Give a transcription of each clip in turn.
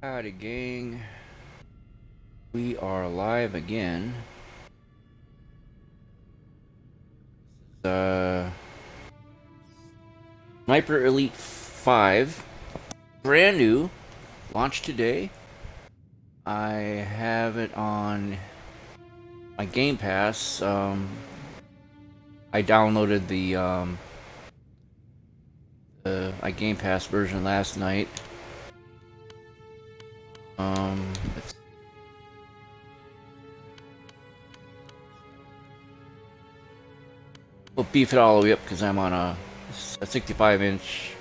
Howdy, gang. We are live again. Sniper Elite 5. Brand new. Launched today. I have it on my Game Pass. I downloaded the Game Pass version last night. Let's We'll beef it all the way up because I'm on a 65-inch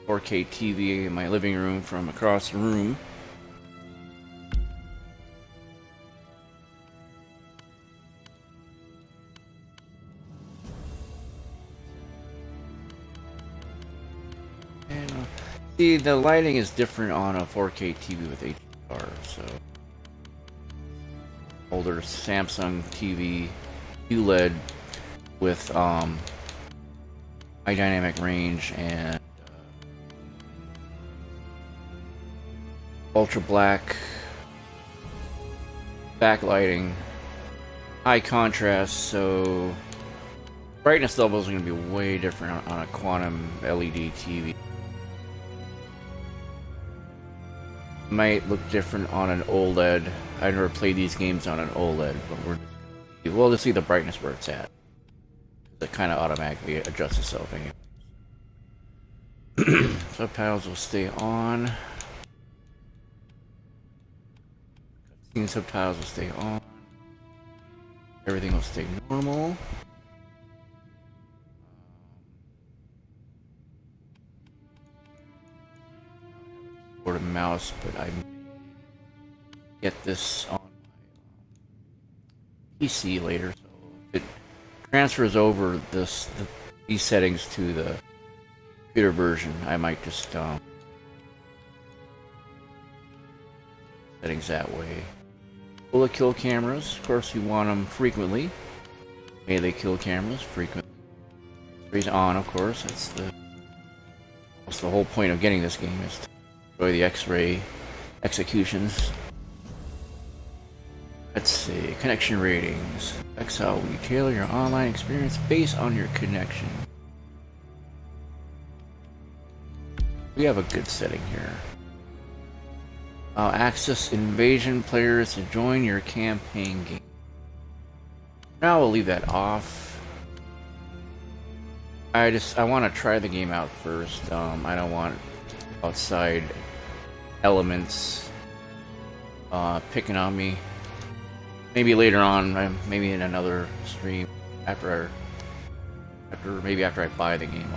4K TV in my living room from across the room. And see, the lighting is different on a 4K TV with HDR, so older Samsung TV QLED with high dynamic range and ultra black backlighting, high contrast, so brightness levels are going to be way different on a quantum LED TV. Might look different on an OLED. I never played these games on an OLED, but we'll just see the brightness where it's at. It kind of automatically adjusts itself anyway. Subtitles will stay on. Cutscene subtitles will stay on. Everything will stay normal. Or the mouse, but I get this on my PC later, so if it transfers over these settings to the computer version, I might just settings that way. Bullet kill cameras, of course, you want them frequently. Melee kill cameras frequently. Raise on, of course. That's the whole point of getting this game, is to enjoy the X-ray executions. Let's see, connection ratings. That's how we tailor your online experience based on your connection. We have a good setting here. Access invasion players to join your campaign game. Now we'll leave that off. I want to try the game out first. I don't want outside elements picking on me. Maybe later on, maybe in another stream after I buy the game,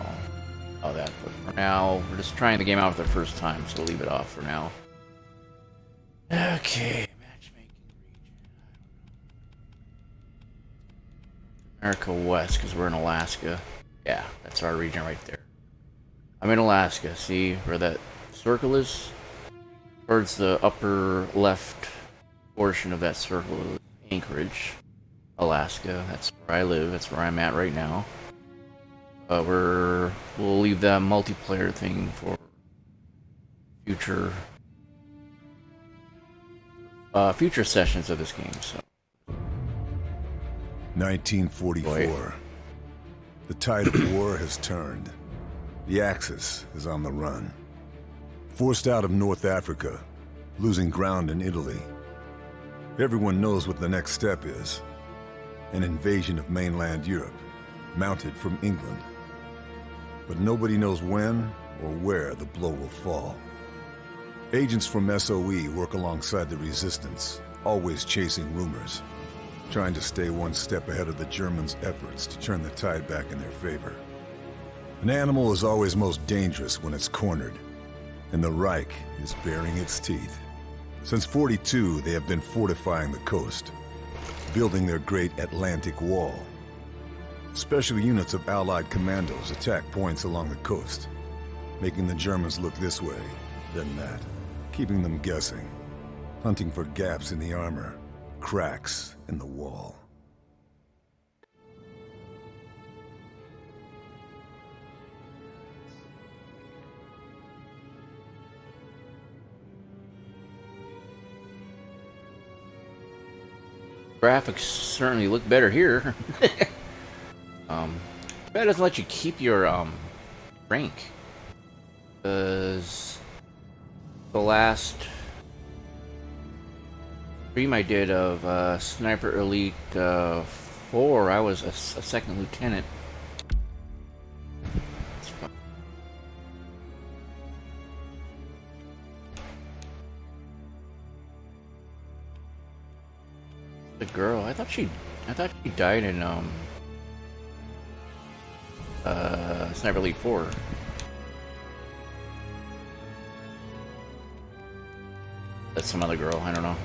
all that. But for now, we're just trying the game out for the first time, so we'll leave it off for now. Okay, matchmaking region. America West, because we're in Alaska. Yeah, that's our region right there. I'm in Alaska. See where that circle is? Towards the upper left portion of that circle is Anchorage, Alaska. That's where I live. That's where I'm at right now. We'll leave that multiplayer thing for future sessions of this game. So 1944. Boy. The tide of war has turned. The Axis is on the run. Forced out of North Africa, losing ground in Italy. Everyone knows what the next step is. An invasion of mainland Europe, mounted from England. But nobody knows when or where the blow will fall. Agents from SOE work alongside the resistance, always chasing rumors, trying to stay one step ahead of the Germans' efforts to turn the tide back in their favor. An animal is always most dangerous when it's cornered, and the Reich is baring its teeth. Since '42, they have been fortifying the coast, building their great Atlantic Wall. Special units of Allied commandos attack points along the coast, making the Germans look this way, then that, keeping them guessing, hunting for gaps in the armor, cracks in the wall. graphics certainly look better here. That doesn't let you keep your rank, because the last stream I did of Sniper Elite 4, I was a second lieutenant. The girl, I thought she died in Sniper Elite 4. That's some other girl, I don't know.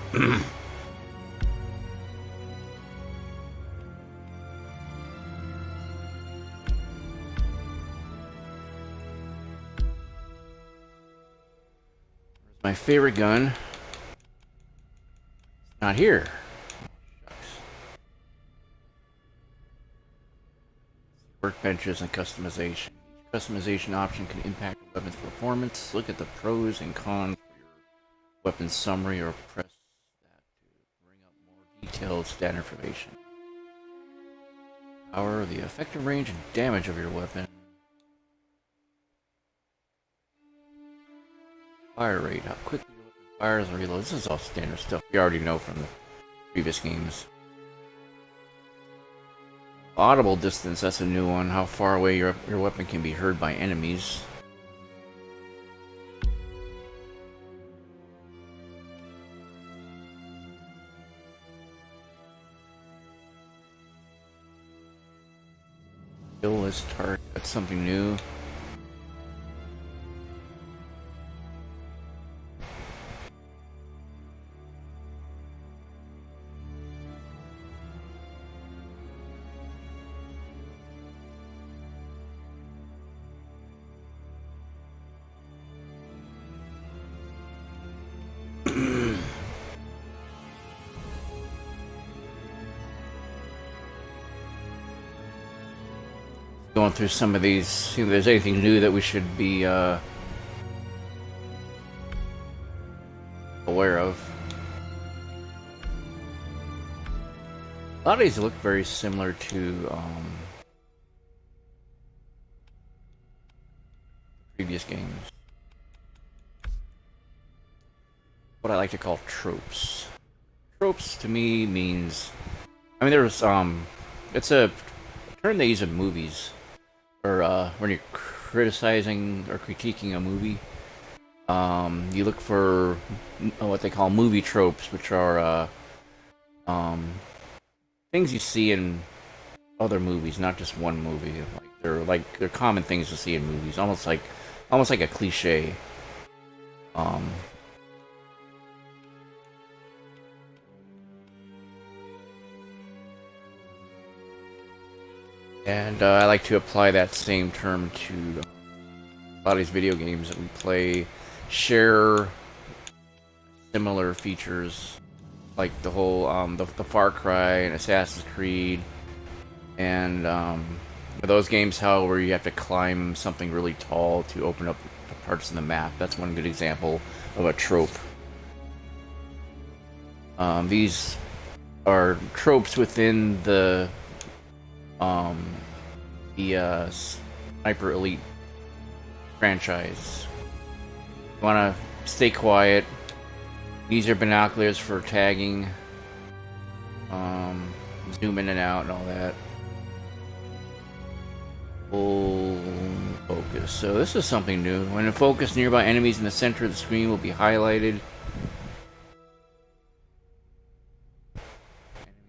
My favorite gun. It's not here. Workbenches and customization. Each customization option can impact the weapon's performance. Look at the pros and cons for your weapon summary, or press that to bring up more detailed stat information. Power, the effective range and damage of your weapon. Fire rate, how quickly your weapon fires and reloads. This is all standard stuff we already know from the previous games. Audible distance, that's a new one. How far away your weapon can be heard by enemies. Kill list target, that's something new. Going through some of these, see if there's anything new that we should be aware of. A lot of these look very similar to previous games. What I like to call tropes. Tropes to me means, I mean, there's it's a term they use in movies, or when you're criticizing or critiquing a movie. You look for what they call movie tropes, which are things you see in other movies, not just one movie. They're common things to see in movies, almost like a cliche. And I like to apply that same term to a lot of these video games that we play. Share similar features, like the whole the Far Cry and Assassin's Creed, and those games, however, you have to climb something really tall to open up the parts of the map. That's one good example of a trope. These are tropes within the Sniper Elite franchise. You want to stay quiet. These are binoculars for tagging. Zoom in and out and all that. Full focus. So this is something new. When in focus, nearby enemies in the center of the screen will be highlighted.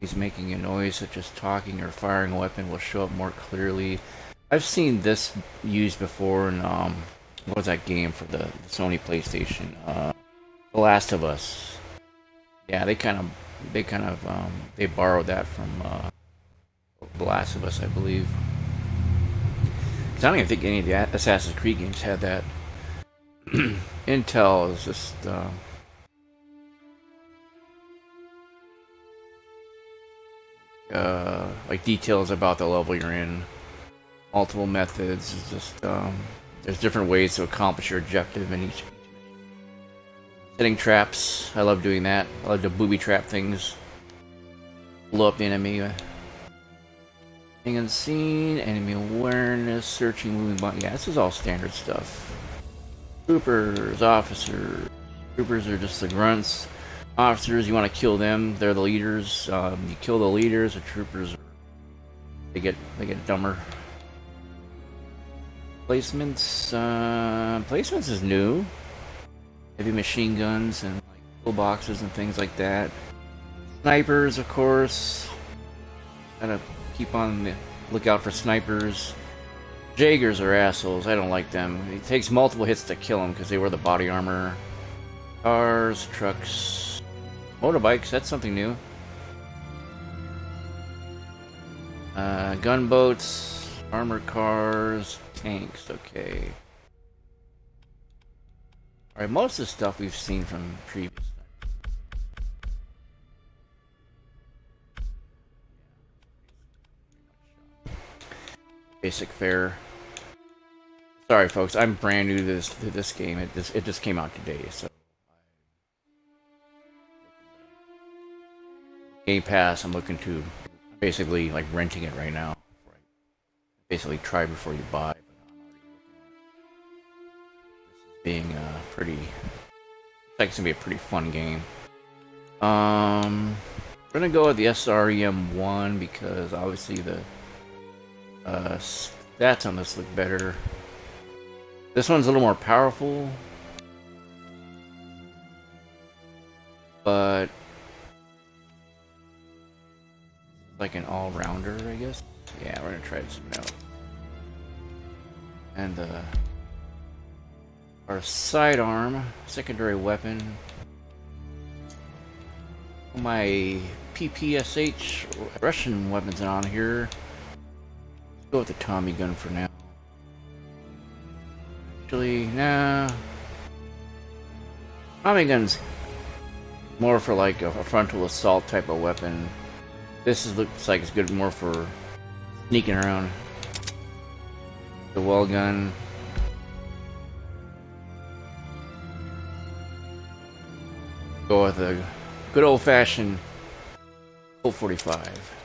Enemies making a noise such as talking or firing a weapon will show up more clearly. I've seen this used before in what was that game for the Sony PlayStation? The Last of Us. Yeah, they borrowed that from The Last of Us, I believe. 'Cause I don't even think any of the Assassin's Creed games had that. Intel is just like details about the level you're in. Multiple methods. It's just there's different ways to accomplish your objective in each. Setting traps. I love doing that. I love to booby trap things. Blow up the enemy. Being unseen, enemy awareness, searching, moving body. Yeah, this is all standard stuff. Troopers, officers. Troopers are just the grunts. Officers, you want to kill them. They're the leaders. You kill the leaders. The troopers, they get dumber. Placements. Placements is new. Heavy machine guns and like toolboxes and things like that. Snipers, of course. Gotta keep on the lookout for snipers. Jaegers are assholes. I don't like them. It takes multiple hits to kill them because they wear the body armor. Cars, trucks, motorbikes. That's something new. Gunboats, armored cars, tanks. Okay. All right. Most of the stuff we've seen from previous. Basic fare. Sorry, folks. I'm brand new to this game. It just came out today, so Game Pass. I'm looking to basically like renting it right now. Basically, try before you buy. But this is being pretty. It's like it's gonna be a pretty fun game. We're gonna go with the SREM-1 because obviously the stats on this look better. This one's a little more powerful, but like an all-rounder, I guess. Yeah, we're gonna try this one out. And our sidearm, secondary weapon. My PPSH Russian weapons on here. Go with the Tommy gun for now. Actually, nah. Tommy gun's more for like a frontal assault type of weapon. Looks like it's good more for sneaking around. The well gun. Go with a good old fashioned Colt 45.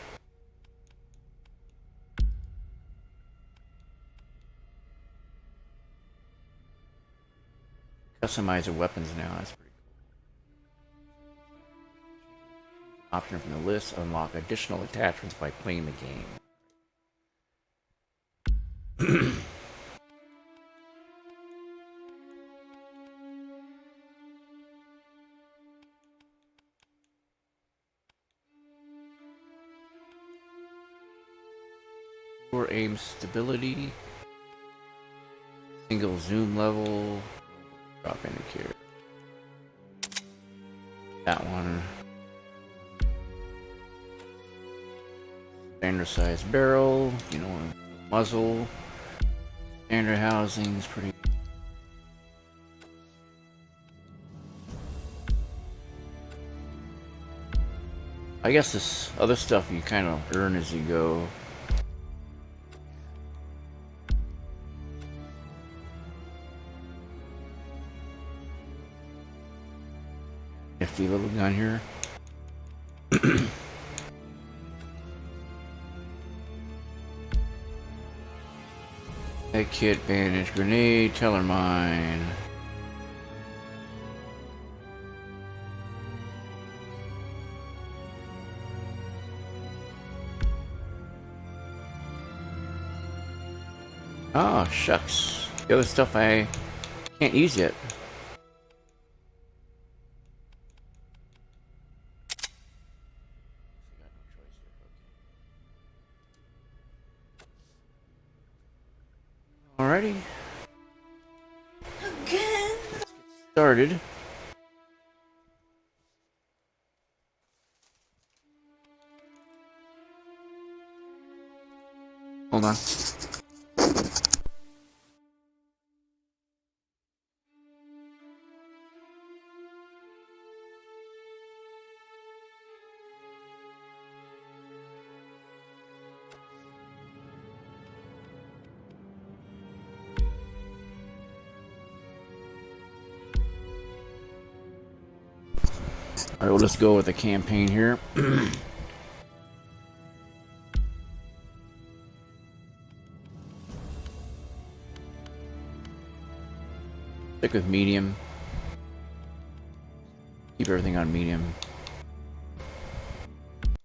Customize your weapons now, that's pretty cool. Option from the list, unlock additional attachments by playing the game. For aim stability, single zoom level. Drop indicator. That one. Standard size barrel, you know, muzzle. Standard housing is pretty. I guess this other stuff you kind of earn as you go. Nifty little gun here. Med kit, bandage, grenade, teller mine. Oh, shucks. The other stuff I can't use yet. Alrighty. Again. Let's get started. Hold on. Alright, we'll just go with the campaign here. Stick with medium. Keep everything on medium.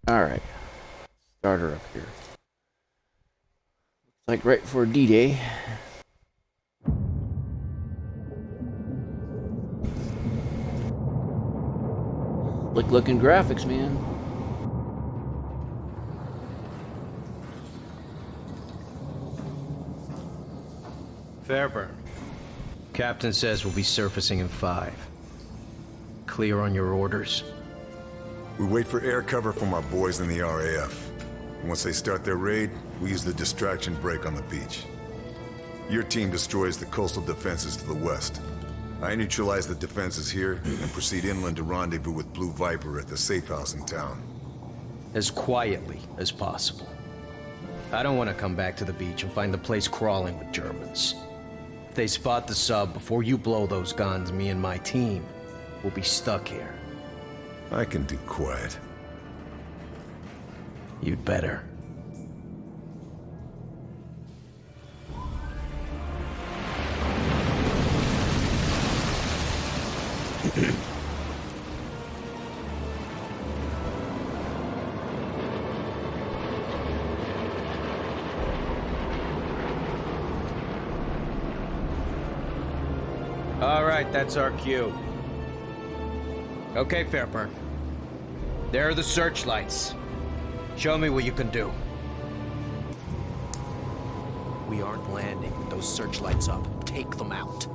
Alright. Start her up here. Looks like right for D-Day. Slick looking graphics, man. Fairburn. Captain says we'll be surfacing in 5. Clear on your orders? We wait for air cover from our boys in the RAF. Once they start their raid, we use the distraction break on the beach. Your team destroys the coastal defenses to the west. I neutralize the defenses here and proceed inland to rendezvous with Blue Viper at the safe house in town. As quietly as possible. I don't want to come back to the beach and find the place crawling with Germans. If they spot the sub before you blow those guns, me and my team will be stuck here. I can do quiet. You'd better. All right, that's our cue. Okay, Fairburn. There are the searchlights. Show me what you can do. We aren't landing with those searchlights up. Take them out.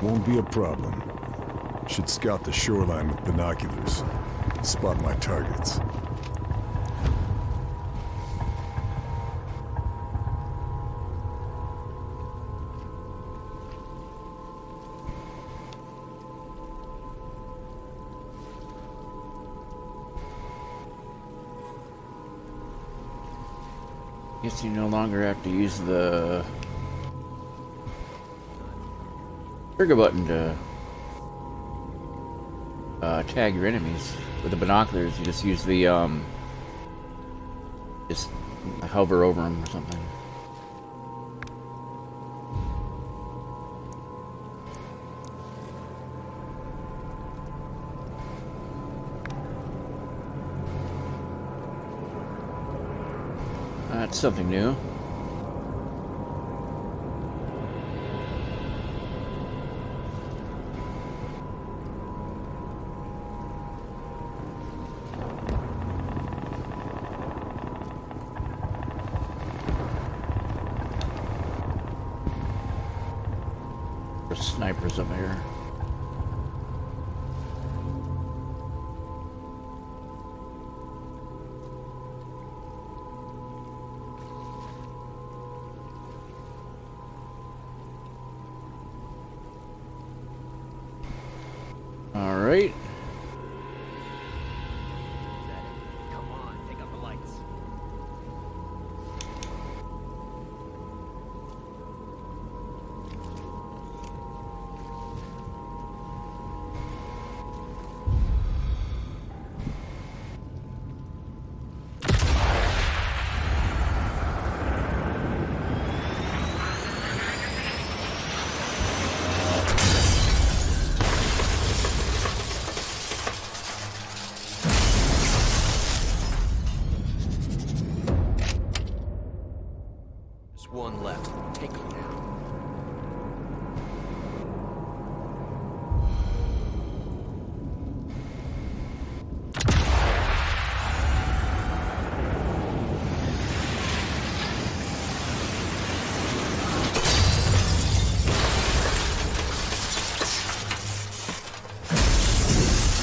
Won't be a problem. Should scout the shoreline with binoculars. Spot my targets. Guess you no longer have to use the trigger button to tag your enemies. With the binoculars, you just use the just hover over them or something. That's something new. There's snipers up here. All right. Come on, take out the lights. There's one left. Take him down.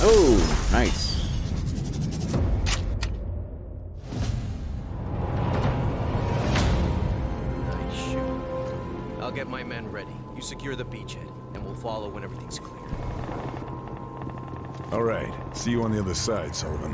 Oh, nice. Nice shoot. I'll get my men ready. You secure the beachhead, and we'll follow when everything's clear. All right. See you on the other side, Sullivan.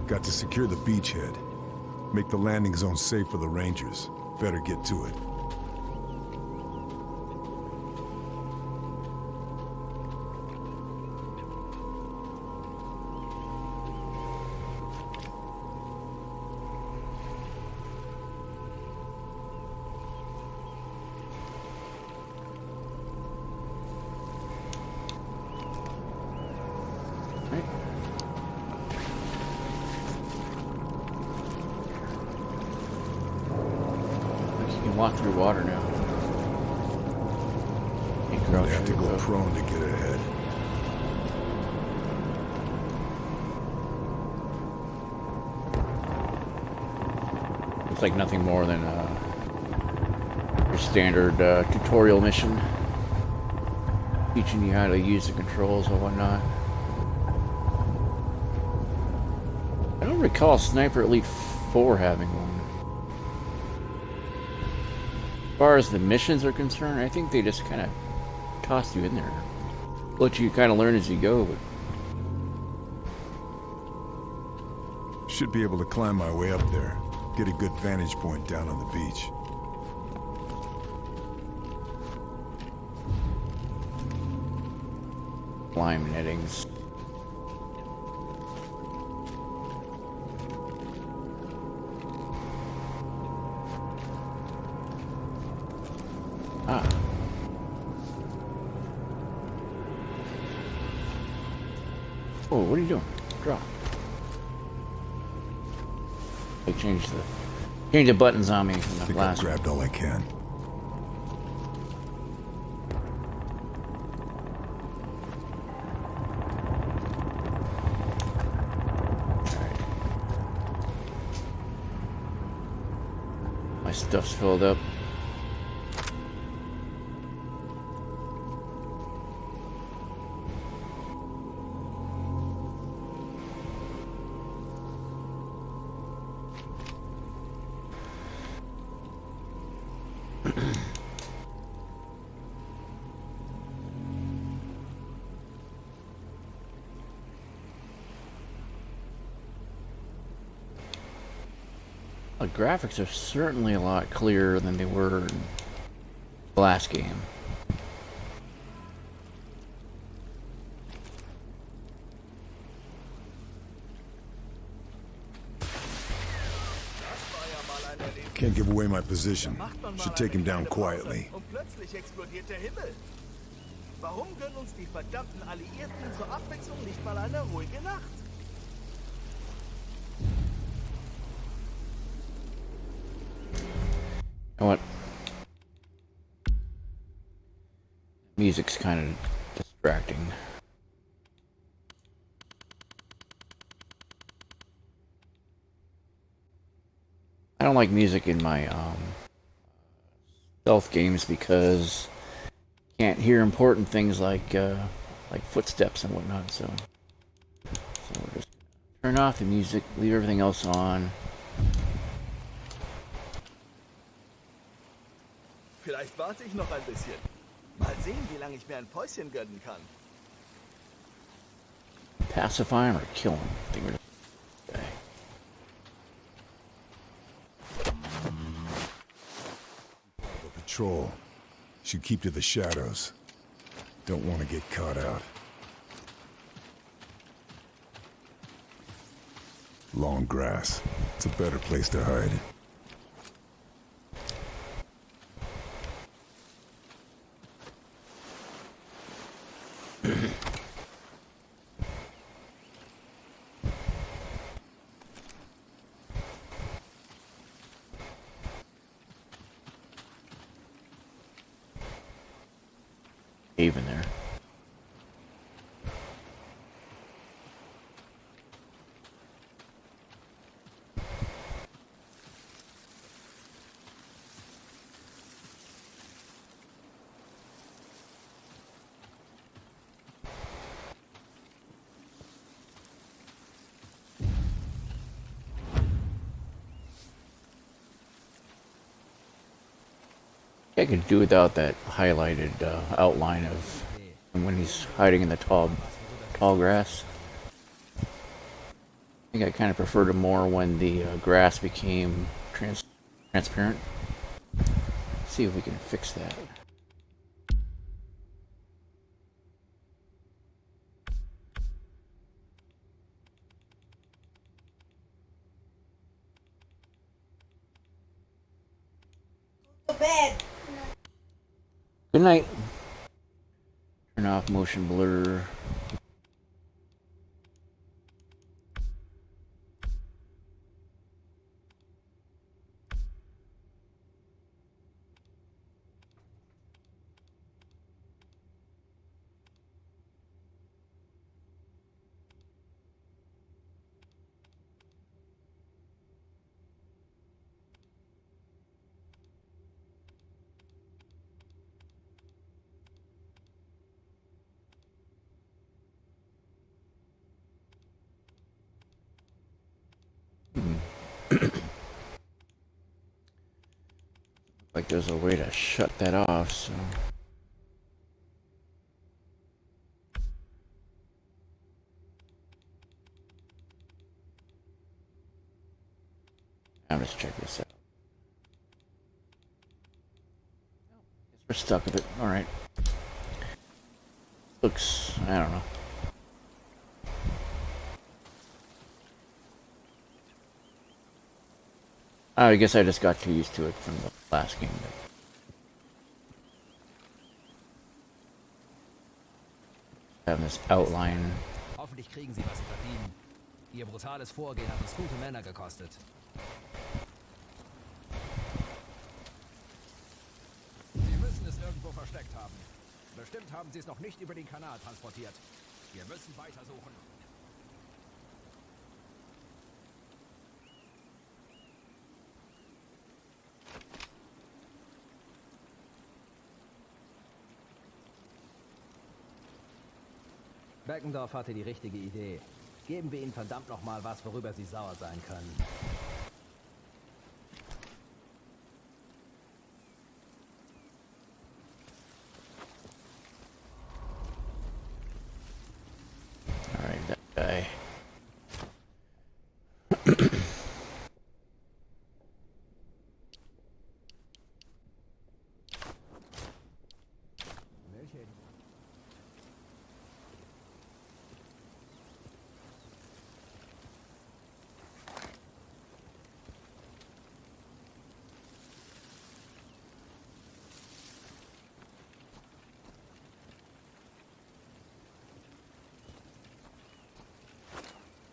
Got to secure the beachhead. Make the landing zone safe for the Rangers. Better get to it. walk through water now. Can't crouch They have to through, go though. prone to get ahead. It's like nothing more than your standard tutorial mission, teaching you how to use the controls and whatnot. I don't recall Sniper Elite 4 having one. As far as the missions are concerned, I think they just kind of toss you in there. Let you kind of learn as you go, but Should be able to climb my way up there. Get a good vantage point down on the beach. lime nettings. Ah. Oh, what are you doing? Drop. They changed the buttons on me from I the think I've last one. grabbed all I can. Alright. My stuff's filled up. The graphics are certainly a lot clearer than they were in the last game. Can't give away my position. Should take him down quietly. Und plötzlich explodiert der Himmel. Warum gönnen uns die verdammten Alliierten zur Abwechslung nicht mal eine ruhige Nacht? You know what? Music's kind of distracting. I don't like music in my stealth games because you can't hear important things like footsteps and whatnot. So we're just turn off the music, leave everything else on. Vielleicht warte ich noch ein bisschen. Mal sehen, wie lange ich mir ein Päuschen gönnen kann. Pacify him or kill him. I think we're just... Okay. The patrol should keep to the shadows. Don't want to get caught out. Long grass. It's a better place to hide. Even there. I could do without that highlighted outline of when he's hiding in the tall grass. I think I kind of preferred it more when the grass became transparent. Let's see if we can fix that. Bed. Good night. Turn off motion blur. Like there's a way to shut that off, so. Now let's check this out. Guess we're stuck with it. Alright. Looks, I don't know. I guess I just got too used to it from the last game. Having this outline. Hoffentlich kriegen sie, was sie verdienen. Ihr brutales Vorgehen hat uns gute Männer gekostet. Sie müssen es irgendwo versteckt haben. Bestimmt haben sie es noch nicht über den Kanal transportiert. Wir müssen weitersuchen. Beckendorf hatte die richtige Idee. Geben wir ihnen verdammt nochmal was, worüber sie sauer sein können. Alright, that guy.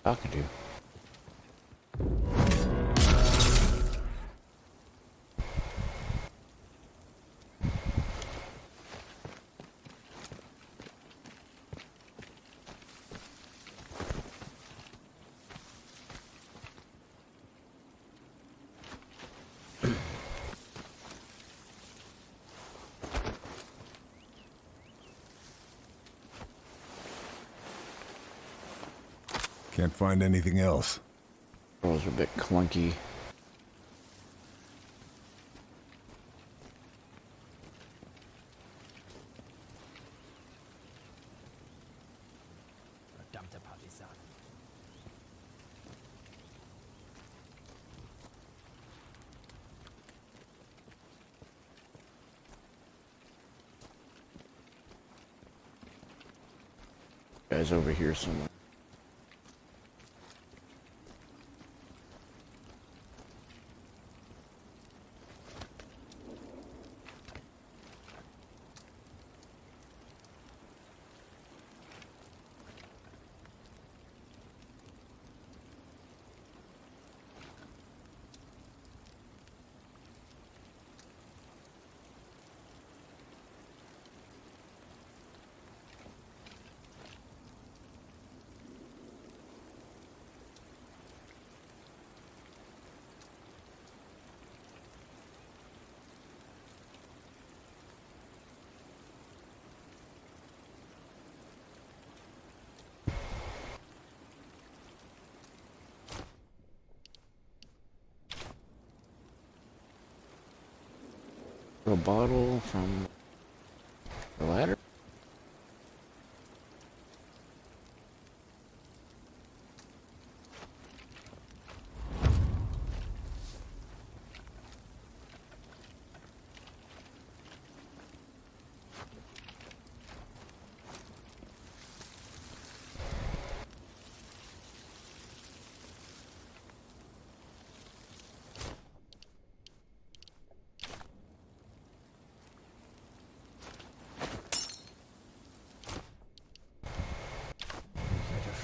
Talking to. Can't find anything else. Those are a bit clunky. Verdammte Partisanen. Guy's over here somewhere. A bottle from the ladder.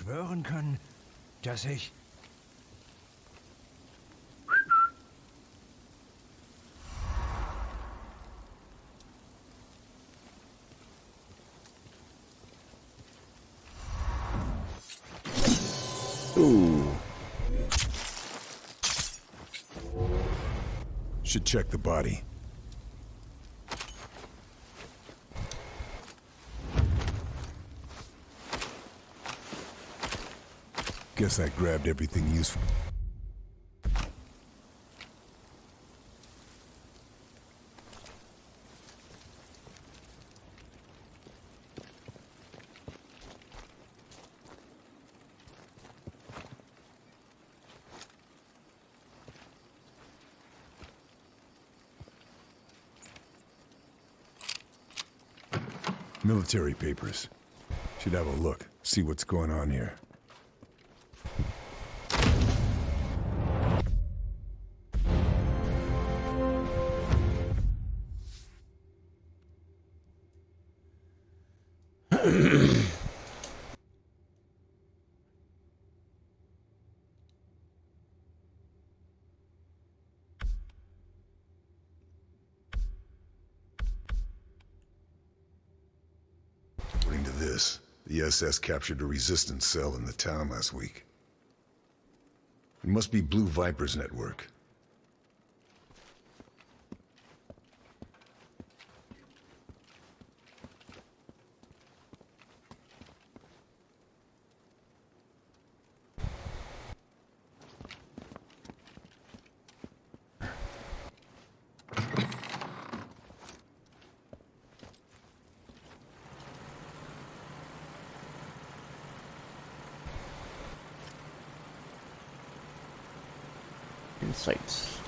Schwören können, dass ich... Ooh. Should check the body. Guess I grabbed everything useful. Military papers. Should have a look, see what's going on here. According to this, the SS captured a resistance cell in the town last week. It must be Blue Viper's network. Insights.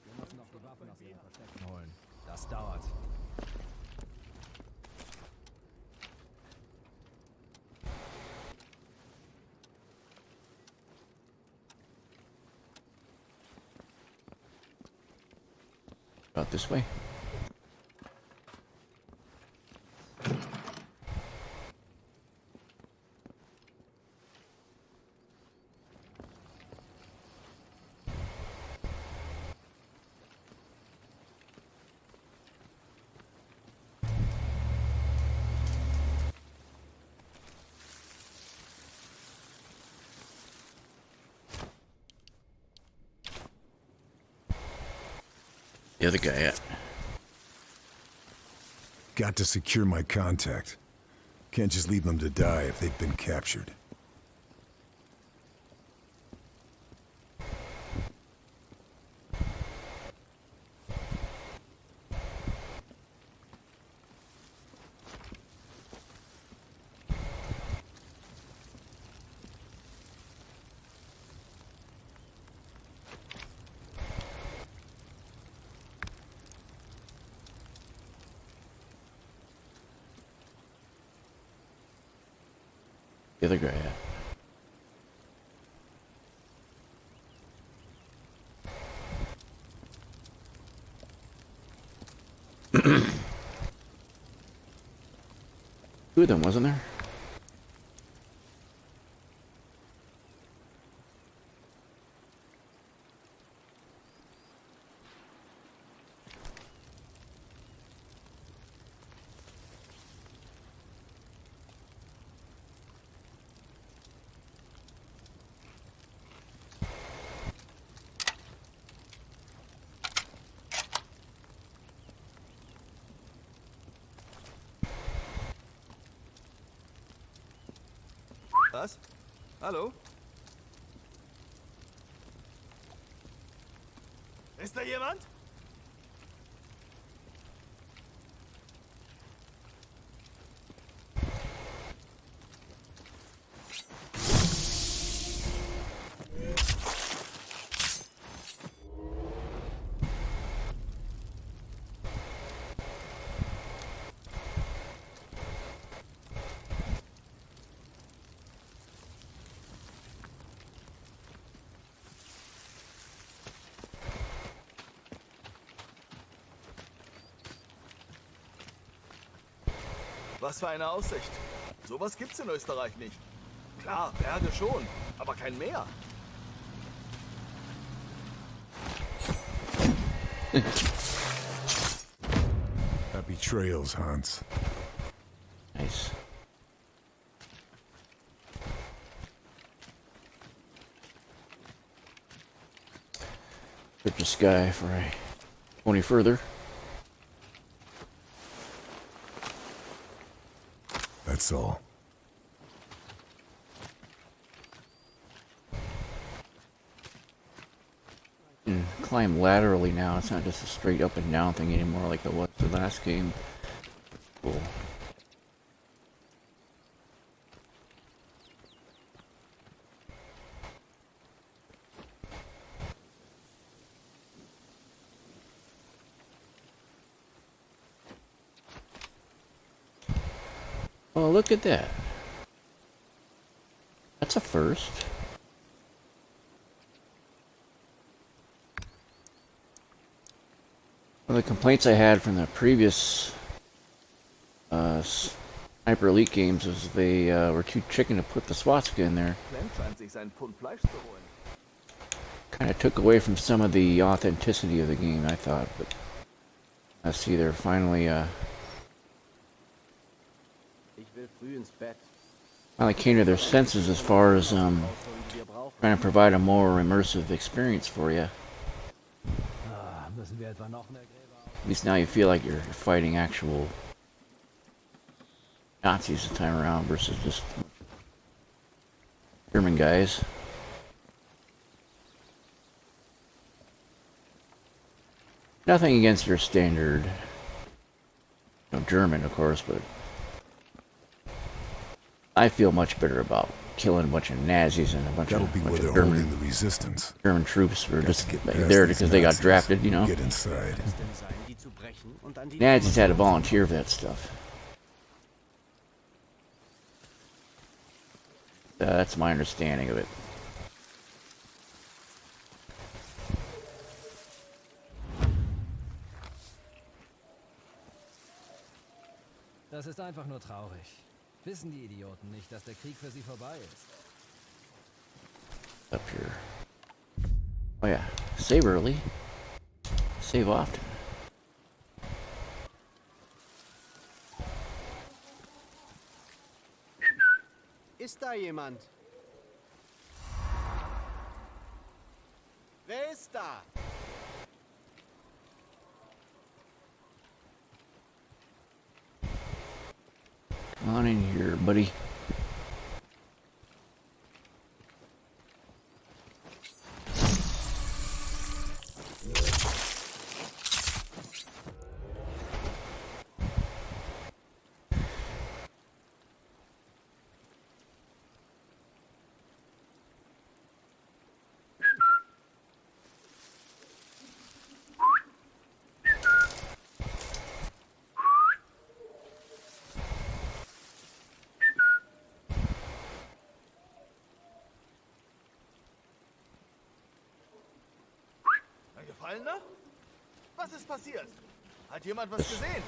Wir müssen noch die Waffen aus ihren Verstecken holen. Das dauert. About this way. The other guy at. Got to secure my contact. Can't just leave them to die if they've been captured. The other guy at. Two of them, wasn't there? Was? Hallo? Ist da jemand? Was für eine Aussicht. Sowas gibt's in Österreich nicht. Klar, Berge schon, aber kein Meer. Happy trails, Hans. Nice. Search the sky for I go any further. That's all. Climb laterally now. It's not just a straight up and down thing anymore like it was the last game. Cool. Oh, look at that. That's a first. One of the complaints I had from the previous Sniper Elite games was they were too chicken to put the swastika in there. Clem scheint sich seinen Pfund Fleisch zu holen. Kind of took away from some of the authenticity of the game, I thought. But I see they're finally finally came to their senses as far as trying to provide a more immersive experience for you. At least now you feel like you're fighting actual Nazis this time around versus just German guys. Nothing against your standard, German, of course, but I feel much better about killing a bunch of Nazis and a bunch That'll be where of they're German, holding the resistance. German troops who are just Get like, past there these because they got Nazis. drafted, you know. Get inside. Nazis had to volunteer for that stuff. That's my understanding of it. Das ist einfach nur traurig. Wissen die Idioten nicht, dass der Krieg für sie vorbei ist? Up here. Oh yeah, save early, save often. Ist da jemand? Wer ist da? Come on in here, buddy. Ein Gefallener? Was ist passiert? Hat jemand was gesehen?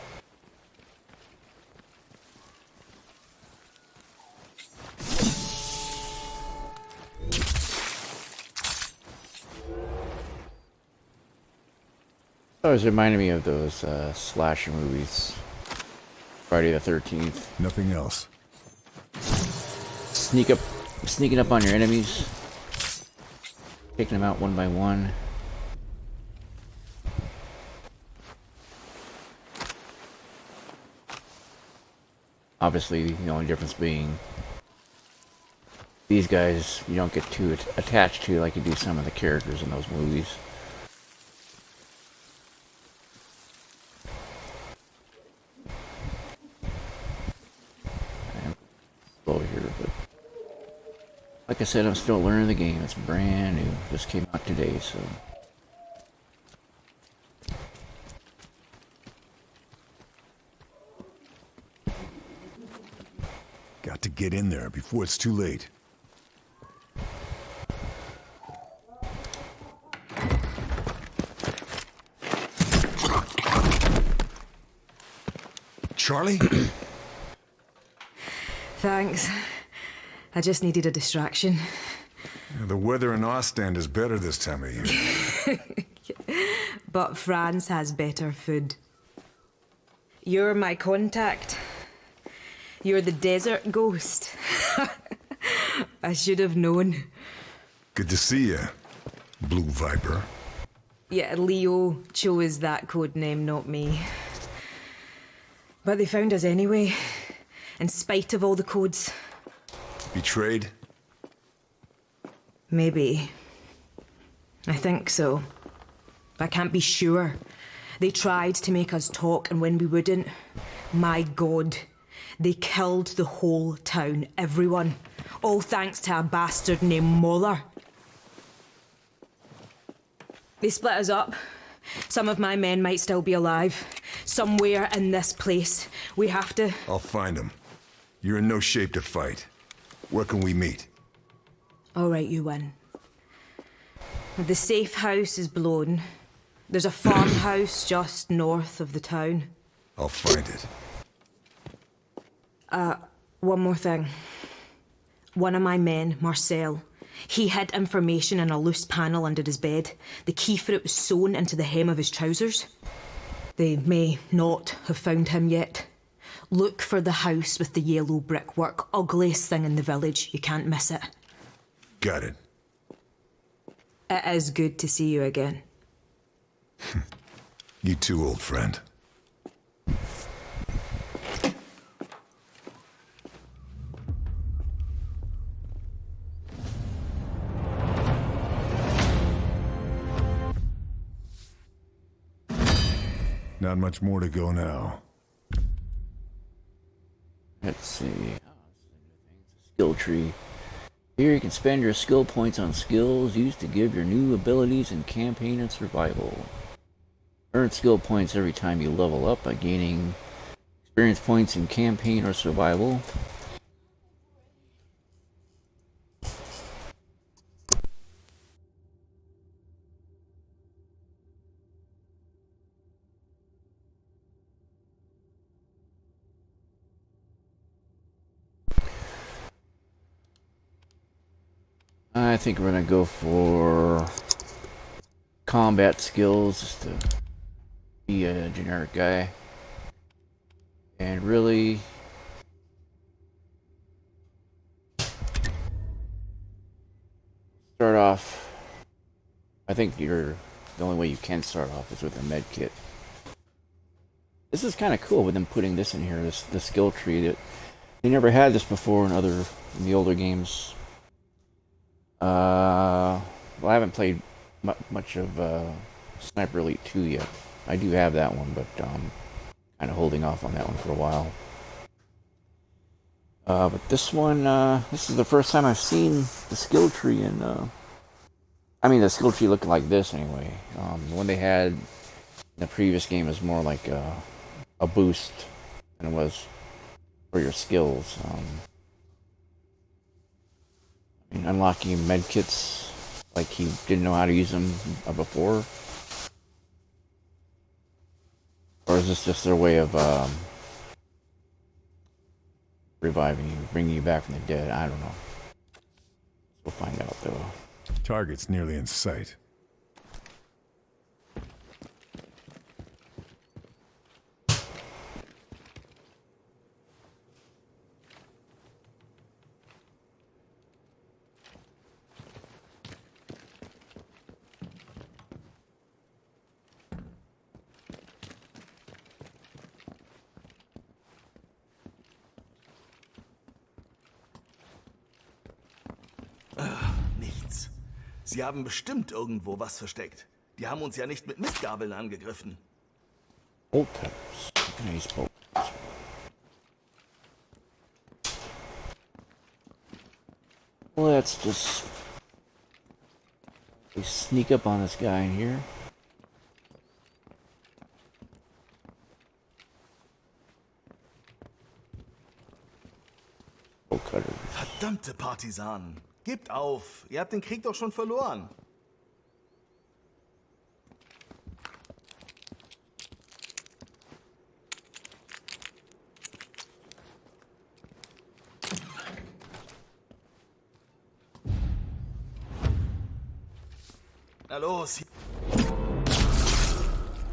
Always reminded me of those slasher movies. Friday the 13th. Nothing else. Sneaking up on your enemies, taking them out one by one. Obviously, the only difference being these guys you don't get too attached to like you do some of the characters in those movies. I'm slow here, but like I said, I'm still learning the game. It's brand new. Just came out today, so. Got to get in there before it's too late. Charlie? Thanks. I just needed a distraction. The weather in Ostend is better this time of year. But France has better food. You're my contact. You're the desert ghost. I should have known. Good to see you, Blue Viper. Yeah, Leo chose that code name, not me. But they found us anyway, in spite of all the codes. Betrayed? Maybe. I think so. I can't be sure. They tried to make us talk, and when we wouldn't, my God, they killed the whole town, everyone. All thanks to a bastard named Moller. They split us up. Some of my men might still be alive. Somewhere in this place. We have to... I'll find him. You're in no shape to fight. Where can we meet? All right, you win. The safe house is blown. There's a farmhouse just north of the town. I'll find it. One more thing. One of my men, Marcel, he hid information in a loose panel under his bed. The key for it was sewn into the hem of his trousers. They may not have found him yet. Look for the house with the yellow brickwork. Ugliest thing in the village. You can't miss it. Got it. It is good to see you again. You too, old friend. Not much more to go now. Let's see. Skill tree. Here you can spend your skill points on skills used to give your new abilities in campaign and survival. Earn skill points every time you level up by gaining experience points in campaign or survival. I think we're gonna go for combat skills, just to be a generic guy. And really start off, I think the only way you can start off is with a med kit. This is kind of cool with them putting this in here, the skill tree. That they never had this before in the older games. Well, I haven't played much of Sniper Elite 2 yet. I do have that one, but kind of holding off on that one for a while. But this one, this is the first time I've seen the skill tree in, I mean the skill tree looking like this anyway. The one they had in the previous game is more like a boost than it was for your skills. I mean, unlocking medkits like he didn't know how to use them before? Or is this just their way of reviving you, bringing you back from the dead? I don't know. We'll find out though. Target's nearly in sight. Nichts. Sie haben bestimmt irgendwo was versteckt. Die haben uns ja nicht mit Mistgabeln angegriffen. Bolt cutters. Can I use bolt cutters? Let's just sneak up on this guy in here. Bolt cutters. Verdammte Partisanen. Gebt auf. Ihr habt den Krieg doch schon verloren. Na los.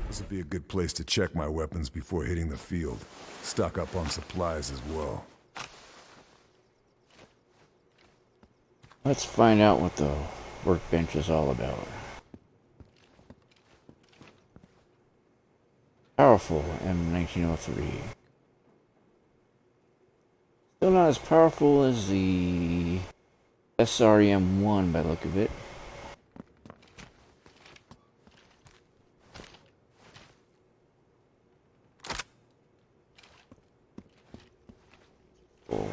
This would be a good place to check my weapons before hitting the field. Stock up on supplies as well. Let's find out what the workbench is all about. Powerful M1903. Still not as powerful as the SRM-1 by the look of it. Cool.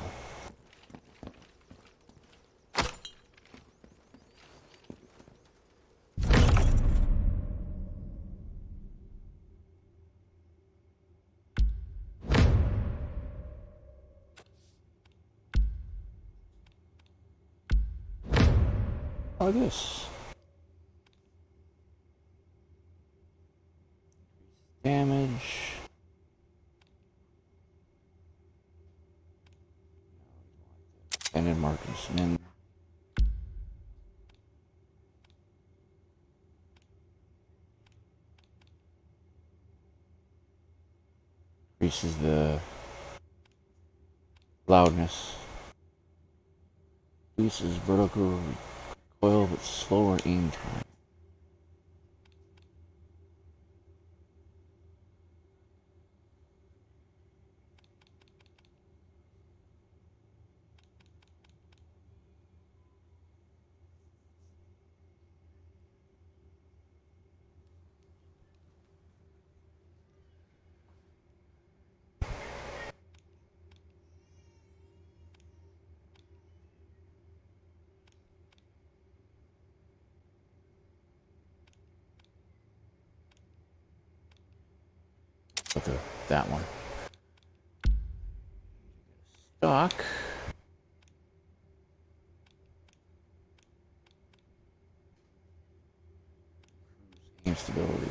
Oh, this. Damage. Extended Markinson. Increases the loudness. Increases vertical recoil but slower aim time. Okay, that one. Stock. Aim stability.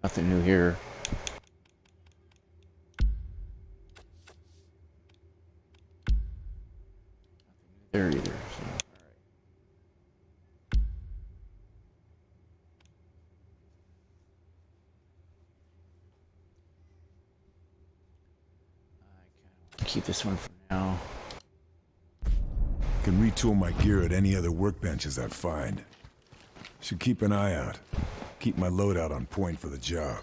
Nothing new here. Nothing new there either. So, I keep this one for now. Can retool my gear at any other workbenches I find. Should keep an eye out. Keep my loadout on point for the job.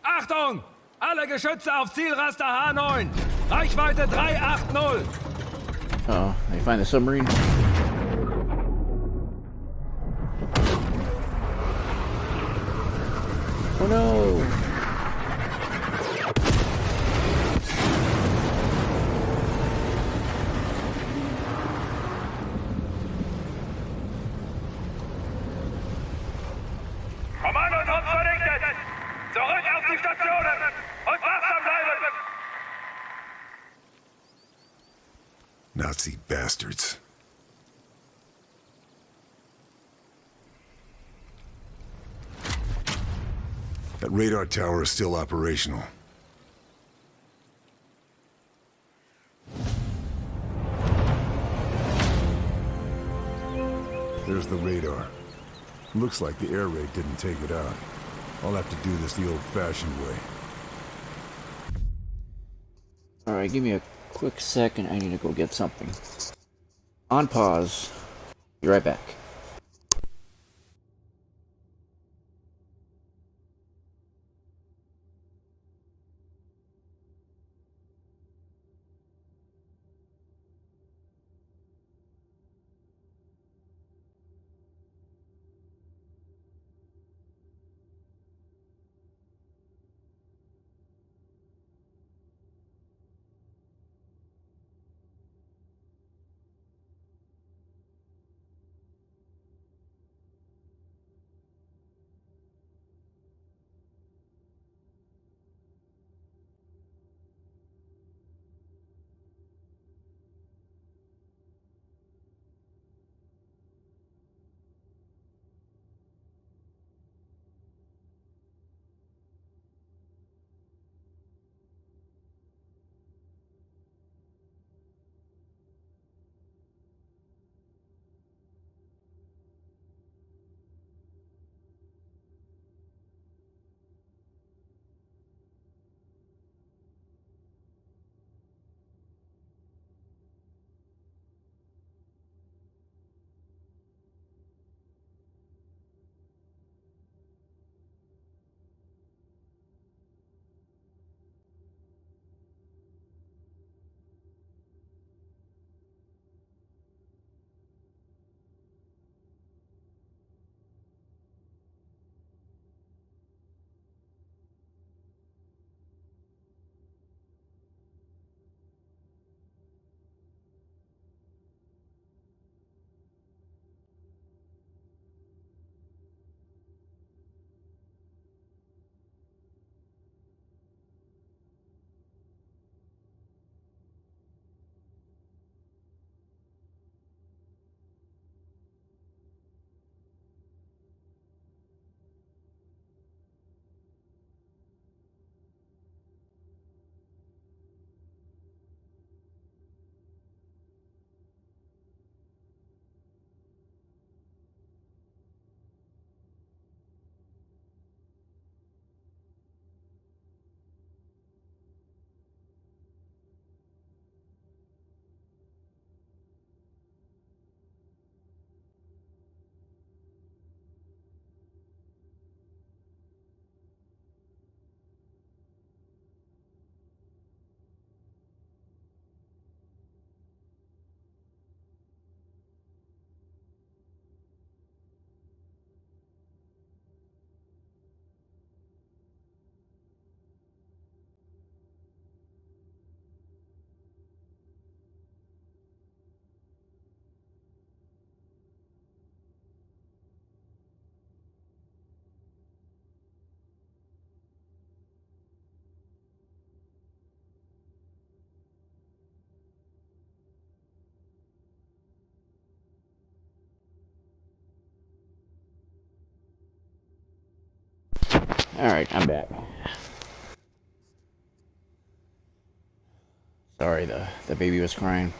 Achtung! Alle Geschütze auf Zielraster H9. Reichweite 380. Uh-oh, they find the submarine. Oh no! Kommandotrupps vernichtet! Zurück auf die Stationen! Und wachsam bleiben! Nazi bastards. That radar tower is still operational. There's the radar. Looks like the air raid didn't take it out. I'll have to do this the old-fashioned way. Alright, give me a quick second. I need to go get something. On pause. Be right back. Alright, I'm back. Sorry, the baby was crying.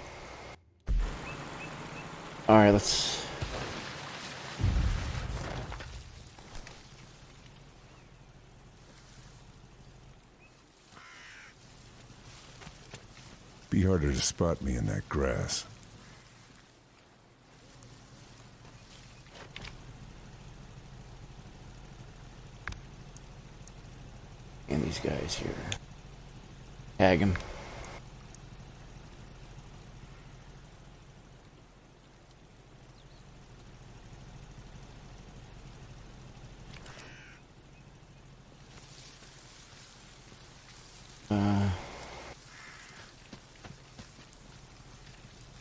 Alright, let's... Be harder to spot me in that grass. And these guys here. Tag him.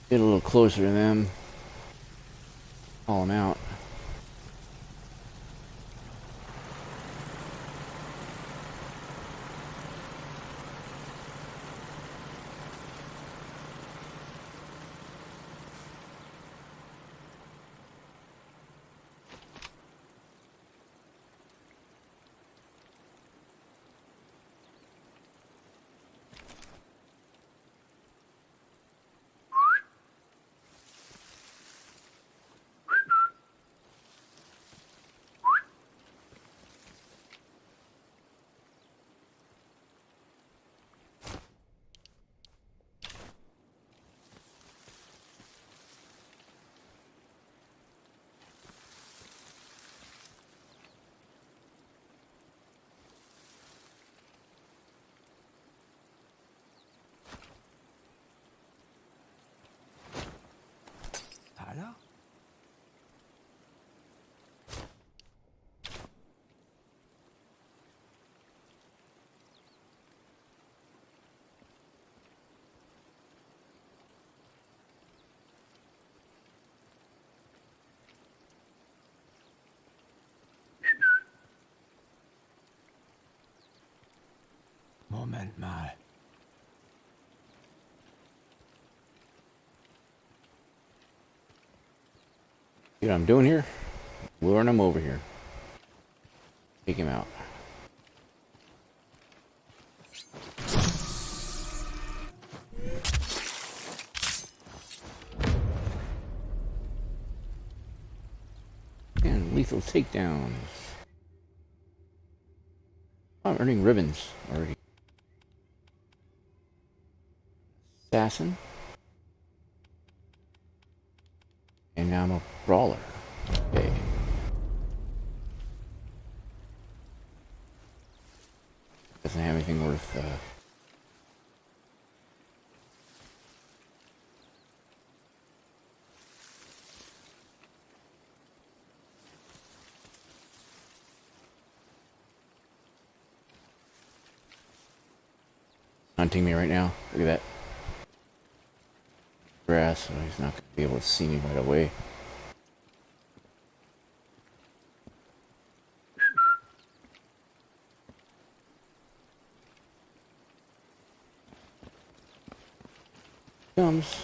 Get a little closer to them. Call them out. Tyler? Moment mal. See what I'm doing here? Luring him over here. Take him out. And lethal takedowns. I'm earning ribbons already. Assassin. And now I'm a brawler. Okay. Doesn't have anything worth, hunting me right now. Look at that. Grass, so he's not going to be able to see me right away. Comes.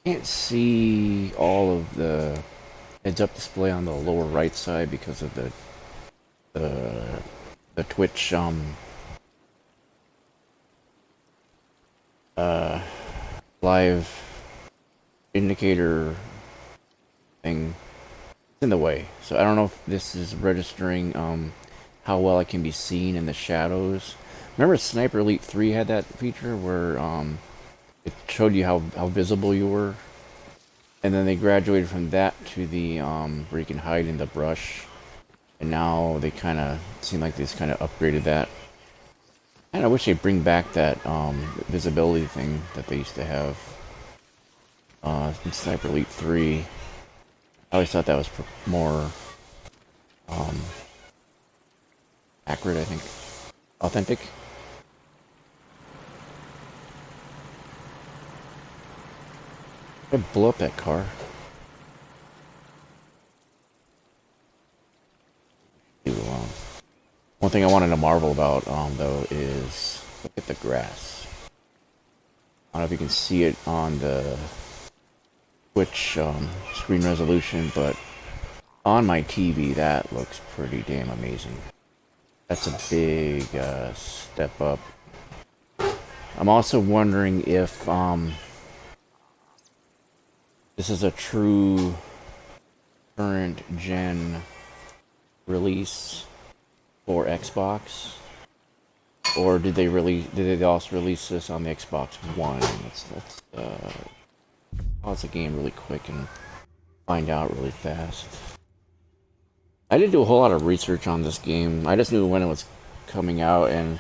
Can't see all of the heads-up display on the lower right side because of the Twitch live indicator thing. in the way. So I don't know if this is registering how well I can be seen in the shadows. Remember Sniper Elite 3 had that feature where it showed you how visible you were? And then they graduated from that to the where you can hide in the brush. And now they kind of seem like they just kind of upgraded that. And I wish they'd bring back that visibility thing that they used to have in Sniper Elite 3. I always thought that was more accurate, I think. Authentic. I blew up that car. Leave it alone. One thing I wanted to marvel about, though, is look at the grass. I don't know if you can see it on the Twitch screen resolution, but on my TV, that looks pretty damn amazing. That's a big step up. I'm also wondering if this is a true current gen release for Xbox, or did they also release this on the Xbox One? Let's pause the game really quick and find out really fast. I didn't do a whole lot of research on this game. I just knew when it was coming out, and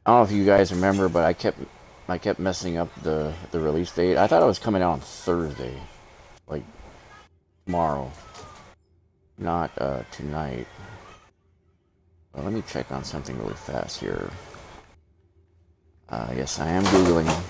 I don't know if you guys remember, but I kept messing up the release date. I thought it was coming out on Thursday, like tomorrow, not tonight. Well, let me check on something really fast here. Yes, I am Googling.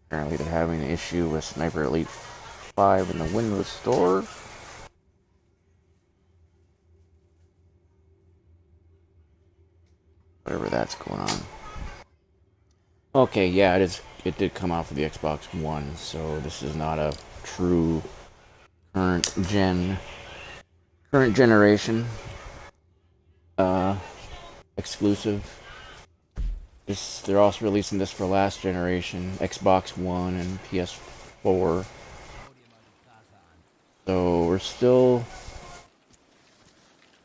Apparently they're having an issue with Sniper Elite 5 in the Windows Store. Whatever that's going on. Okay, yeah, it did come out for the Xbox One, so this is not a true current generation exclusive. They're also releasing this for last generation, Xbox One and PS4. So we're still,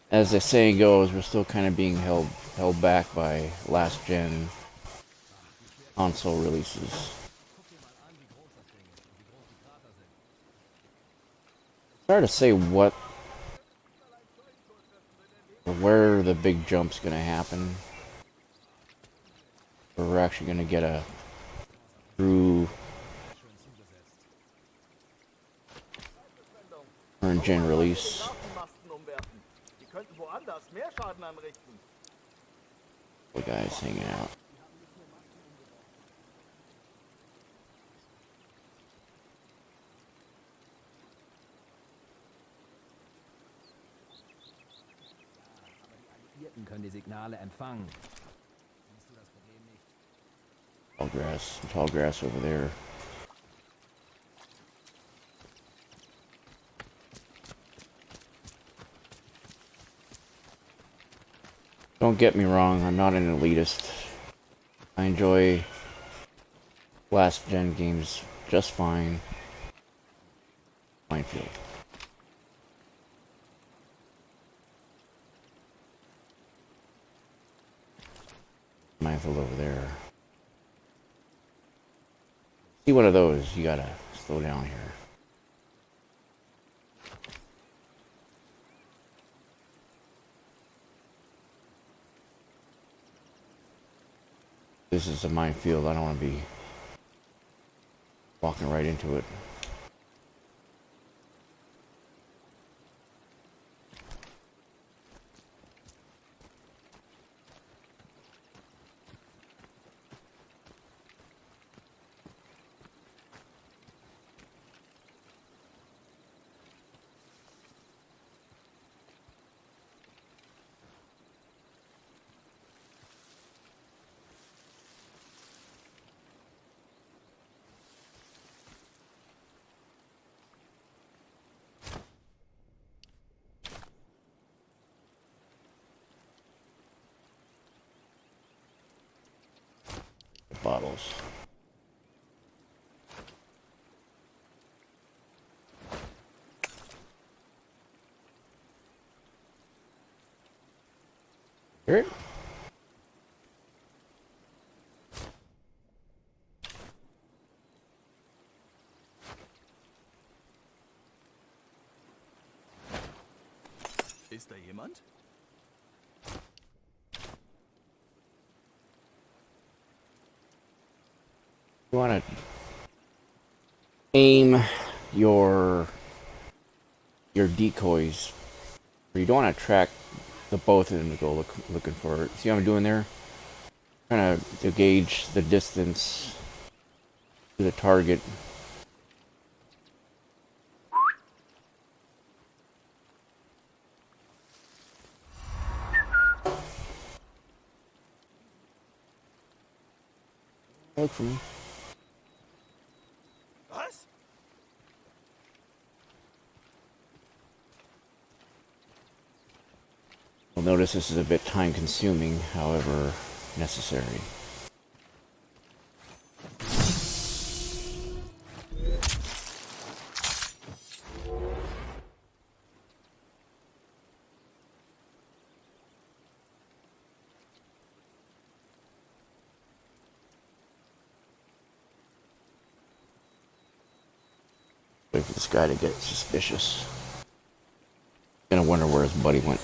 as the saying goes, we're still kind of being held back by last gen console releases. It's hard to say where the big jump's gonna happen. Where we're actually gonna get a true current gen release. The guy's hanging out. Können die Signale empfangen. Tall grass over there. Don't get me wrong, I'm not an elitist. I enjoy last gen games just fine. Minefield. Minefield over there. See one of those, you gotta slow down here. This is a minefield, I don't want to be walking right into it. bottles. Hear it? Ist da jemand? You want to aim your decoys, or you don't want to track the both of them to go looking for it. See what I'm doing there? Trying to gauge the distance to the target. Look for me. Was? You'll notice this is a bit time consuming, however necessary. Wait for this guy to get suspicious. Gonna wonder where his buddy went.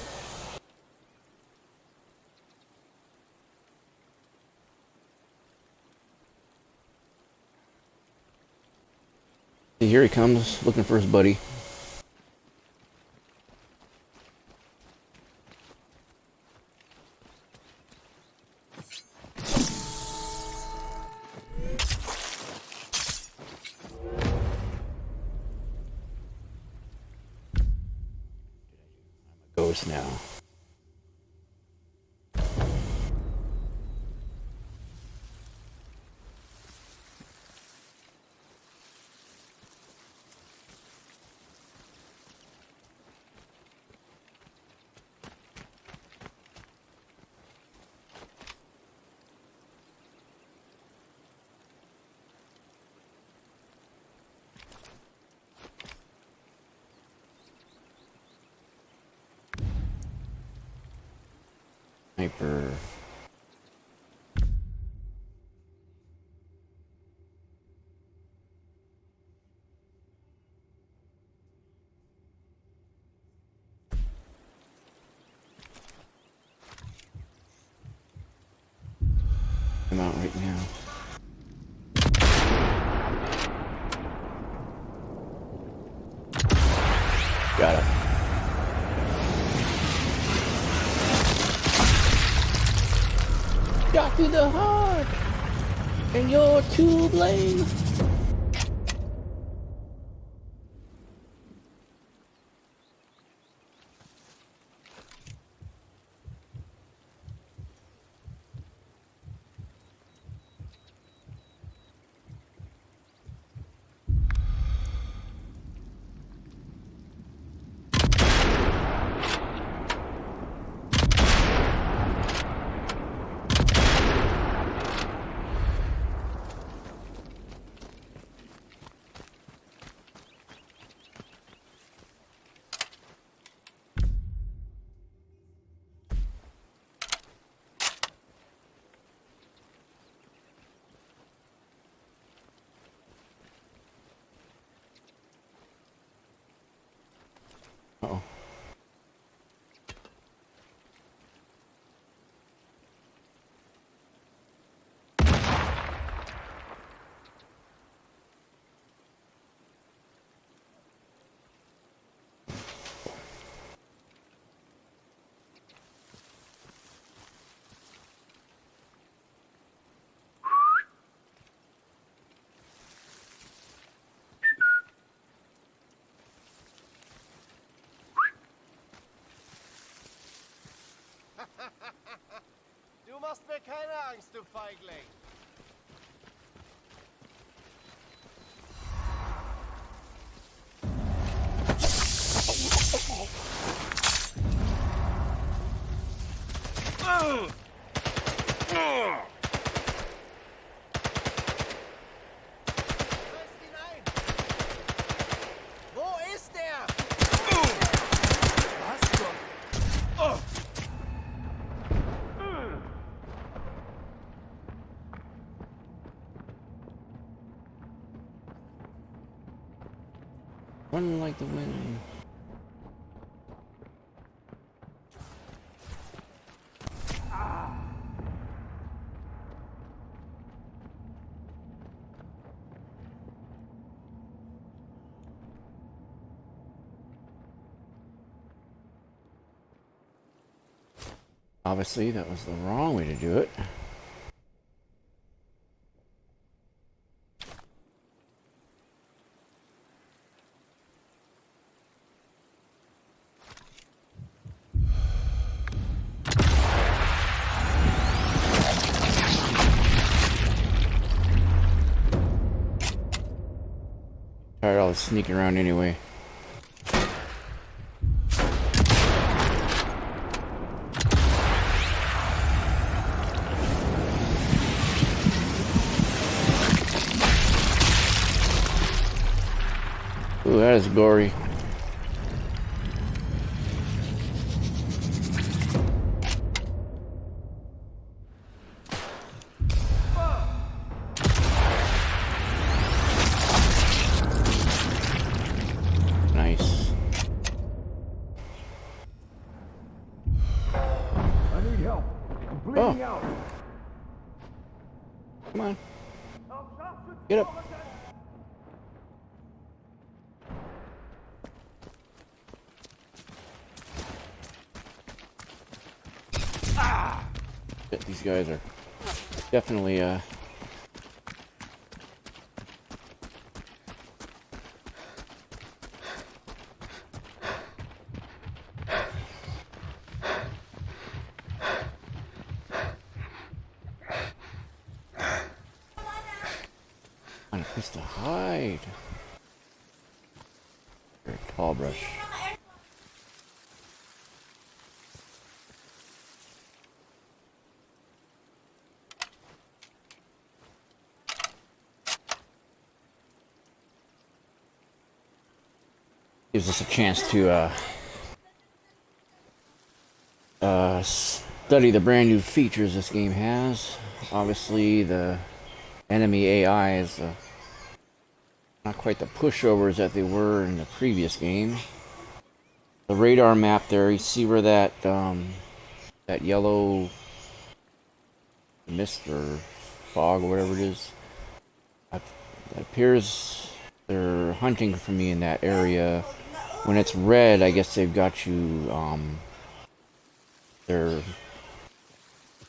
See, here he comes, looking for his buddy. Ghost now. Sniper. I'm out right now. Got it. Shot through the heart, and you're to blame. Uh-oh. Du machst mir keine Angst, du Feigling. Run like the wind. Obviously, that was the wrong way to do it. Tired of all the sneaking around anyway. Ooh, that is gory. Nice. I need help. I'm bleeding out. Come on. Get up. Shit, these guys are definitely on a place to hide. Very tall brush. Gives us a chance to study the brand new features this game has. Obviously, the enemy AI is not quite the pushovers that they were in the previous game. The radar map there, you see where that that yellow mist or fog or whatever it is. It appears they're hunting for me in that area. When it's red, I guess they've got you,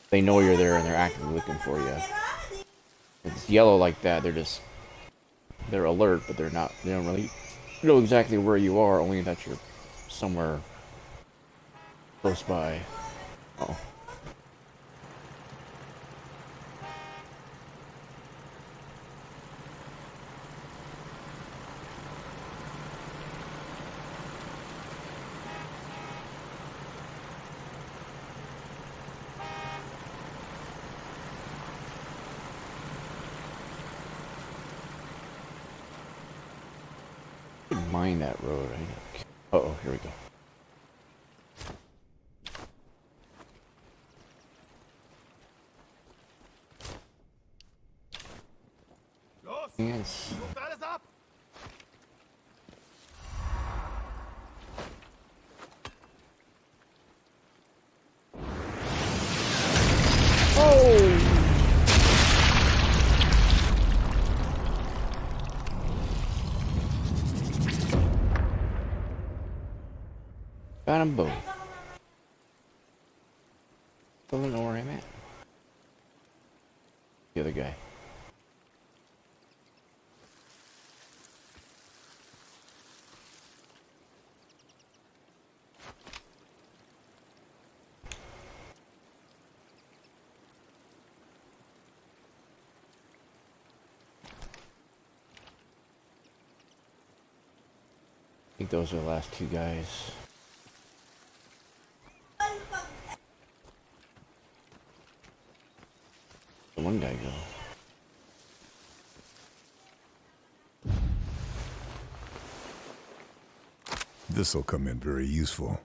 they know you're there and they're actively looking for you. If it's yellow like that, they're alert, but they don't really know exactly where you are, only that you're somewhere close by. Uh-oh. Mine that road. Uh-oh, here we go. Los! Yes. Sucht alles ab! Got them both. Still don't know where I'm at. The other guy. I think those are the last two guys. The one guy go. This'll come in very useful.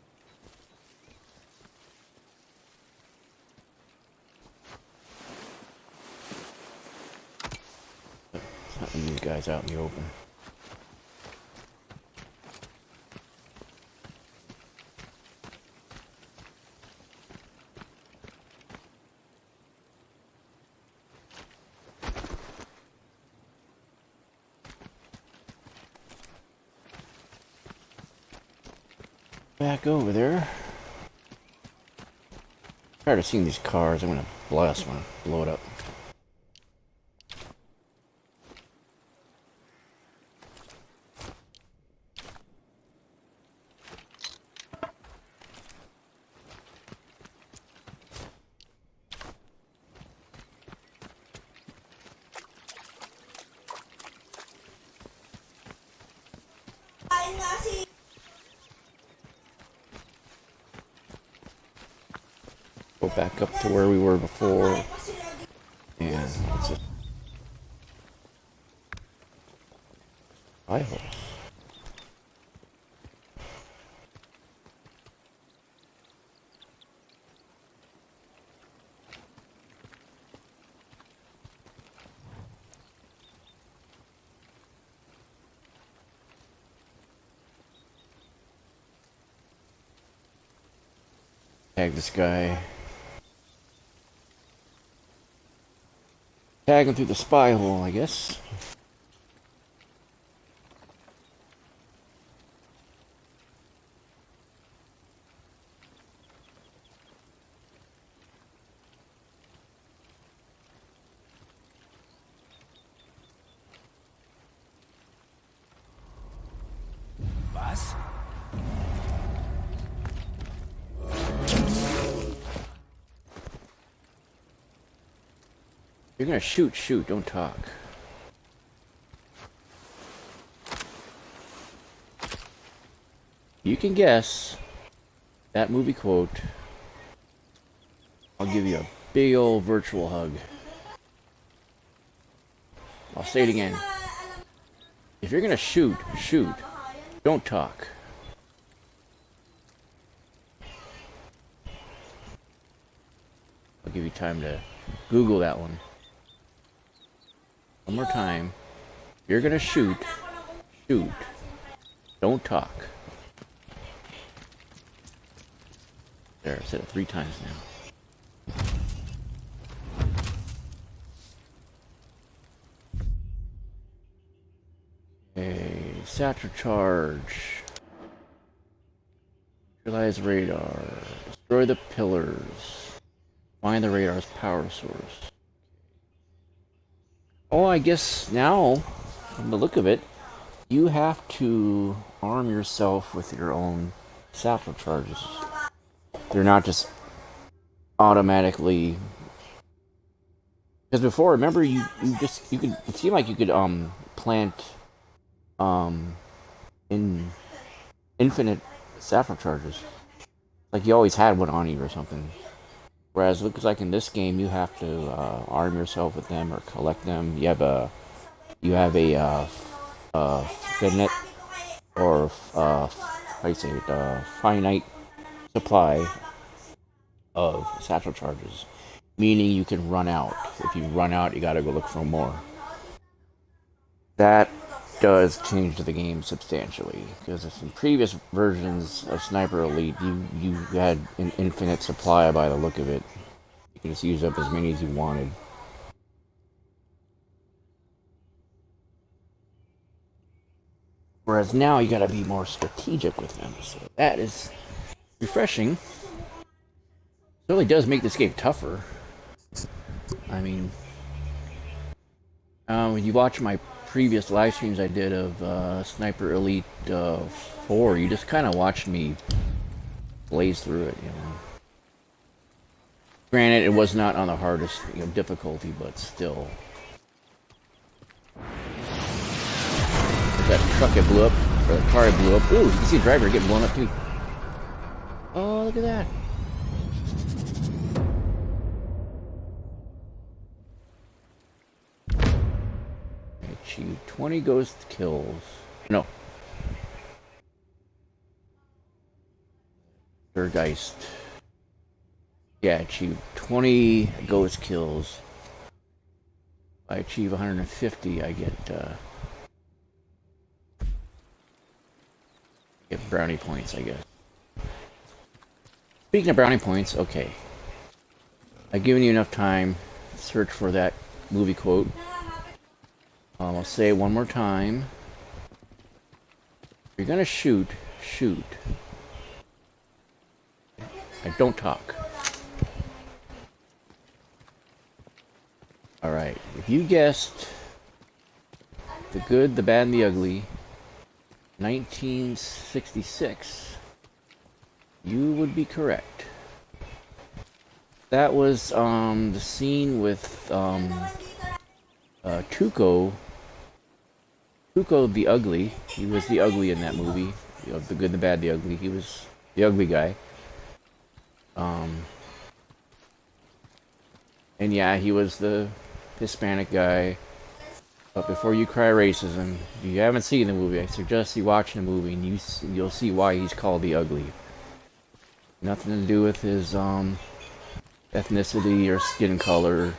Letting these guys out in the open. Back over there. Tired of seeing these cars. I'm gonna blast one, blow it up. Go back up to where we were before, and it's just rivals. Tag this guy. Tag him through the spy hole, I guess. Was? You're gonna shoot, shoot, don't talk. You can guess that movie quote. I'll give you a big old virtual hug. I'll say it again. If you're gonna shoot, shoot, don't talk. I'll give you time to Google that one. One more time. If you're gonna shoot, shoot. Don't talk. There, I said it 3 times now. Okay, Satchel charge. Utilize radar. Destroy the pillars. Find the radar's power source. Oh, I guess now, from the look of it, you have to arm yourself with your own satchel charges. They're not just automatically. Because before, remember, you could. It seemed like you could plant in infinite satchel charges. Like you always had one on you or something. Whereas it looks like in this game you have to arm yourself with them or collect them. You have a finite or how do you say it? Finite supply of satchel charges, meaning you can run out. If you run out, you gotta go look for more. That does change the game substantially, because in previous versions of Sniper Elite, you had an infinite supply by the look of it. You could just use up as many as you wanted. Whereas now you gotta be more strategic with them, so that is refreshing. It really does make this game tougher. I mean, when you watch my previous live streams I did of Sniper Elite 4, you just kind of watched me blaze through it, you know. Granted, it was not on the hardest difficulty, but still. That truck that blew up, or the car that blew up. Ooh, you can see the driver getting blown up too. Oh, look at that. Achieve 20 ghost kills. No. Geist. Yeah, achieve 20 ghost kills. If I achieve 150, I get brownie points, I guess. Speaking of brownie points, okay. I've given you enough time to search for that movie quote. I'll say it one more time. If you're gonna shoot, shoot. I don't talk. Alright, if you guessed The Good, the Bad, and the Ugly, 1966, you would be correct. That was the scene with Tuco the Ugly. He was the ugly in that movie. The Good, the Bad, the Ugly. He was the ugly guy. And yeah, he was the Hispanic guy. But before you cry racism, if you haven't seen the movie, I suggest you watch the movie and you'll see why he's called the Ugly. Nothing to do with his ethnicity or skin color.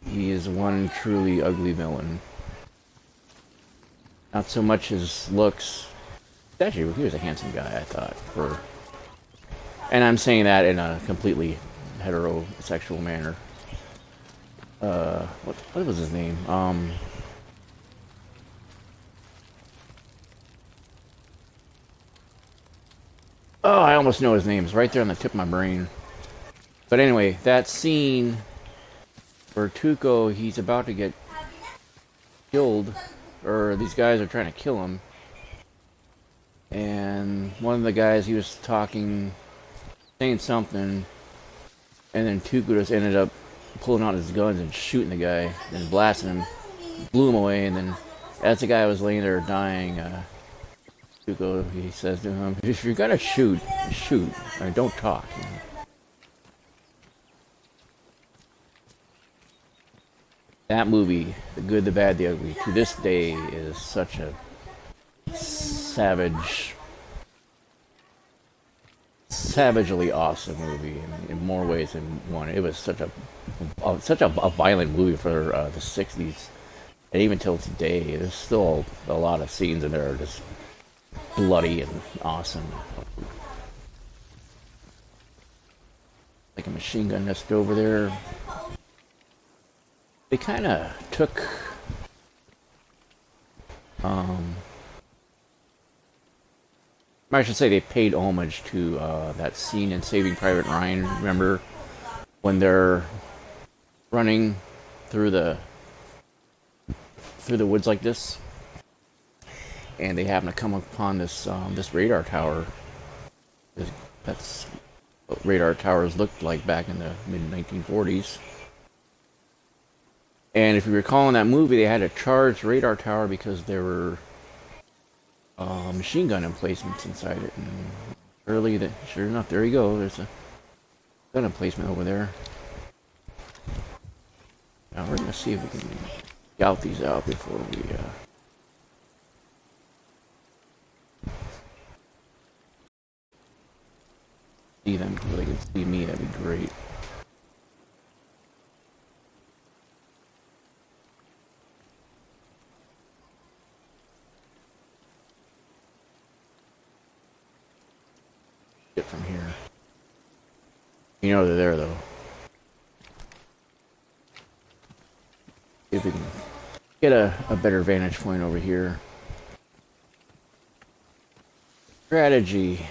He is one truly ugly villain. Not so much his looks. Actually, he was a handsome guy, I thought. And I'm saying that in a completely heterosexual manner. What was his name? Oh, I almost know his name. It's right there on the tip of my brain. But anyway, that scene where Tuco, he's about to get killed, or these guys are trying to kill him. And one of the guys, he was talking, saying something, and then Tuco just ended up pulling out his guns and shooting the guy, and blasting him, blew him away, and then as the guy was laying there dying, Tuco, he says to him, if you're gonna shoot, shoot, or don't talk. That movie, The Good, the Bad, the Ugly, to this day is such a savagely awesome movie in more ways than one. It was such a violent movie for the 60s, and even till today, there's still a lot of scenes in there just bloody and awesome. Like a machine gun nest over there. They kind of took I should say they paid homage to that scene in Saving Private Ryan. Remember when they're running through the woods like this, and they happen to come upon this this radar tower. That's what radar towers looked like back in the mid-1940s. And if you recall in that movie, they had a charged radar tower because there were machine gun emplacements inside it. And sure enough, there you go. There's a gun emplacement over there. Now we're gonna see if we can scout these out before we see them. If they can see me, that'd be great. From here. You know they're there though. See if we can get a better vantage point over here. Strategy.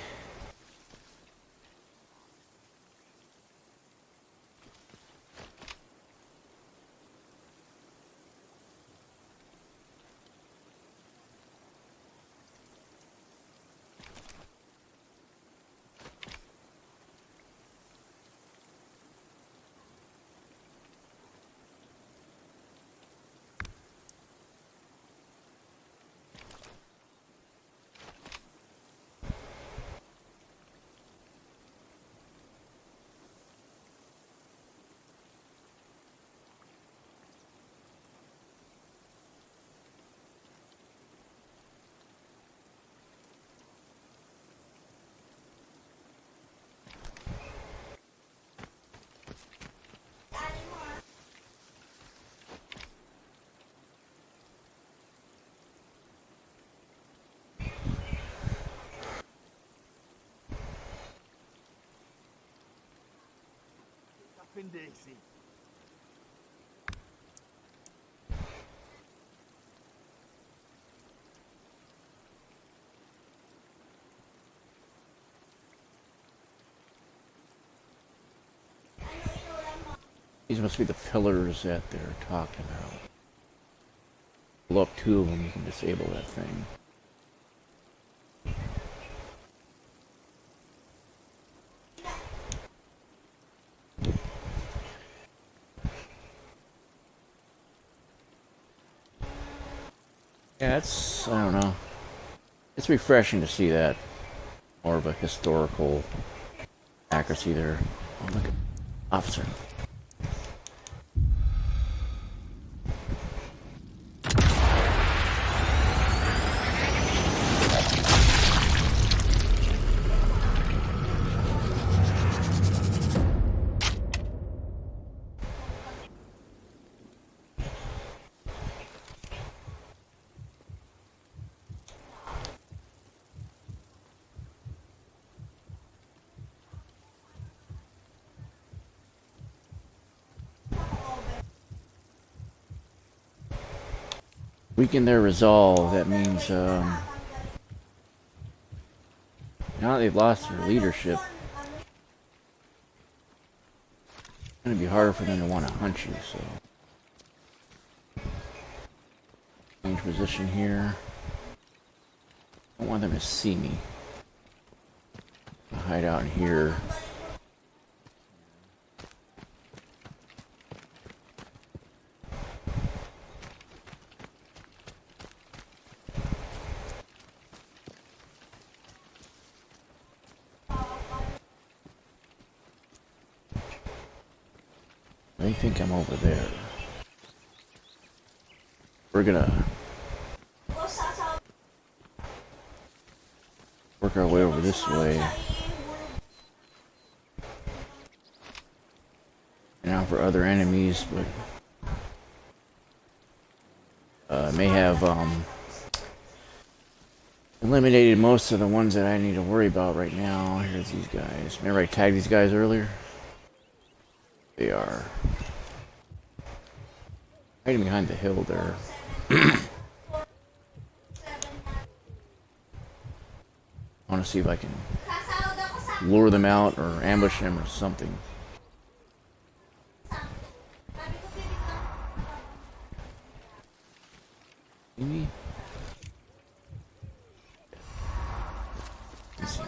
Finde ich sie. These must be the pillars that they're talking about. Blow up 2 of them, you can disable that thing. Yeah, it's, I don't know. It's refreshing to see that. More of a historical accuracy there. Oh, look at officer. Weaken their resolve. That means, now that they've lost their leadership, it's going to be harder for them to want to hunt you, so. Change position here. I don't want them to see me. I'll hide out in here. They think I'm over there. We're gonna work our way over this way. And out for other enemies, but may have eliminated most of the ones that I need to worry about right now. Here's these guys. Remember I tagged these guys earlier? They are hiding behind the hill there. I want to see if I can lure them out or ambush them or something. Maybe? Let's see.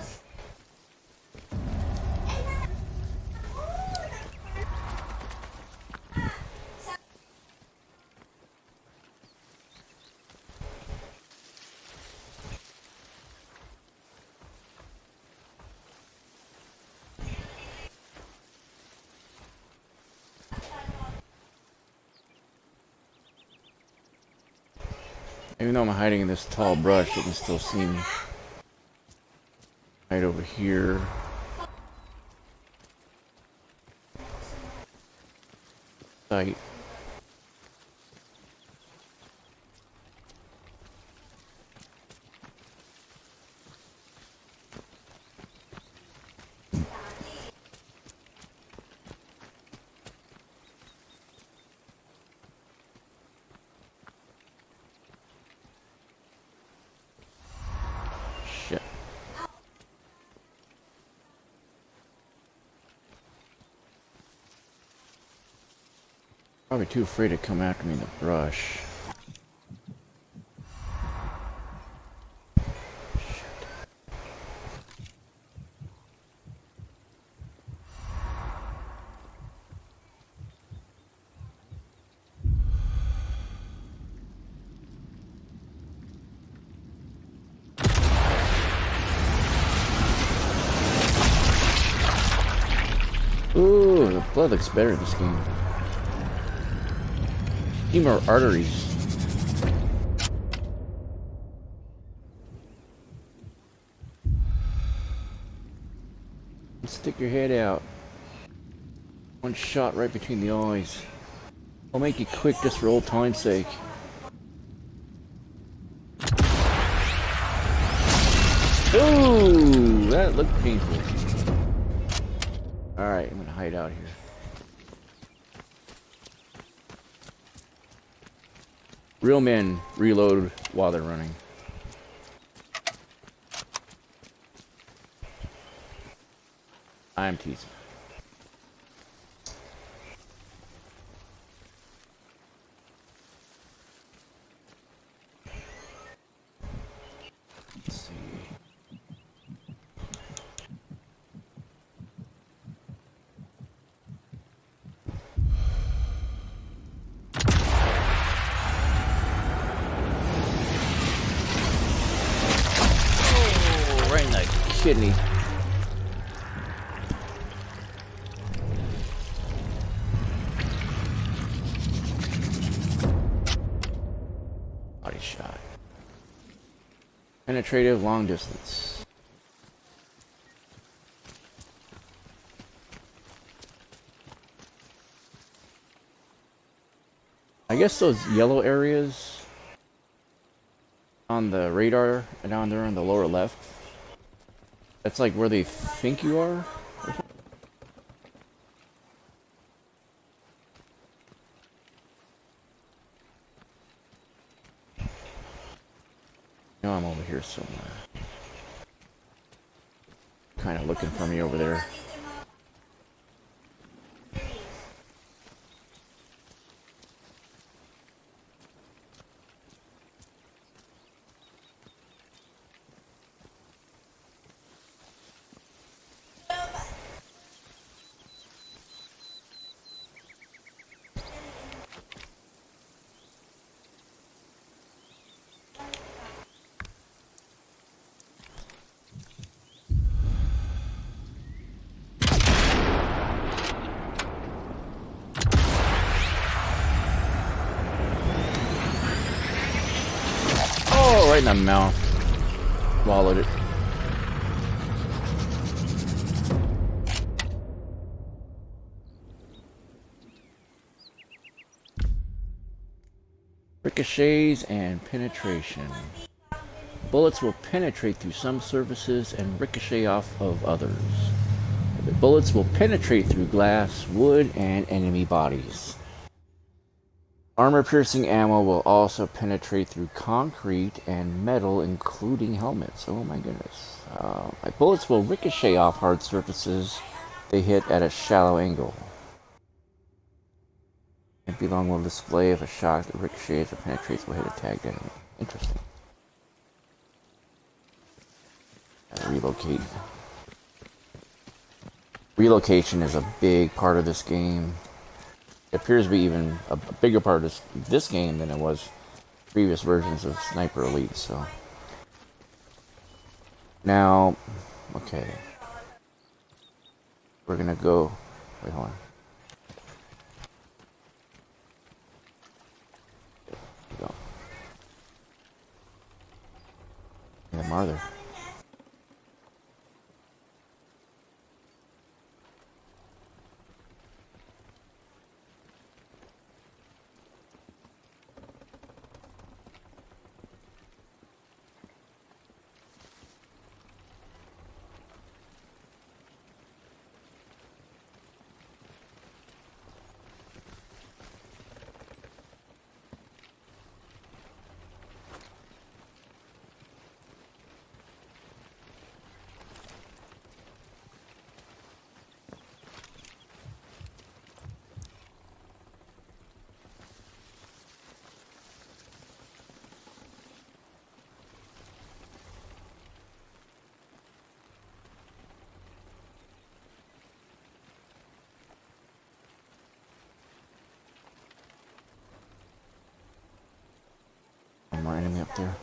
Even though I'm hiding in this tall brush, you can still see me. Right over here. Sight. Shit. Probably too afraid to come after me in the brush. Ooh, the blood looks better in this game. Need more arteries. Stick your head out. One shot right between the eyes. I'll make it quick just for old time's sake. Ooh, that looked painful. Alright, I'm gonna hide out here. Real men reload while they're running. I'm teasing. hit me. Body shot. Penetrative long distance. I guess those yellow areas on the radar down there on the lower left, that's like where they think you are. No, I'm over here somewhere. Kind of looking for me over there. Oh, right in the mouth. Swallowed it. Ricochets and penetration. Bullets will penetrate through some surfaces and ricochet off of others. The bullets will penetrate through glass, wood, and enemy bodies. Armor-piercing ammo will also penetrate through concrete and metal, including helmets. Oh my goodness. Bullets will ricochet off hard surfaces they hit at a shallow angle. It belong will display if a shot that ricochets or penetrates will hit a tagged enemy. Interesting. Relocate. Relocation is a big part of this game. It appears to be even a bigger part of this game than it was previous versions of Sniper Elite, so. Now, okay. We're gonna go, wait, hold on. There we go. Yeah, Martha. One more enemy up there.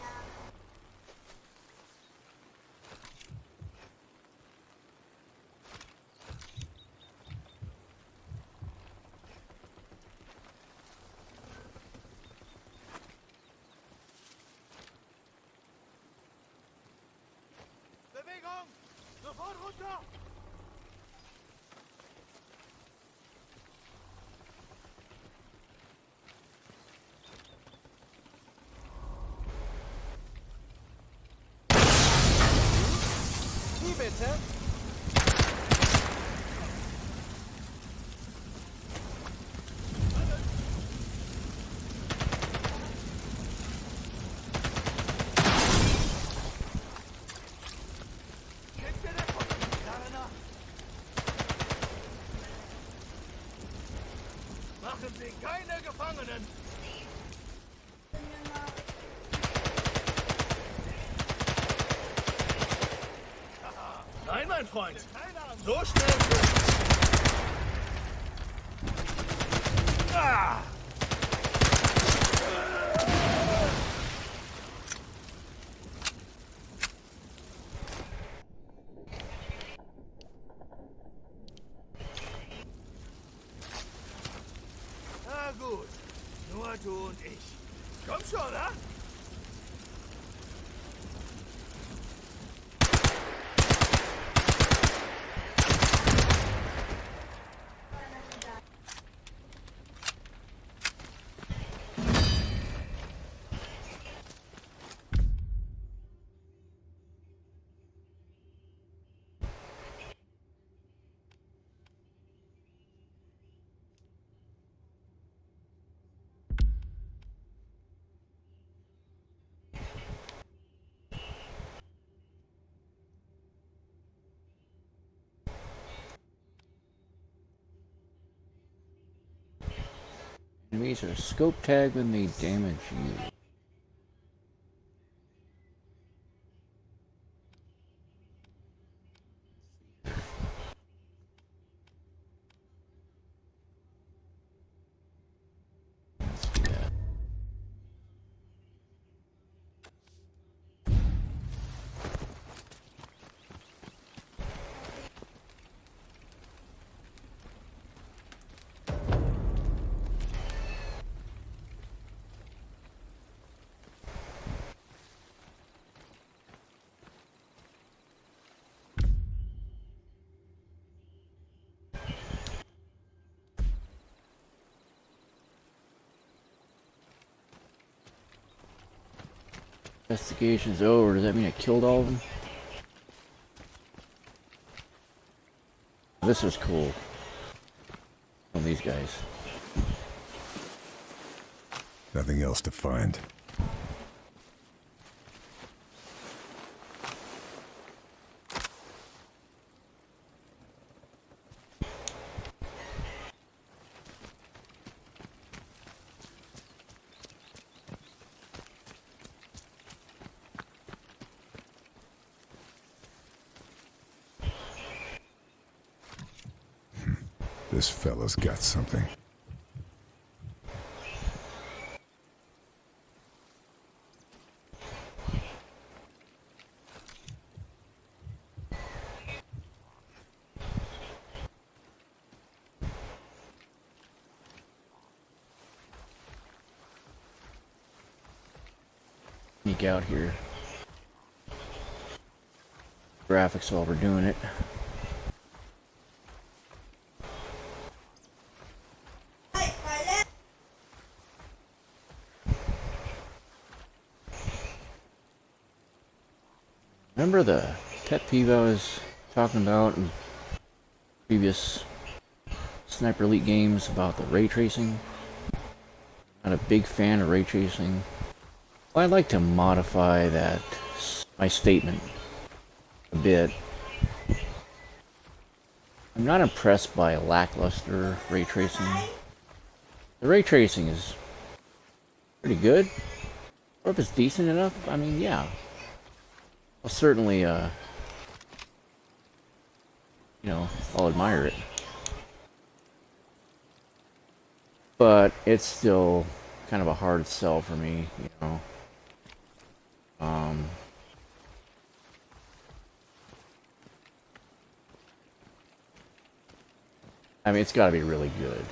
Bewegung! Sofort runter! Wie bitte? Machen Sie keine Gefangenen! Nein, mein Freund! So schnell! Ah! du und ich. Komm schon, ha? Enemies are scope tagged when they damage you. Let's do that. Investigation's over. Does that mean I killed all of them? This was cool. One of these guys. Nothing else to find. This fella's got something. Sneak out here. Graphics while we're doing it. Remember the pet peeve I was talking about in previous Sniper Elite games about the ray tracing? Not a big fan of ray tracing. Well, I'd like to modify that, my statement, a bit. I'm not impressed by lackluster ray tracing. The ray tracing is pretty good. Or if it's decent enough, I mean, yeah. I'll certainly, you know, I'll admire it. But it's still kind of a hard sell for me, you know. I mean, it's got to be really good.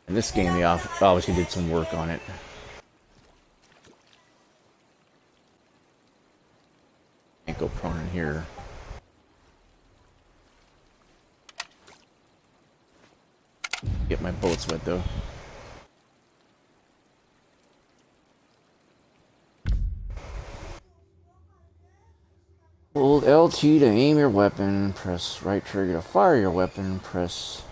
In this game, they obviously did some work on it. Can't go prone in here. Get my bullets wet though. Hold LT to aim your weapon, press right trigger to fire your weapon, press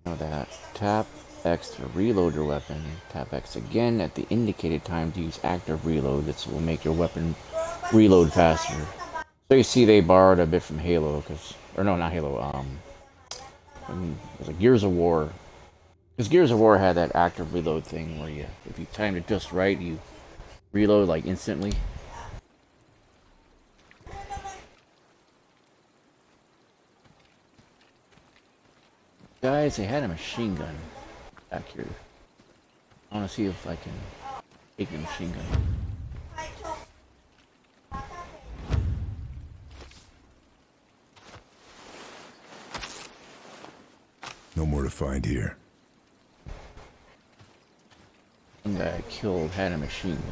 that. Tap X to reload your weapon, tap X again at the indicated time to use active reload. This will make your weapon reload faster. So you see they borrowed a bit from Halo, or no, not Halo, it was like Gears of War. Because Gears of War had that active reload thing where you, if you timed it just right, you reload like instantly. Guys, they had a machine gun back here. I want to see if I can take the machine gun. No more to find here. that I killed had a machine gun.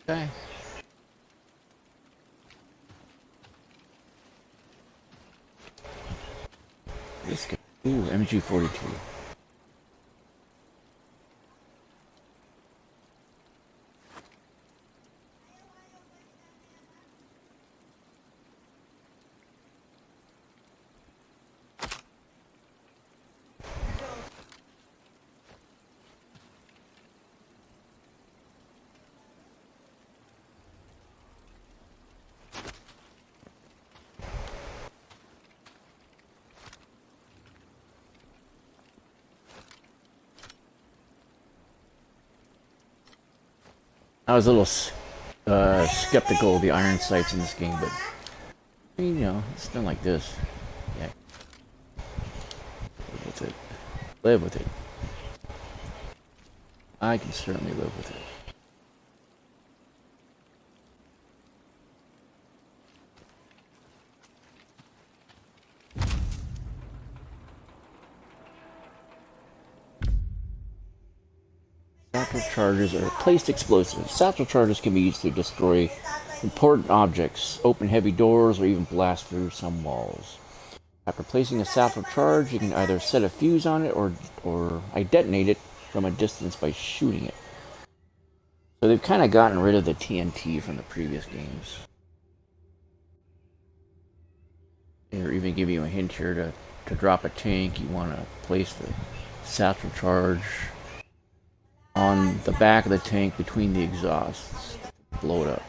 Okay. This guy. Ooh, MG42. I was a little skeptical of the iron sights in this game, but I mean, you know, it's done like this. Yeah. Live with it. Live with it. I can certainly live with it. Satchel charges are placed explosives. Satchel charges can be used to destroy important objects, open heavy doors, or even blast through some walls. After placing a satchel charge, you can either set a fuse on it or I detonate it from a distance by shooting it. So they've kind of gotten rid of the TNT from the previous games. Or even give you a hint here to drop a tank, you want to place the satchel charge on the back of the tank between the exhausts. Blow it up.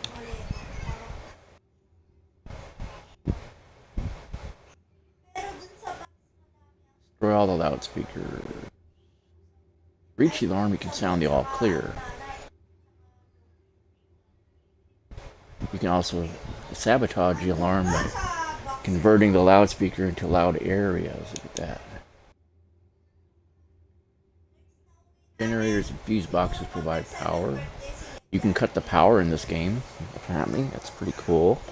Destroy all the loudspeakers. Reach the alarm, you can sound the all clear. You can also sabotage the alarm by converting the loudspeaker into loud areas. Look at that. Generators and fuse boxes provide power. You can cut the power in this game, apparently. That's pretty cool.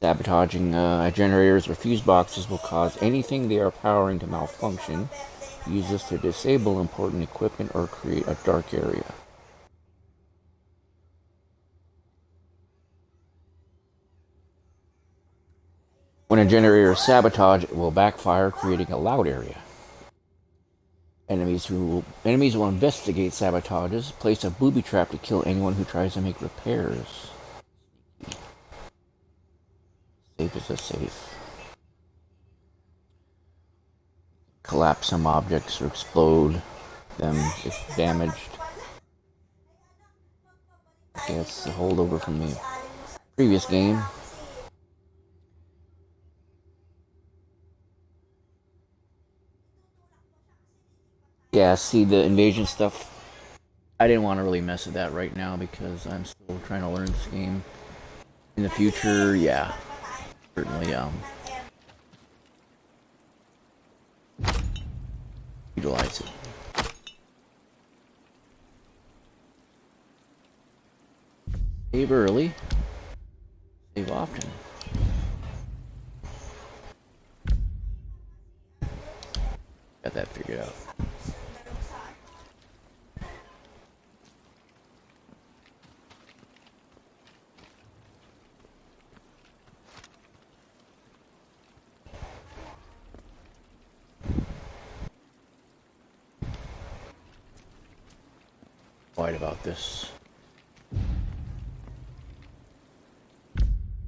Sabotaging generators or fuse boxes will cause anything they are powering to malfunction. Use this to disable important equipment or create a dark area. When a generator is sabotaged, it will backfire, creating a loud area. Enemies will investigate sabotages, place a booby trap to kill anyone who tries to make repairs. Safe is a safe. Collapse some objects or explode them if damaged. Okay, that's a holdover from the previous game. Yeah, see the invasion stuff. I didn't want to really mess with that right now because I'm still trying to learn this game. In the future, yeah, certainly utilize it. Save early, save often. Got that figured out. Quiet about this.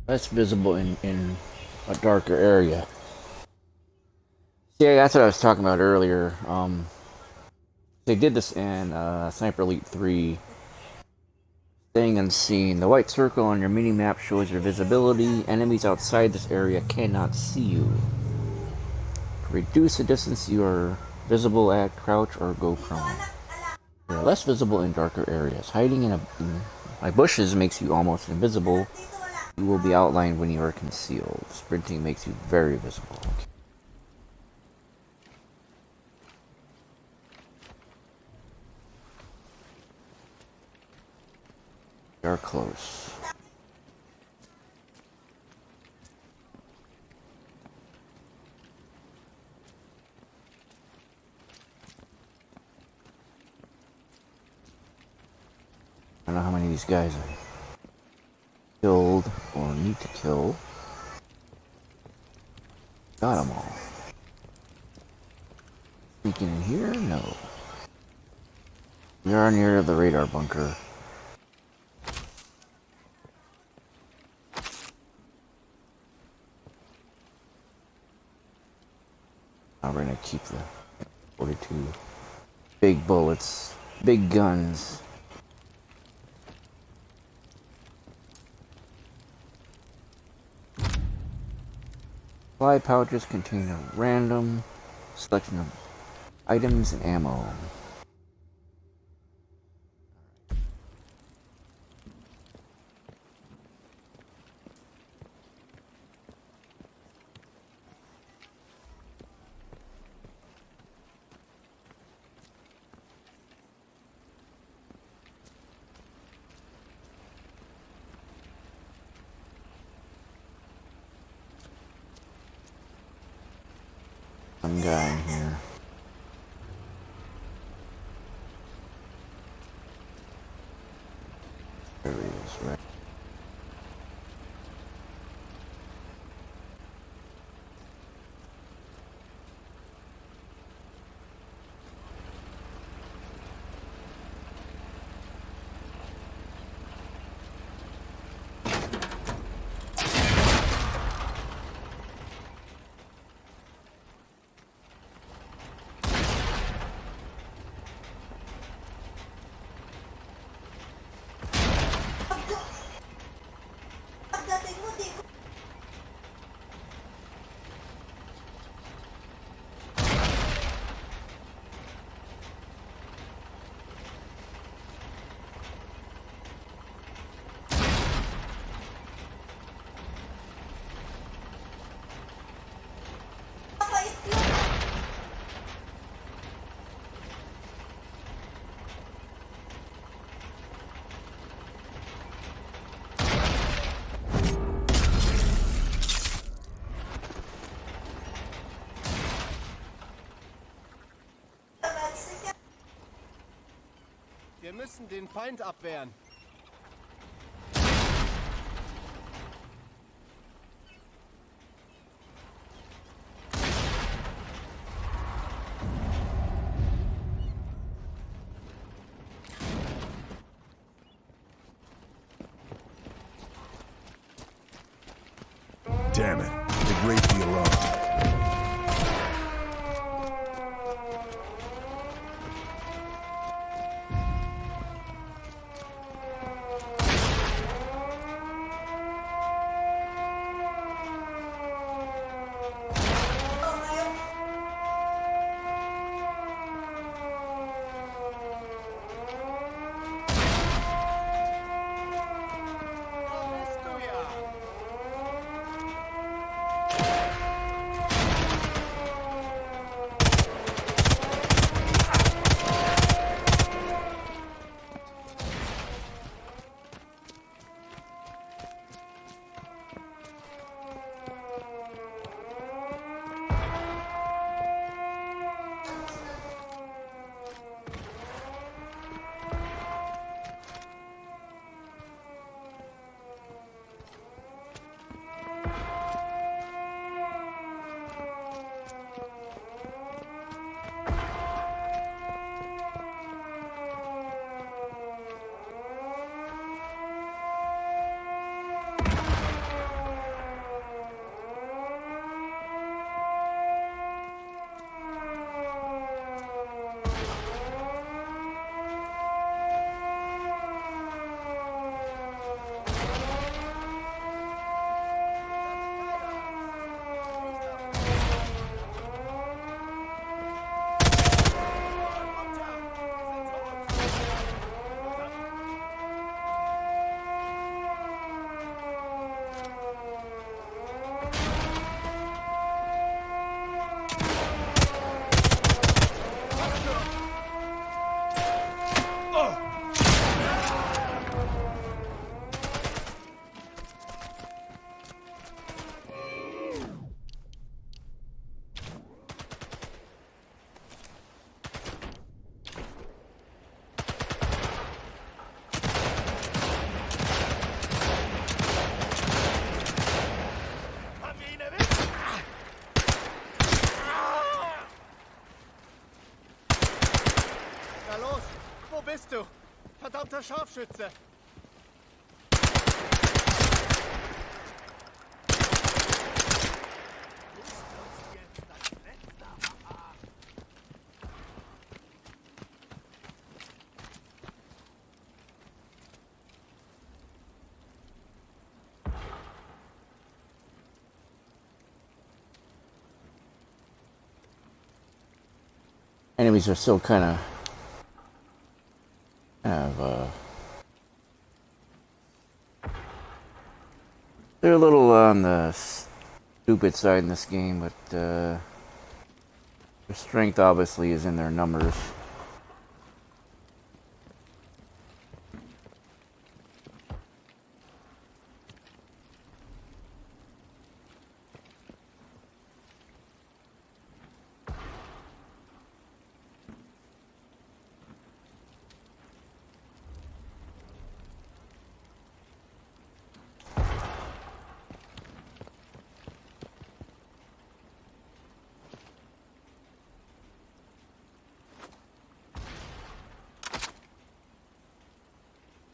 Less visible in a darker area. Yeah, that's what I was talking about earlier. They did this in Sniper Elite 3. Staying unseen. The white circle on your mini-map shows your visibility. Enemies outside this area cannot see you. To reduce the distance you are visible at, crouch or go prone. You're less visible in darker areas. Hiding in bushes makes you almost invisible. You will be outlined when you are concealed. Sprinting makes you very visible. Okay. We are close. I don't know how many of these guys are killed or need to kill. Got them all. Sneaking in here? No. We are near the radar bunker. Now we're gonna keep the 42. Big bullets, big guns. Supply pouches contain a random selection of items and ammo. Some guy in here. There he is, right? Wir müssen den Feind abwehren. Damn it. They've raised the alarm. bist du? Verdammter Scharfschütze! Enemies are still kind of they're a little on the stupid side in this game, but their strength obviously is in their numbers.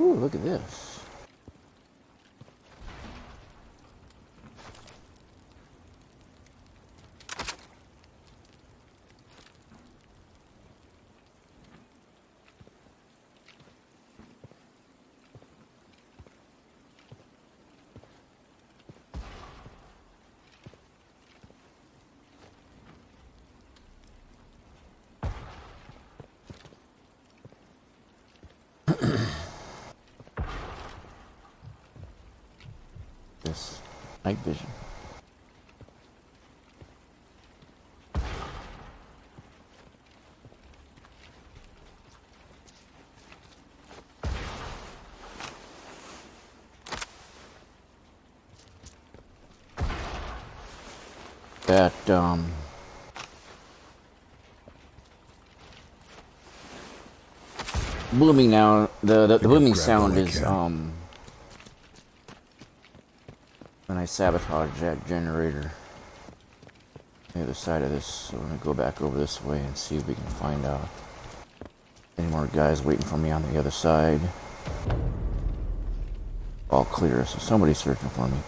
Ooh, look at this. This night vision. That booming now the booming sound is when I sabotage that generator on the other side of this. So we're gonna go back over this way and see if we can find out any more guys waiting for me on the other side. All clear, so somebody's searching for me.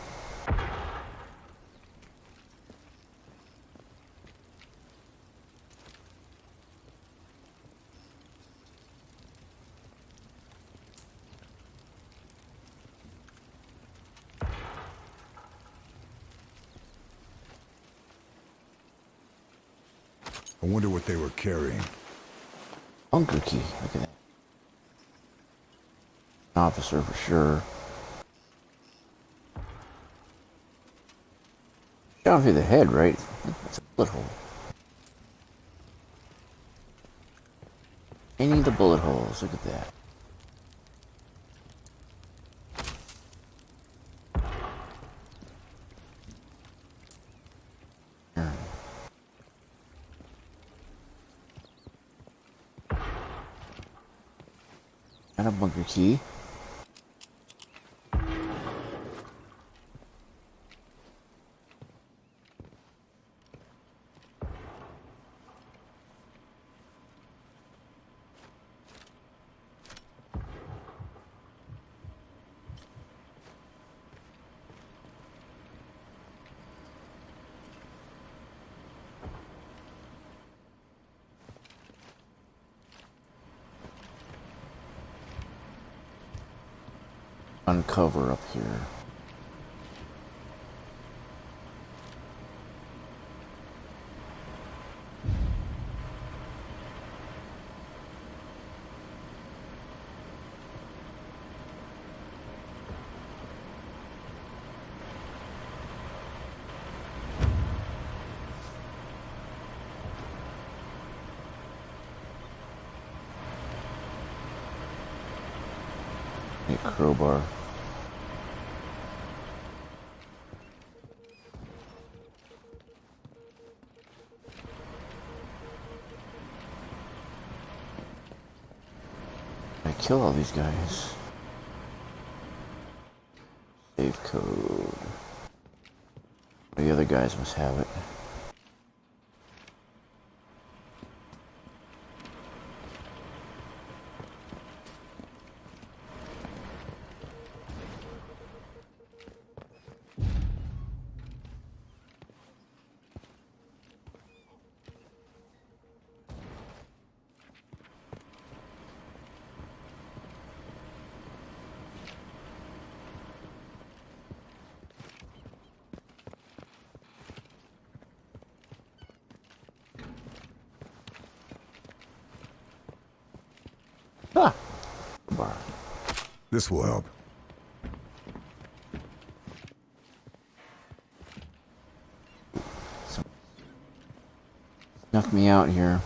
I wonder what they were carrying. Bunker key, look at that. An officer for sure. Shot through the head, right? That's a bullet hole. Any the bullet holes, look at that. Got a bunker key. Uncover up here. A crowbar. I kill all these guys. Save code. The other guys must have it. Ah! Bar. This will help. Snuff me out here.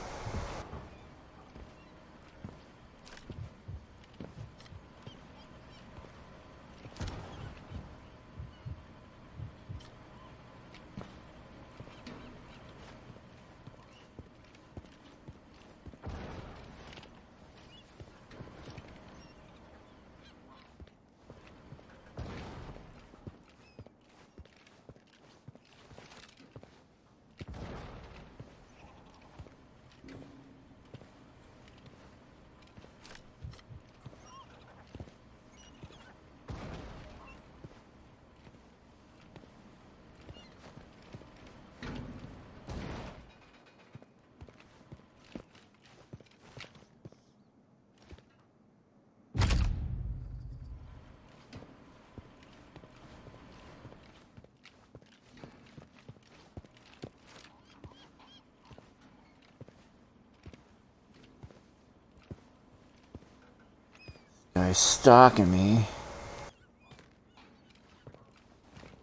Guy's stalking me.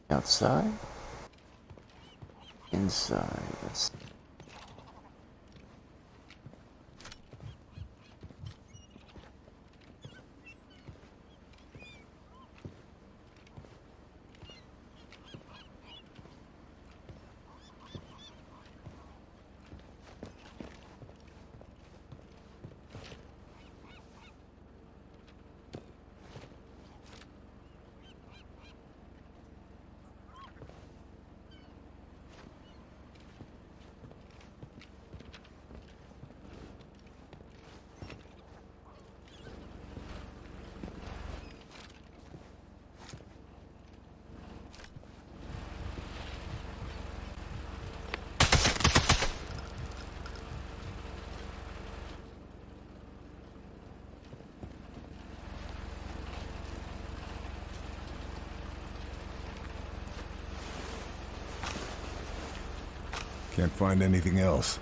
Outside? Inside. Let's... Can't find anything else.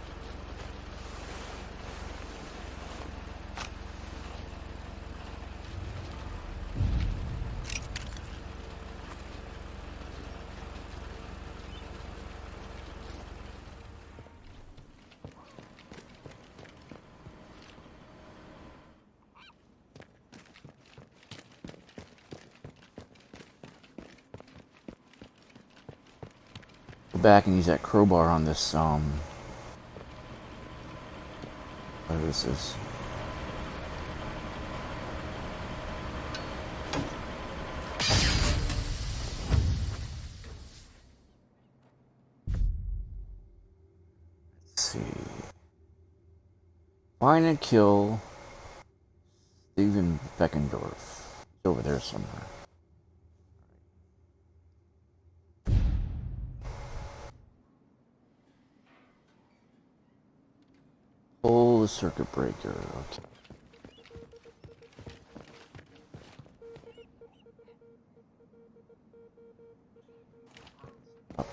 Go back and use that crowbar on this, whatever this is. Let's see. Find and kill Steven Beckendorf. He's over there somewhere. Pull the circuit breaker. Okay. Up.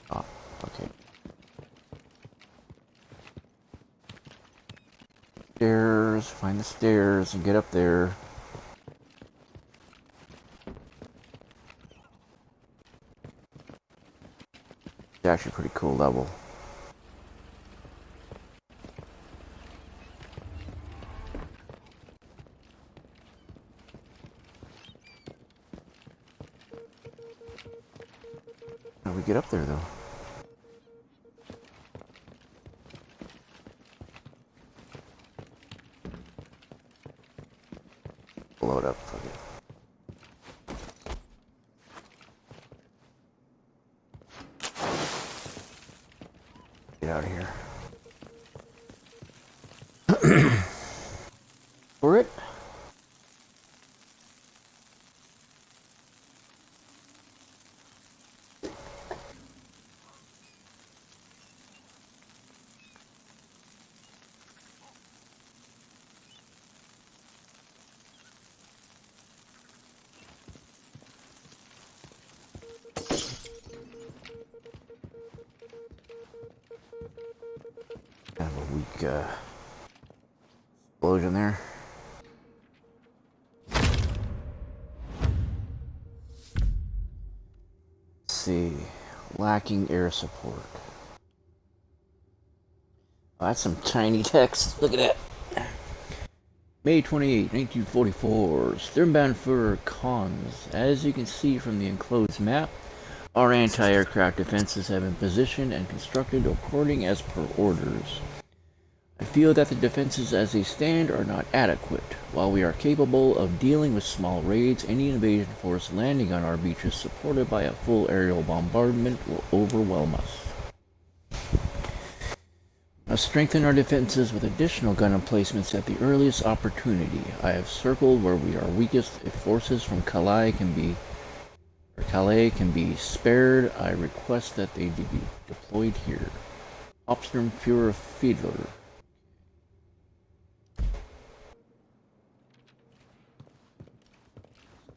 Up. Okay. Stairs. Find the stairs and get up there. It's actually a pretty cool level. How do we get up there, though? Blow it up. Fuck it. Get out of here. For it? Kind of a weak Explosion there. Let's see. Lacking air support. Oh, that's some tiny text. Look at that. May 28, 1944. Sternbound for cons. As you can see from the enclosed map, our anti-aircraft defenses have been positioned and constructed according as per orders. I feel that the defenses as they stand are not adequate. While we are capable of dealing with small raids, any invasion force landing on our beaches supported by a full aerial bombardment will overwhelm us. Must strengthen our defenses with additional gun emplacements at the earliest opportunity. I have circled where we are weakest. If forces from Calais can be spared, I request that they be deployed here. Hauptsturmführer Fiedler.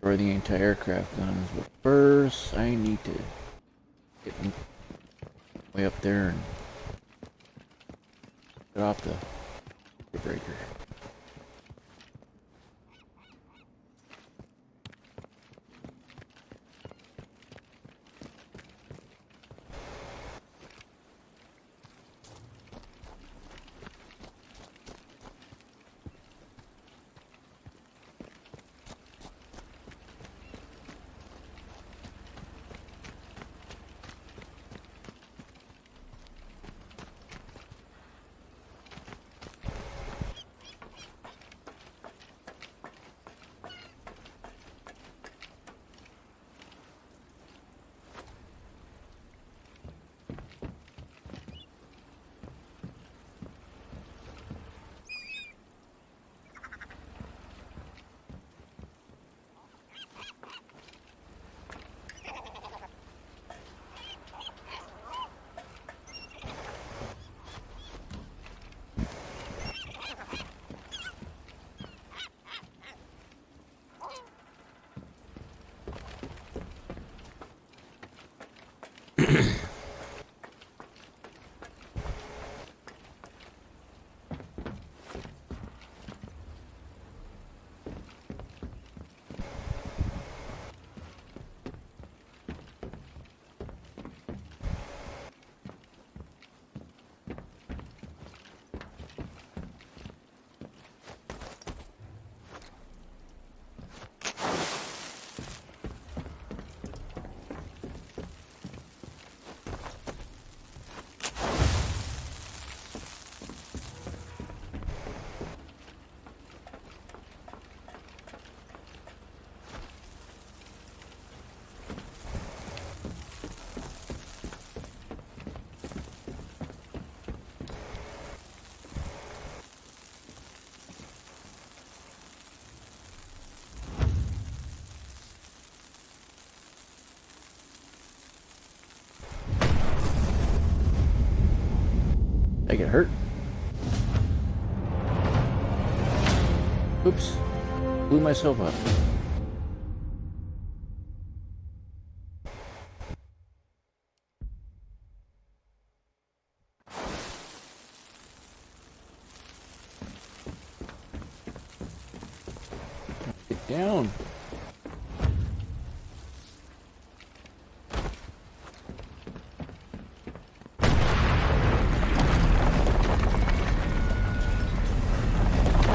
Destroy the anti-aircraft guns, but first I need to get way up there and get off the breaker. I get hurt. Oops. Blew myself up. Get down.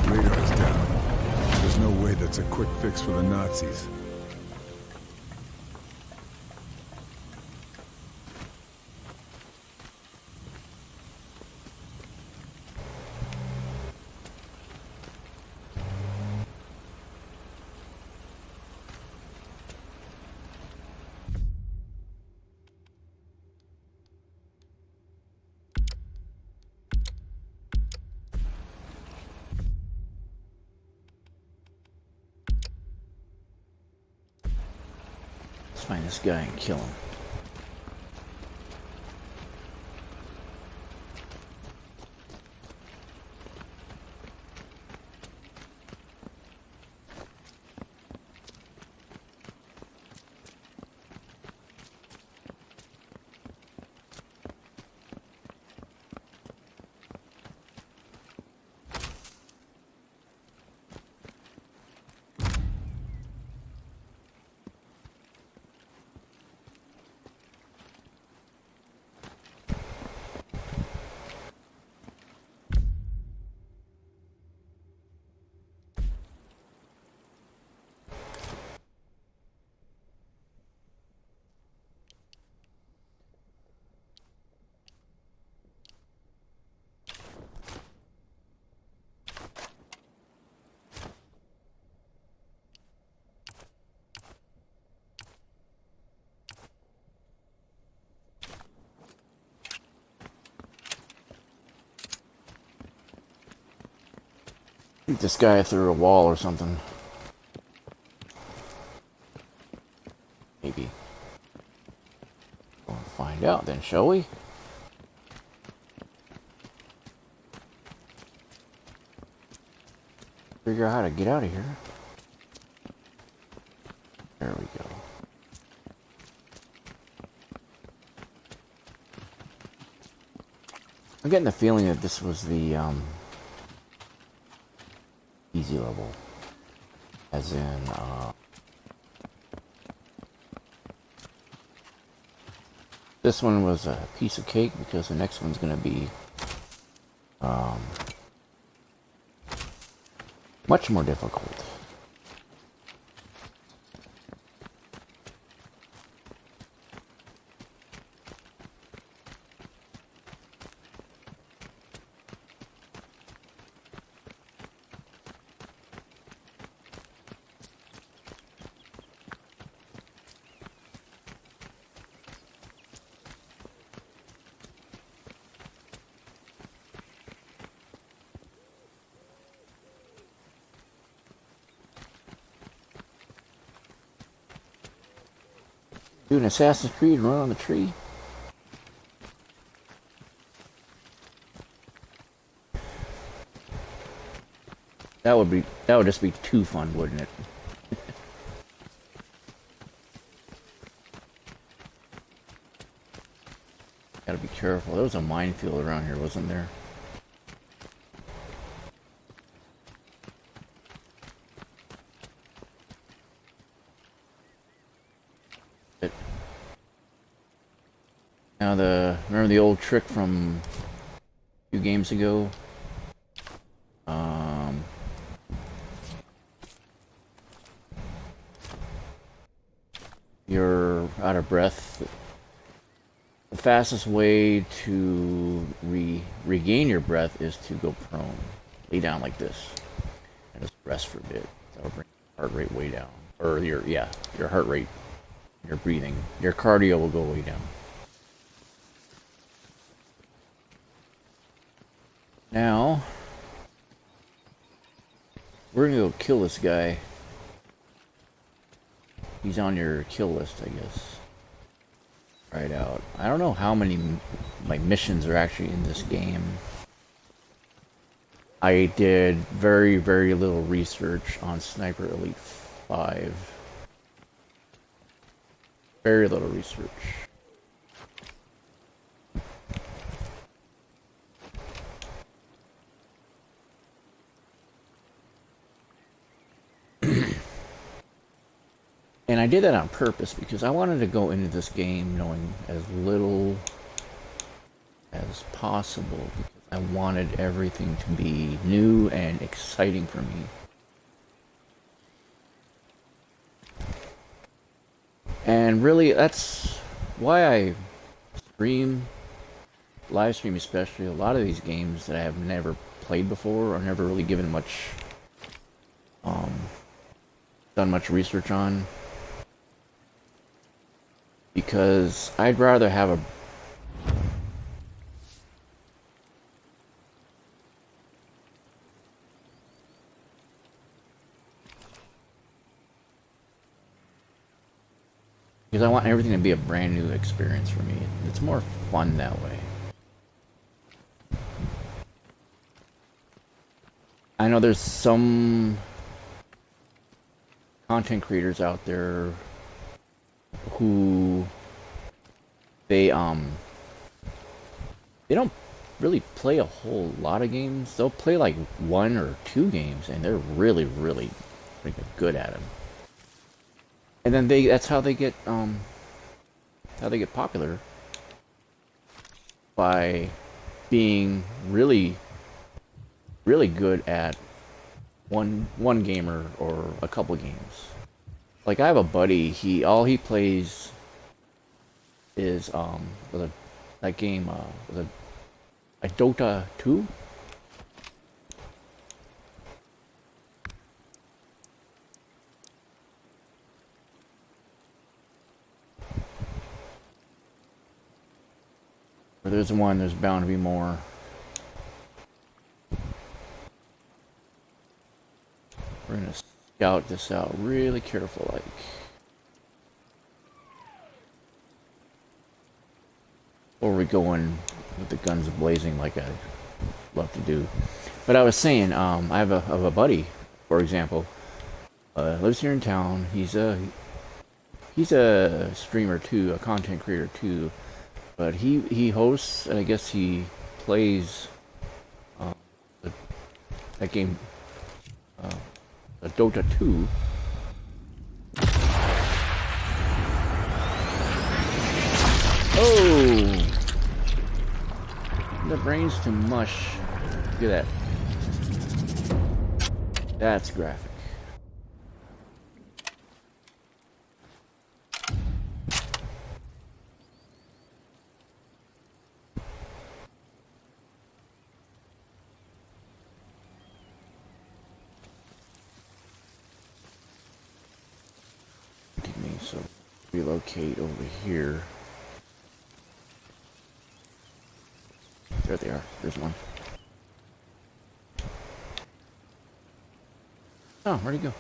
Radar's down. There's no way that's a quick fix for the Nazis. Let's find this guy and kill him. Shoot this guy through a wall or something. Maybe. We'll find out then, shall we? Figure out how to get out of here. There we go. I'm getting the feeling that this was the easy level. As in, this one was a piece of cake because the next one's gonna be much more difficult. Do an Assassin's Creed and run on the tree. That would just be too fun, wouldn't it? Gotta be careful. There was a minefield around here, wasn't there? Now remember the old trick from a few games ago? You're out of breath. The fastest way to regain your breath is to go prone. Lay down like this. And just rest for a bit. That'll bring your heart rate way down. Or your heart rate. Your breathing. Your cardio will go way down. Now, we're gonna go kill this guy. He's on your kill list, I guess. Right out. I don't know how many missions are actually in this game. I did very, very little research on Sniper Elite 5. Very little research. And I did that on purpose because I wanted to go into this game knowing as little as possible because I wanted everything to be new and exciting for me. And really, that's why I live stream especially, a lot of these games that I have never played before or never really given much, done much research on. Because I'd rather have a because I want everything to be a brand new experience for me. It's more fun that way. I know there's some content creators out there who they don't really play a whole lot of games. They'll play like 1 or 2 games and they're really, really good at them. And then that's how they get popular, by being really, really good at one game or a couple games. Like I have a buddy, all he plays is that game was a Dota 2. Where there's one, there's bound to be more. We're gonna scout this out really careful, like. Or we go in with the guns blazing like I love to do. But I was saying, I have a buddy, for example, lives here in town. He's a streamer too, a content creator too. But he hosts, and I guess he plays that game, Dota 2. Oh! The brains to mush. Look at that. That's graphic. So relocate over here. There they are. There's one. Oh, where'd he go?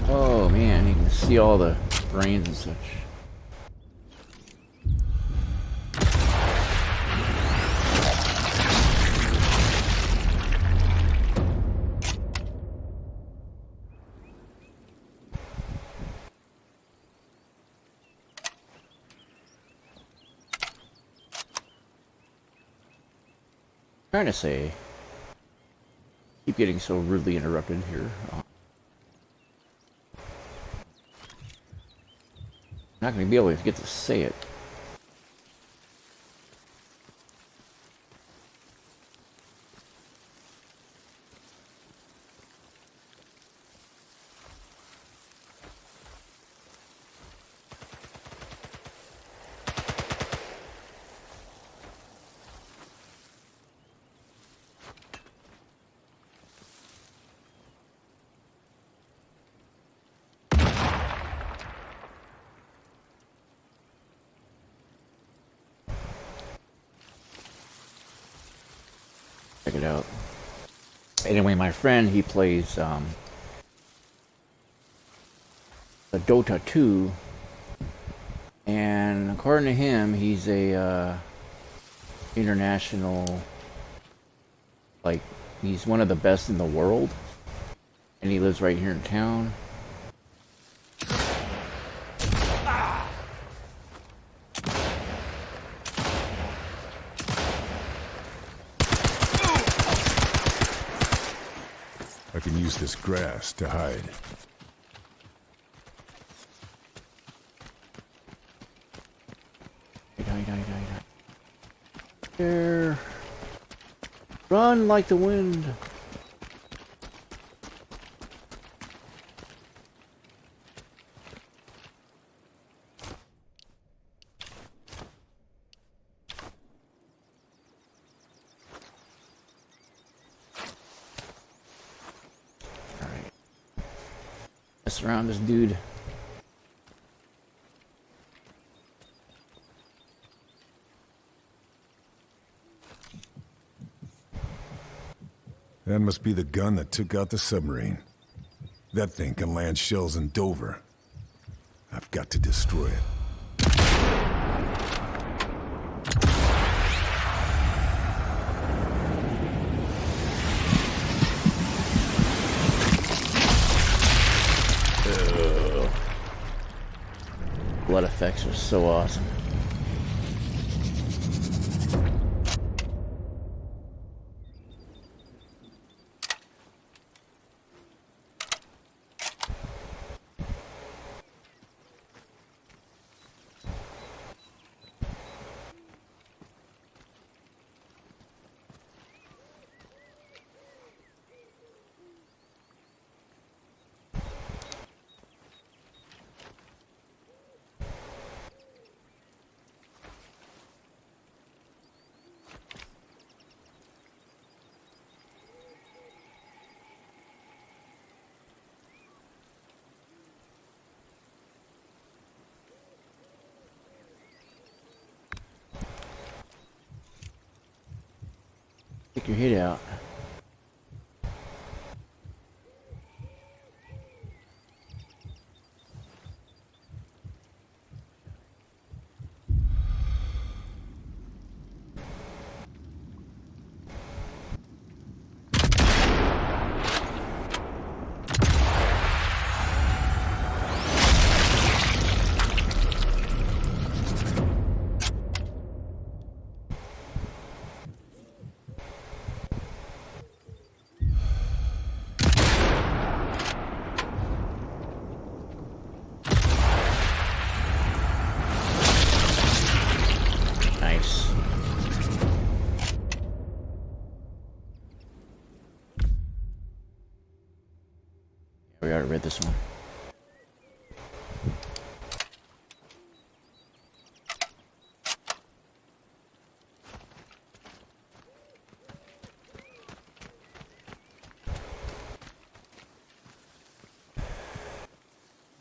Oh man, you can see all the brains and such. Trying to say, keep getting so rudely interrupted here. Not going to be able to get to say it. Check it out. Anyway, my friend, he plays the Dota 2, and according to him, he's a international, like, he's one of the best in the world, and he lives right here in town. I can use this grass to hide. There. Run like the wind. Around this dude. That must be the gun that took out the submarine. That thing can land shells in Dover. I've got to destroy it. blood effects are so awesome. Take your head out. Nice. We already read this one.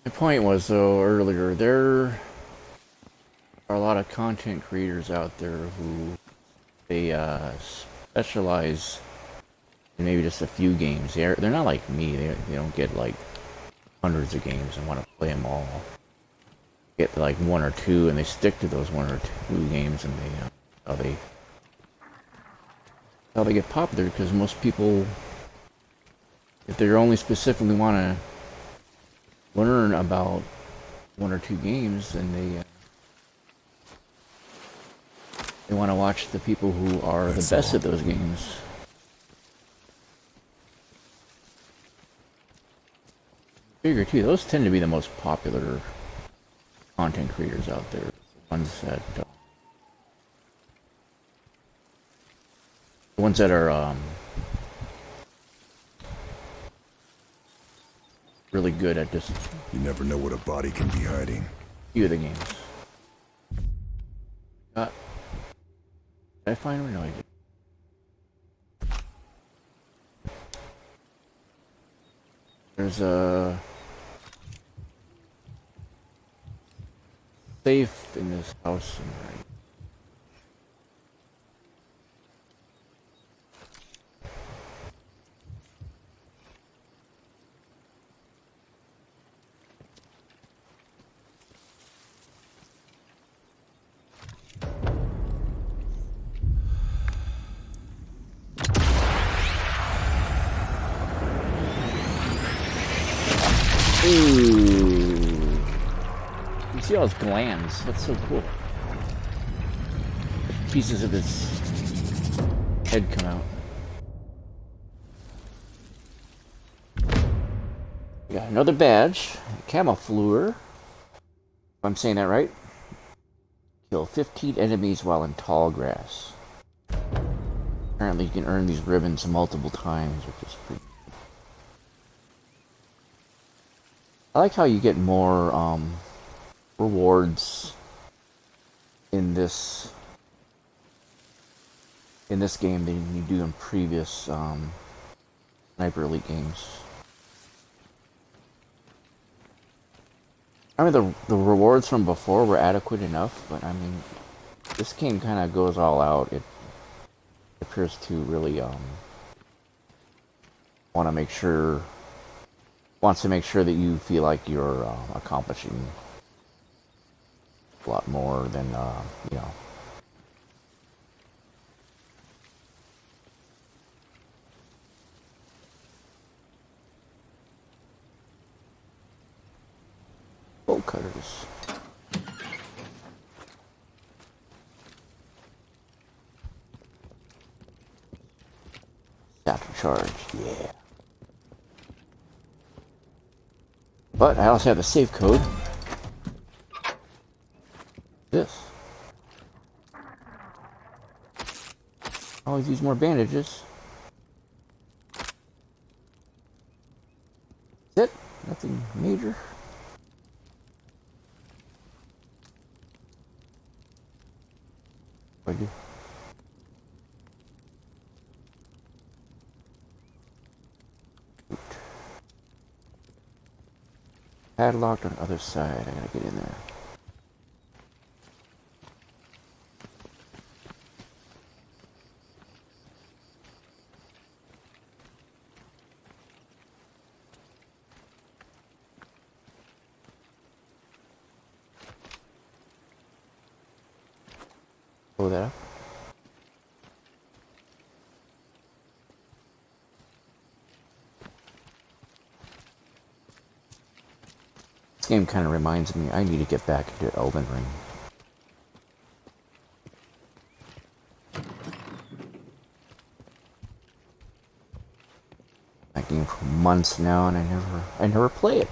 My point was, though, earlier, there are a lot of content creators out there who they specialize in maybe just a few games. They're not like me. They don't get like hundreds of games and want to play them all. Get like one or two, and they stick to those one or two games, and how they get popular. Because most people, if they only specifically want to learn about one or two games, then they want to watch the people who are the best at those games. Figure too, those tend to be the most popular content creators out there. The ones that are really good at just You never know what a body can be hiding. few of the games. Did I find one? No, I didn't. There's a safe in this house somewhere. Ooh. You see all his glands. That's so cool. Pieces of his head come out. We got another badge. Camoufleur. If I'm saying that right. Kill 15 enemies while in tall grass. Apparently you can earn these ribbons multiple times, which is pretty. I like how you get more rewards in this game than you do in previous Sniper Elite games. I mean, the rewards from before were adequate enough, but I mean, this game kind of goes all out. It appears to really wants to make sure that you feel like you're accomplishing a lot more than you know. Bolt cutters. Satchel charge, yeah. But I also have the save code. This. Always use more bandages. That's it. Nothing major. What do I do? Padlocked on the other side. I gotta get in there. Pull that up. This game kind of reminds me I need to get back into Elden Ring. That game for months now, and I never play it.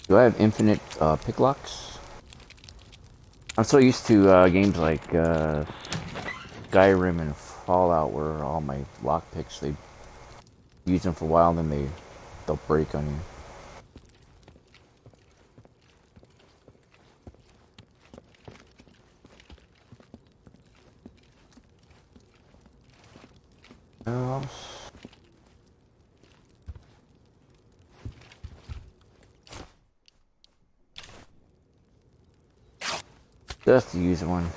Do I have infinite pick locks? I'm so used to games like Skyrim and Fallout, where all my lockpicks, they use them for a while, and then they'll break on you. Just to use one.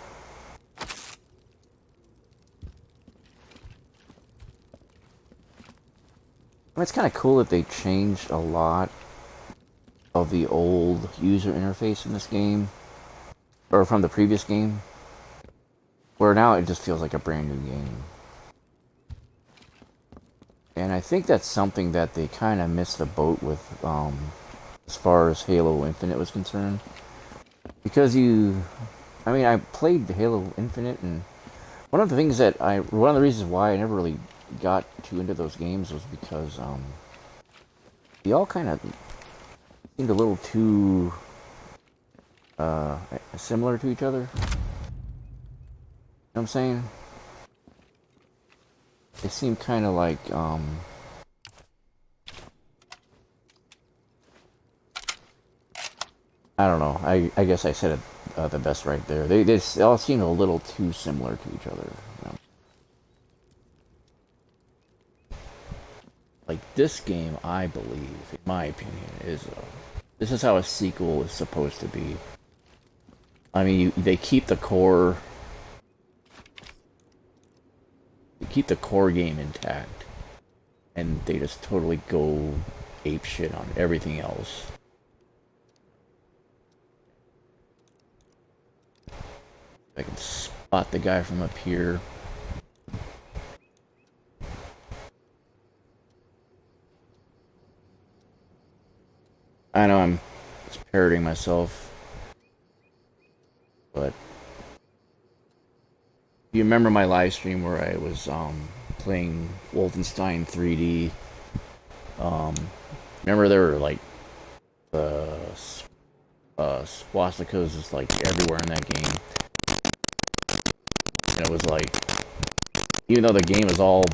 It's kind of cool that they changed a lot of the old user interface in this game, or from the previous game, where now it just feels like a brand new game. And I think that's something that they kind of missed the boat with, as far as Halo Infinite was concerned. Because I played Halo Infinite, and one of the reasons why I never really got too into those games was because, they all kind of seemed a little too, similar to each other. You know what I'm saying? They seem kind of like, I don't know. I guess I said it the best right there. They all seem a little too similar to each other. You know? Like this game, I believe, in my opinion, this is how a sequel is supposed to be. I mean, they keep the core. They keep the core game intact, and they just totally go ape shit on everything else. I can spot the guy from up here. I know I'm just parroting myself, but you remember my live stream where I was playing Wolfenstein 3D? Remember there were like the swastikas just like everywhere in that game. And it was like, even though the game is all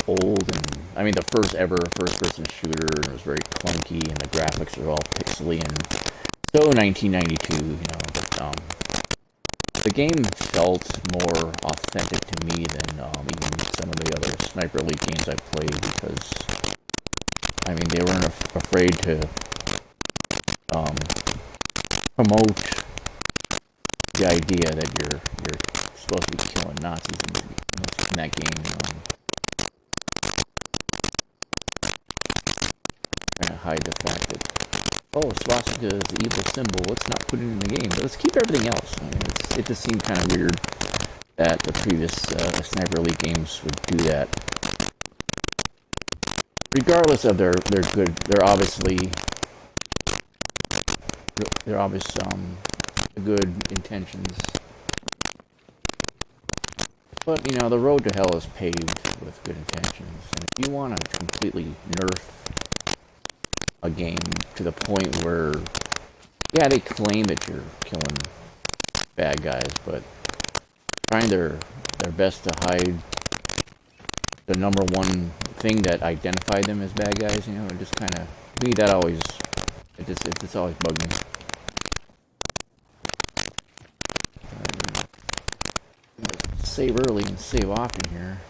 old, and I mean the first ever first-person shooter, and it was very clunky, and the graphics are all pixely, and so 1992, you know, but the game felt more authentic to me than even some of the other Sniper Elite games I've played, because I mean they weren't afraid to promote the idea that you're supposed to be killing Nazis in that game. Trying to hide the fact that, oh, swastika is the evil symbol, let's not put it in the game, but let's keep everything else. I mean, it just seemed kind of weird that the previous Sniper Elite games would do that. Regardless of they're good, they're obviously they're obvious good intentions. But, you know, the road to hell is paved with good intentions. And if you want to completely nerf a game to the point where, yeah, they claim that you're killing bad guys, but trying their best to hide the number one thing that identified them as bad guys, you know, it just kind of, me, that always, it's always bugged me. Save early and save often here.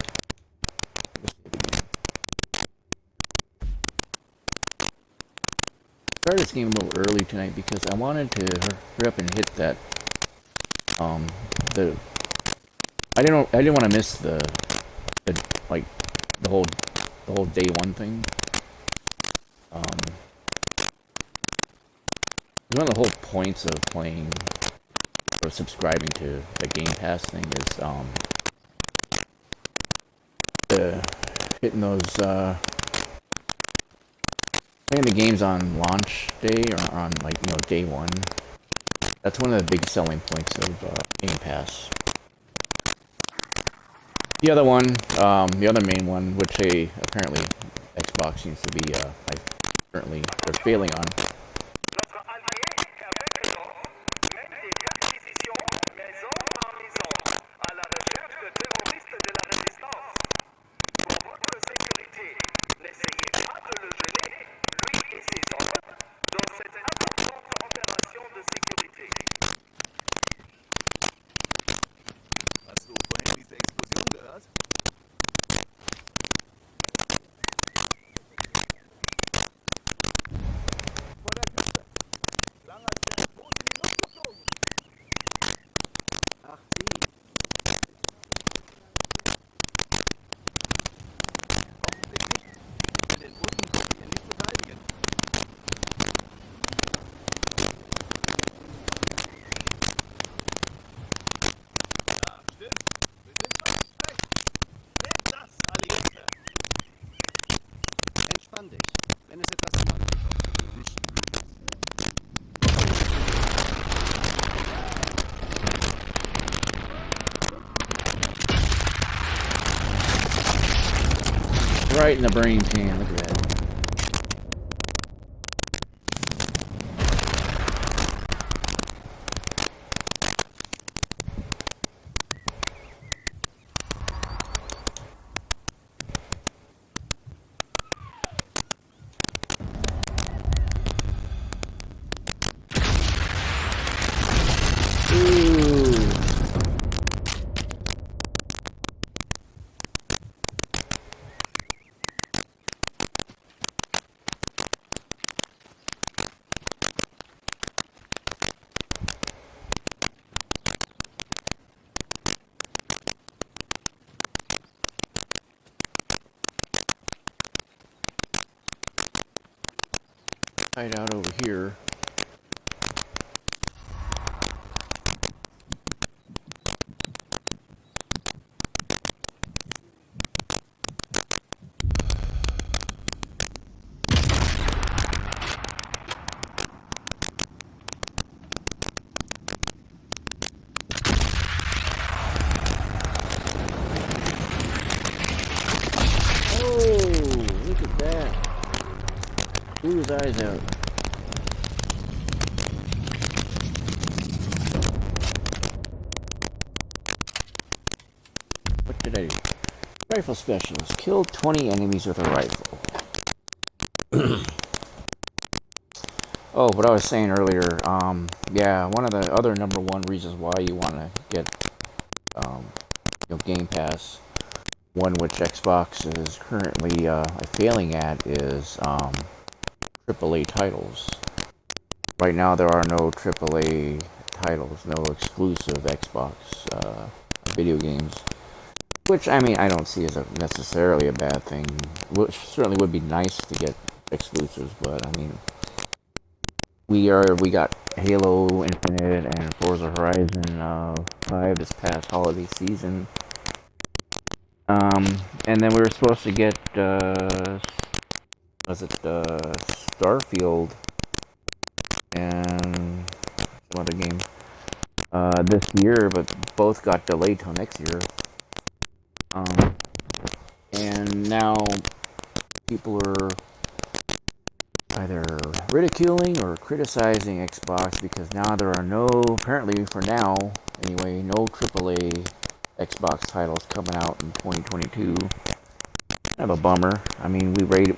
Started this game a little early tonight because I wanted to hurry up and hit that. I didn't want to miss the whole day one thing. One of the whole points of playing or subscribing to the Game Pass thing is hitting those playing the games on launch day or on, like, you know, day one. That's one of the big selling points of Game Pass. The other one, the other main one, which apparently Xbox seems to be currently they're failing on. Right in the brain pan, look at that. Hide out over here. Oh, look at that. Blew his eyes out. What did I do? Rifle specialist. Killed 20 enemies with a rifle. Oh, what I was saying earlier, yeah, one of the other number one reasons why you want to get Game Pass, one which Xbox is currently failing at, is AAA titles. Right now there are no AAA titles, no exclusive Xbox video games. Which, I mean, I don't see as necessarily a bad thing. Which certainly would be nice to get exclusives, but I mean, we got Halo Infinite and Forza Horizon 5 this past holiday season. And then we were supposed to get Starfield and some other game this year, but both got delayed till next year. And now people are either ridiculing or criticizing Xbox because now there are no, apparently for now anyway, no AAA Xbox titles coming out in 2022. Kind of a bummer. I mean, we already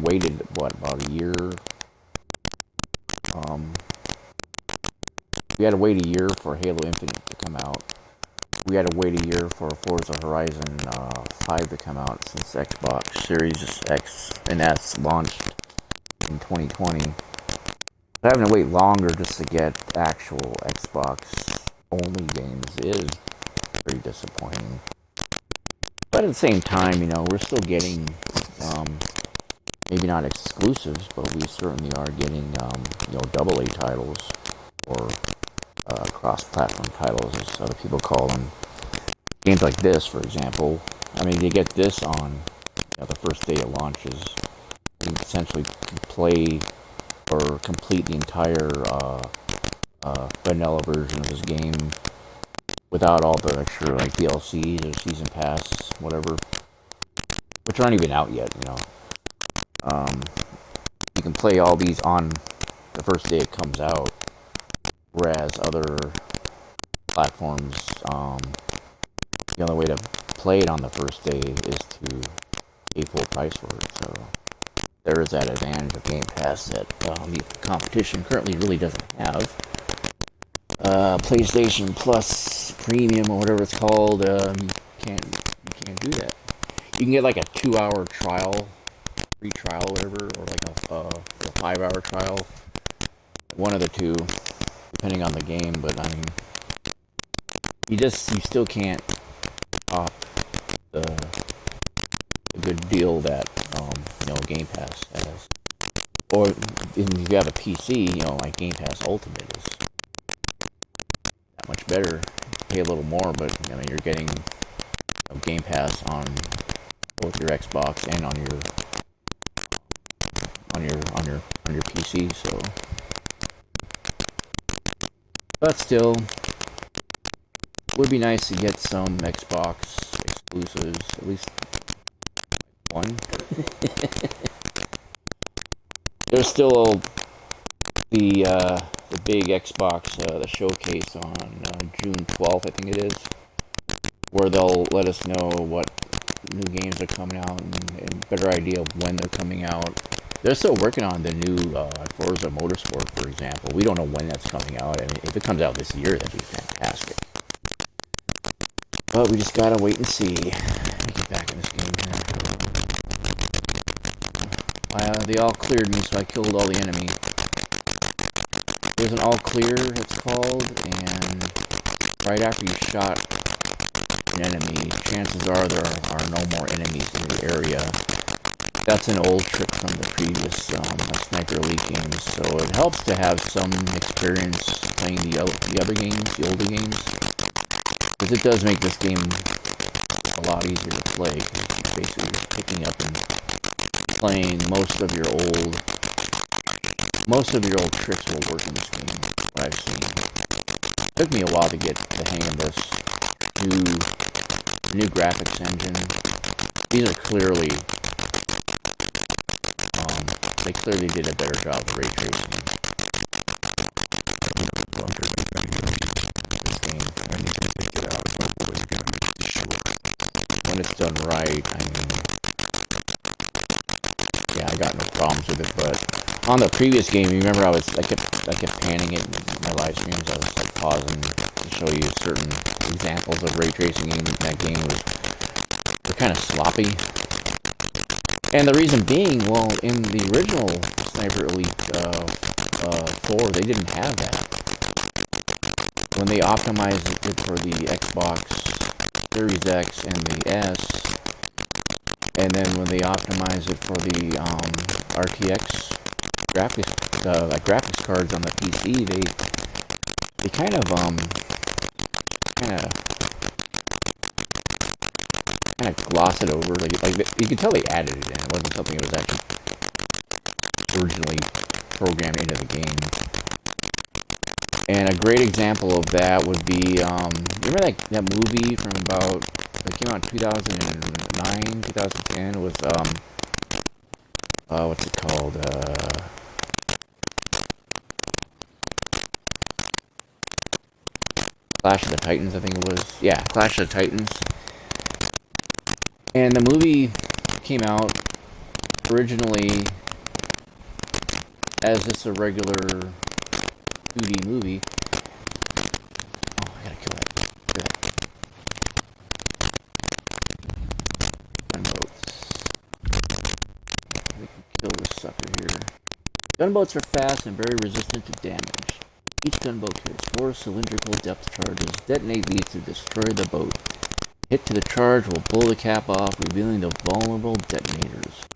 waited what, about a year. We had to wait a year for Halo Infinite to come out. We had to wait a year for Forza Horizon 5 to come out since Xbox Series X and S launched in 2020. Having to wait longer just to get actual Xbox-only games is pretty disappointing. But at the same time, you know, we're still getting, maybe not exclusives, but we certainly are getting, you know, AA titles, or cross-platform titles, as other people call them. Games like this, for example, I mean, you get this on, you know, the first day it launches. You can essentially play or complete the entire vanilla version of this game without all the extra, like, DLCs or season pass, whatever, which aren't even out yet, you know. You can play all these on the first day it comes out, whereas other platforms, the only way to play it on the first day is to pay full price for it. So there is that advantage of Game Pass that the competition currently really doesn't have. PlayStation Plus Premium, or whatever it's called, you can't do that. You can get like a 2-hour trial, free trial, whatever, or like a 5-hour trial. One of the two, depending on the game. But I mean, you still can't top the good deal that you know, Game Pass has. Or if you have a PC, you know, like Game Pass Ultimate is that much better. Pay a little more, but I mean, you're getting, you know, Game Pass on both your Xbox and on your PC. So, but still, would be nice to get some Xbox exclusives, at least one. There's still the big Xbox, the showcase on June 12th, I think it is, where they'll let us know what new games are coming out and a better idea of when they're coming out. They're still working on the new Forza Motorsport, for example. We don't know when that's coming out. I mean, if it comes out this year, that'd be fantastic. But we just gotta wait and see. Let me get back in this game here. They all cleared me, so I killed all the enemy. There's an all clear, it's called, and right after you shot an enemy, chances are there are no more enemies in the area. That's an old trick from the previous Sniper Elite games, so it helps to have some experience playing the other games, the older games, because it does make this game a lot easier to play, because you're basically just picking up and playing most of your old tricks will work in this game, what I've seen. It took me a while to get the hang of this new graphics engine. These are clearly, they clearly did a better job of ray tracing. This game, I need to take it out. When it's done right, I mean, yeah, I got no problems with it. But on the previous game, you remember I kept panning it in my live streams. I was like pausing to show you certain examples of ray tracing in that game. They're kind of sloppy. And the reason being, well, in the original Sniper Elite 4, they didn't have that. When they optimized it for the Xbox Series X and the S, and then when they optimized it for the RTX graphics cards on the PC, they kind of gloss it over. Like you can tell they added it in. It wasn't something that was actually originally programmed into the game. And a great example of that would be, remember that movie from about, that came out in 2009, 2010, was, what's it called, Clash of the Titans, I think it was. Yeah, Clash of the Titans. And the movie came out originally as just a regular 2D movie. Oh, I gotta kill that. Look at that. Gunboats. We can kill this sucker here. Gunboats are fast and very resistant to damage. Each gunboat carries 4 cylindrical depth charges. Detonate these to destroy the boat. Hit to the charge will blow the cap off, revealing the vulnerable detonators.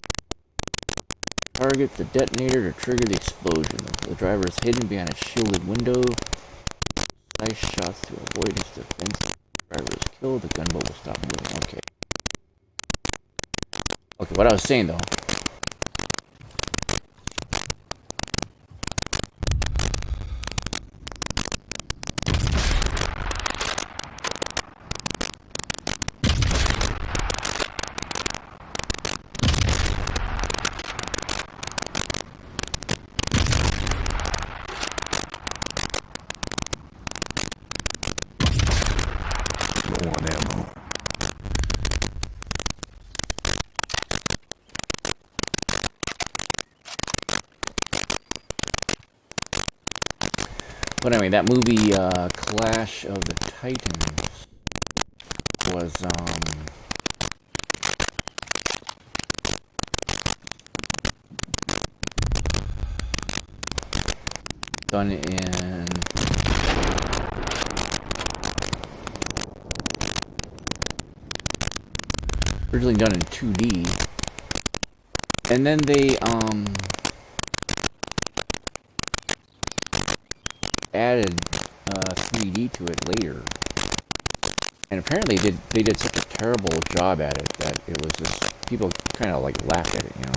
Target the detonator to trigger the explosion. The driver is hidden behind a shielded window. Nice shots to avoid his defense. The driver is killed, the gunboat will stop moving. Okay. Okay, what I was saying though. Low on ammo. But anyway, that movie, Clash of the Titans, was, done in... originally done in 2D. And then they, added 3D to it later, and apparently they did such a terrible job at it that it was just people kind of like laughed at it, you know.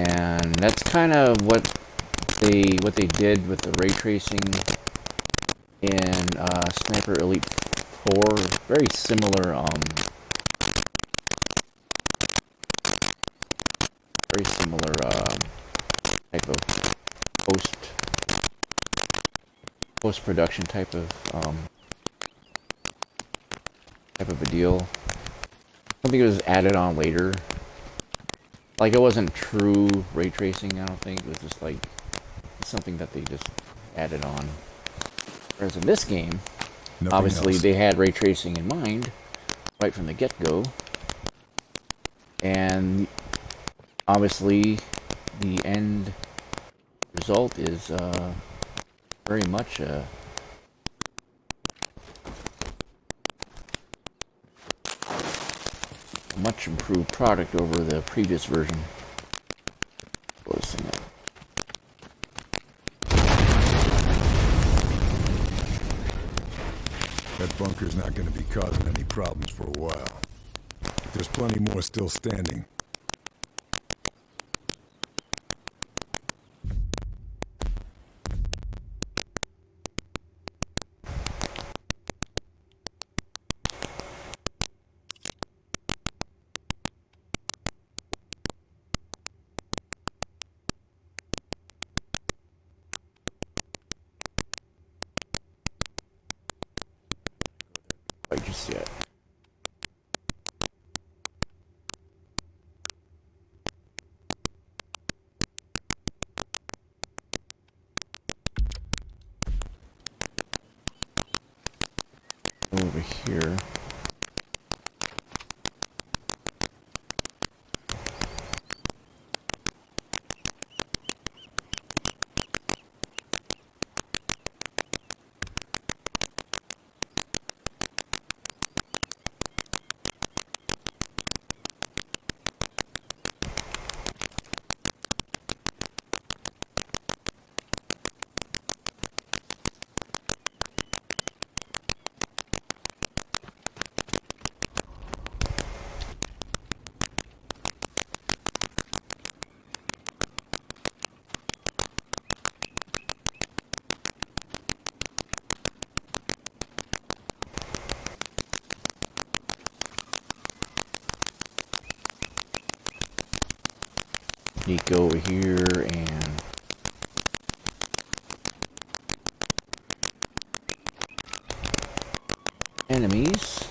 And that's kind of what they did with the ray tracing in Sniper Elite 4. Very similar, type of post-production type of a deal. I think it was added on later. Like, it wasn't true ray tracing, I don't think. It was just like something that they just added on. Whereas in this game, Nothing obviously else. they had ray tracing in mind right from the get-go. And obviously the end result is very much a much improved product over the previous version. Closing it. That bunker's not going to be causing any problems for a while. There's plenty more still standing. Quite just yet. Over here. sneak over here and enemies.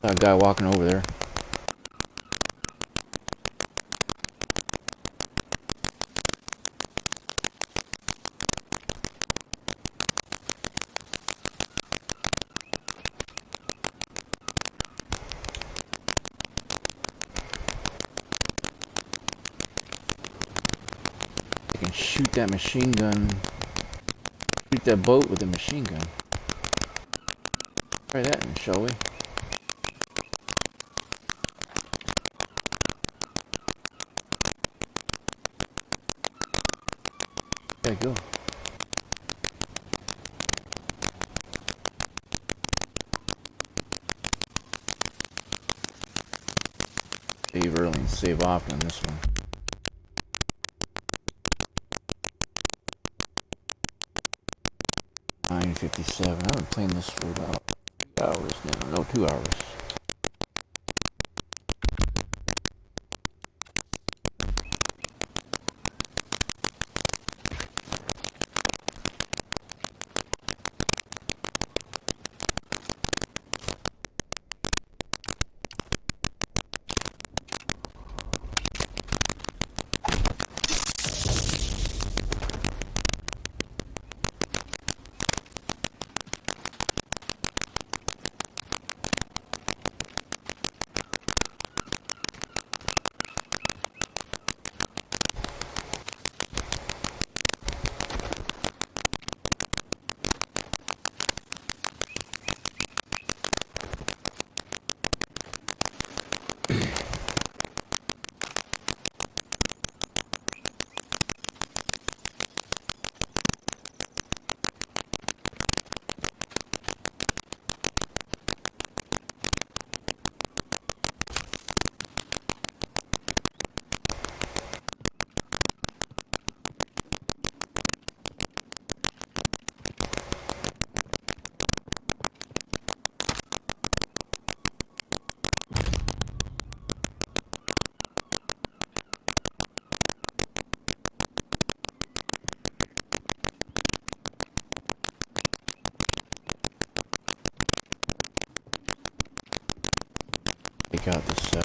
Saw a guy walking over there. I can shoot that machine gun. Shoot that boat with a machine gun. Try that, shall we? There you go. Save early and save often on this one. $9.57. I've been playing this for about 3 hours now. No, 2 hours. Take out this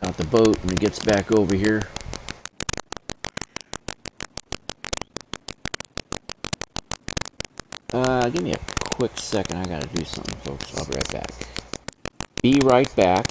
out the boat when it gets back over here. Give me a quick second. I gotta do something, folks. I'll be right back. Be right back.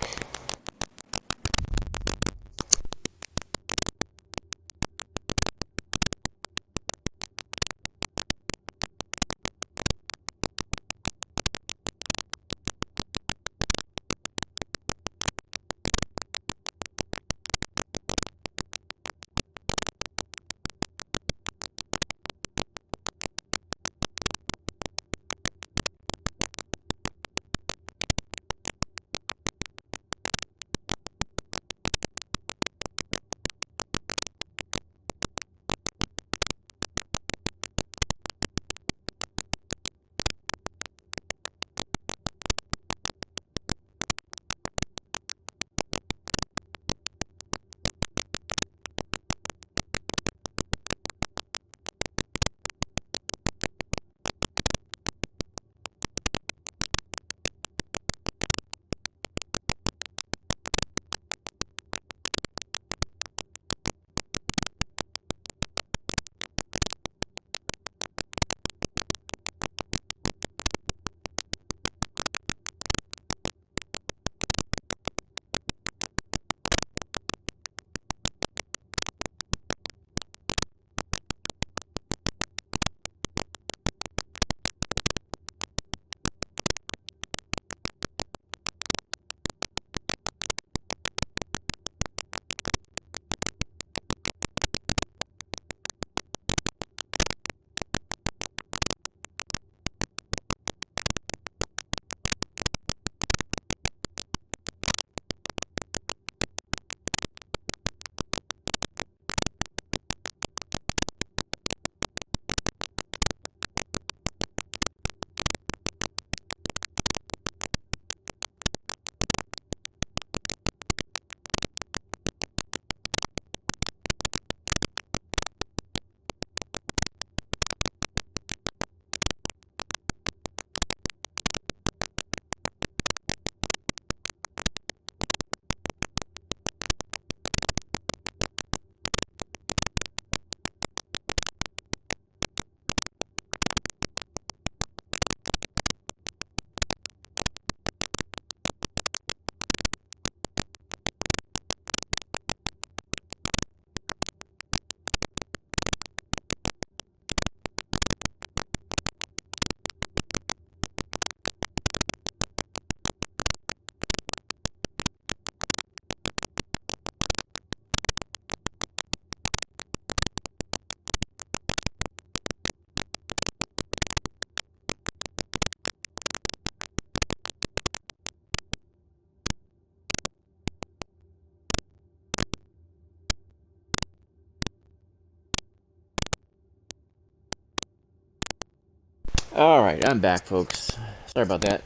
Alright, I'm back, folks. Sorry about that.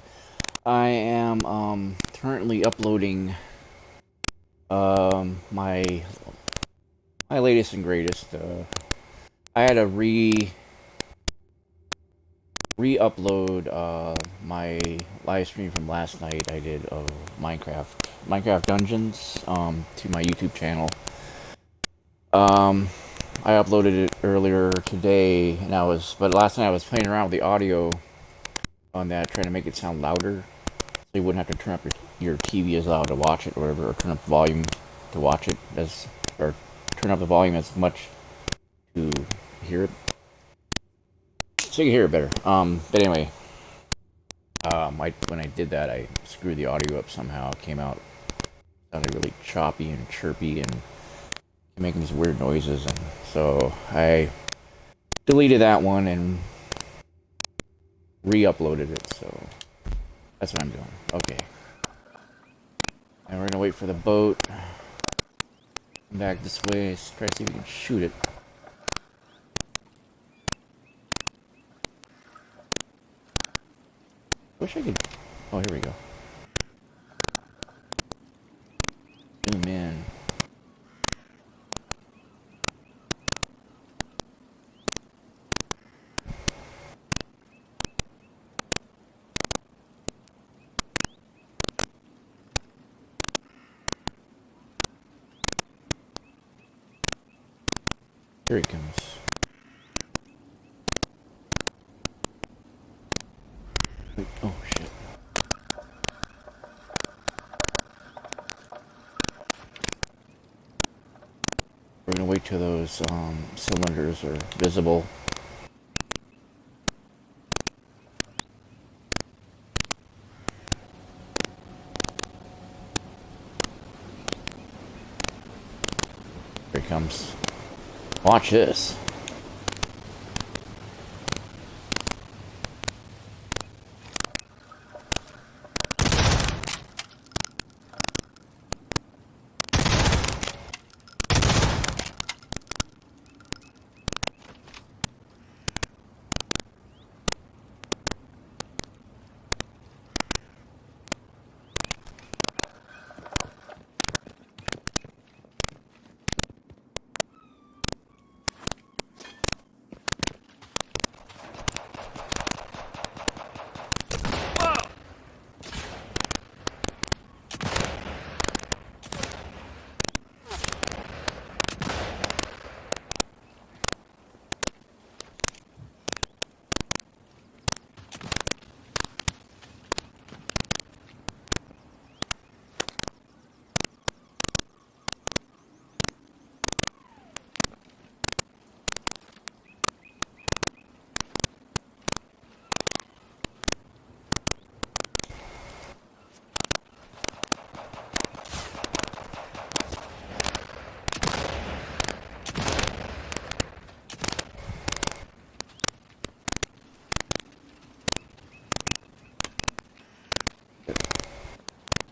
I am currently uploading my latest and greatest. I had to re-upload my live stream from last night I did of Minecraft Dungeons to my YouTube channel. I uploaded it earlier today, and but last night I was playing around with the audio on that, trying to make it sound louder, so you wouldn't have to turn up your TV as loud to watch it, or whatever, or turn up the volume to watch it, or turn up the volume as much to hear it, so you can hear it better. But anyway, when I did that, I screwed the audio up somehow. It came out, sounded really choppy and chirpy, and making these weird noises, and so I deleted that one and re-uploaded it, so that's what I'm doing. Okay. And we're gonna wait for the boat. Come back this way, let's try to see if we can shoot it. Wish I could... Oh, here we go. Zoom in. Here he comes. Oh, shit. We're gonna wait till those cylinders are visible. Here he comes. Watch this.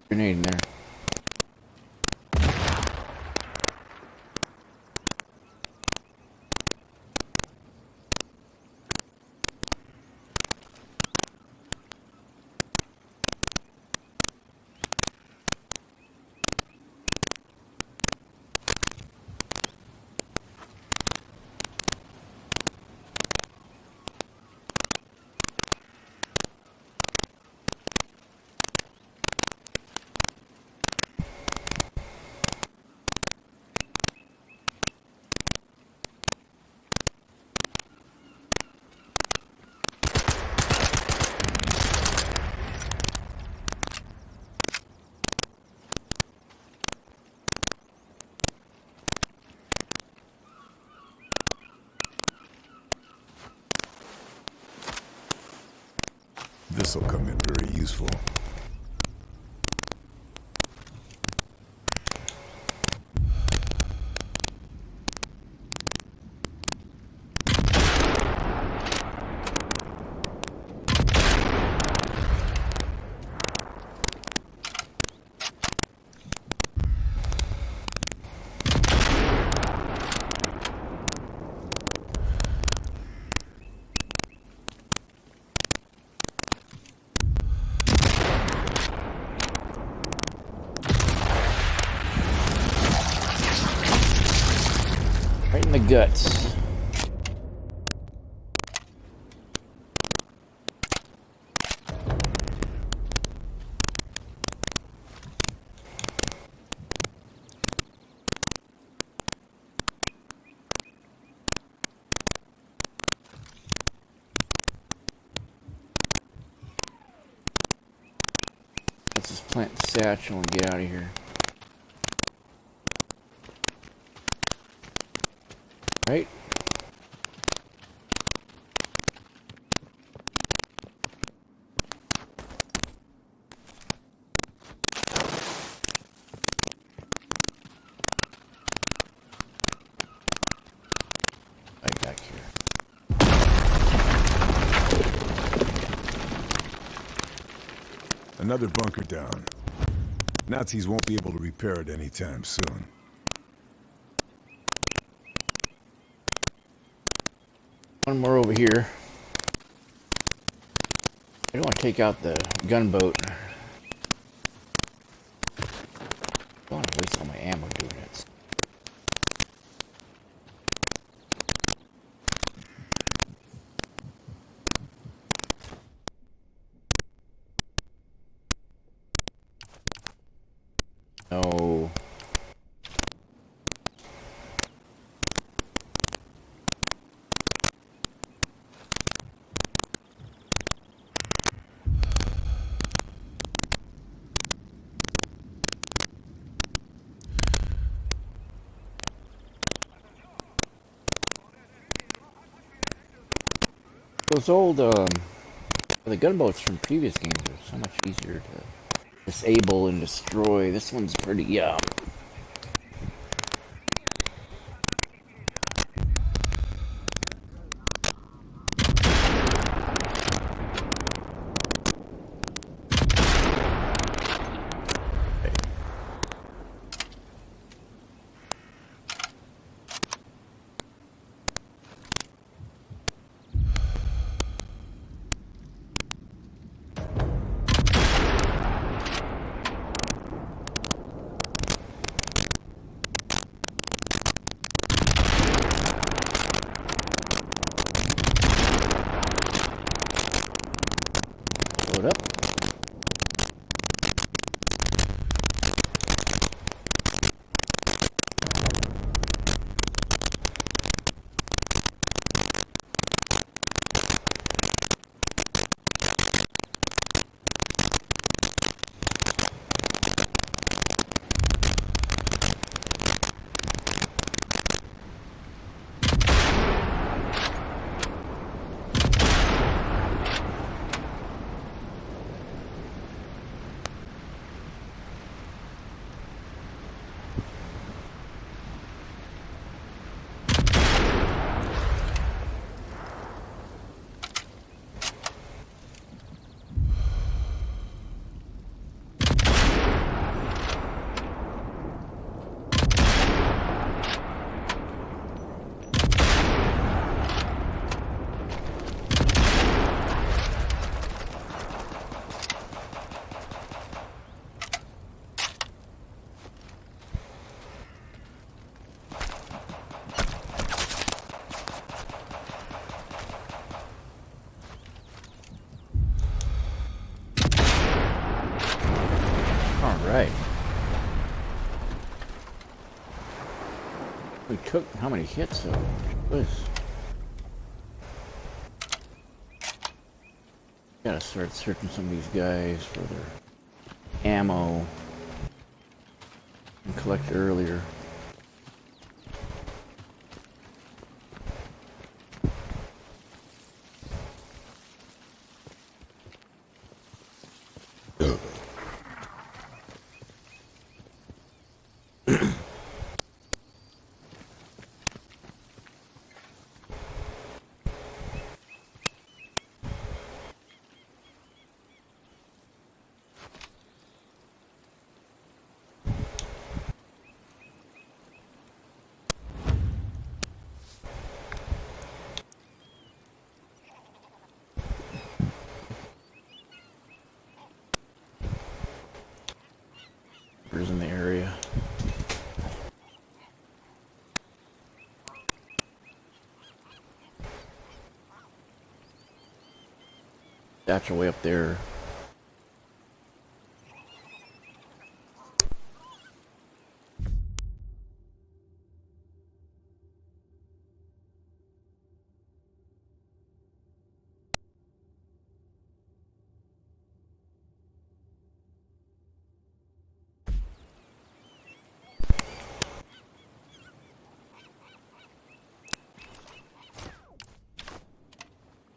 Grenade in there. This'll come in very useful. in the guts. Let's just plant the satchel and get out of here. Right? Right back here. Another bunker down. Nazis won't be able to repair it anytime soon. One more over here. I don't want to take out the gunboat. I don't want to waste all my ammo doing it. No. Those old, the gunboats from previous games are so much easier to disable and destroy. This one's pretty, Load up. Alright. We took how many hits though? This. Gotta start searching some of these guys for their ammo and collect earlier. Satchel way up there.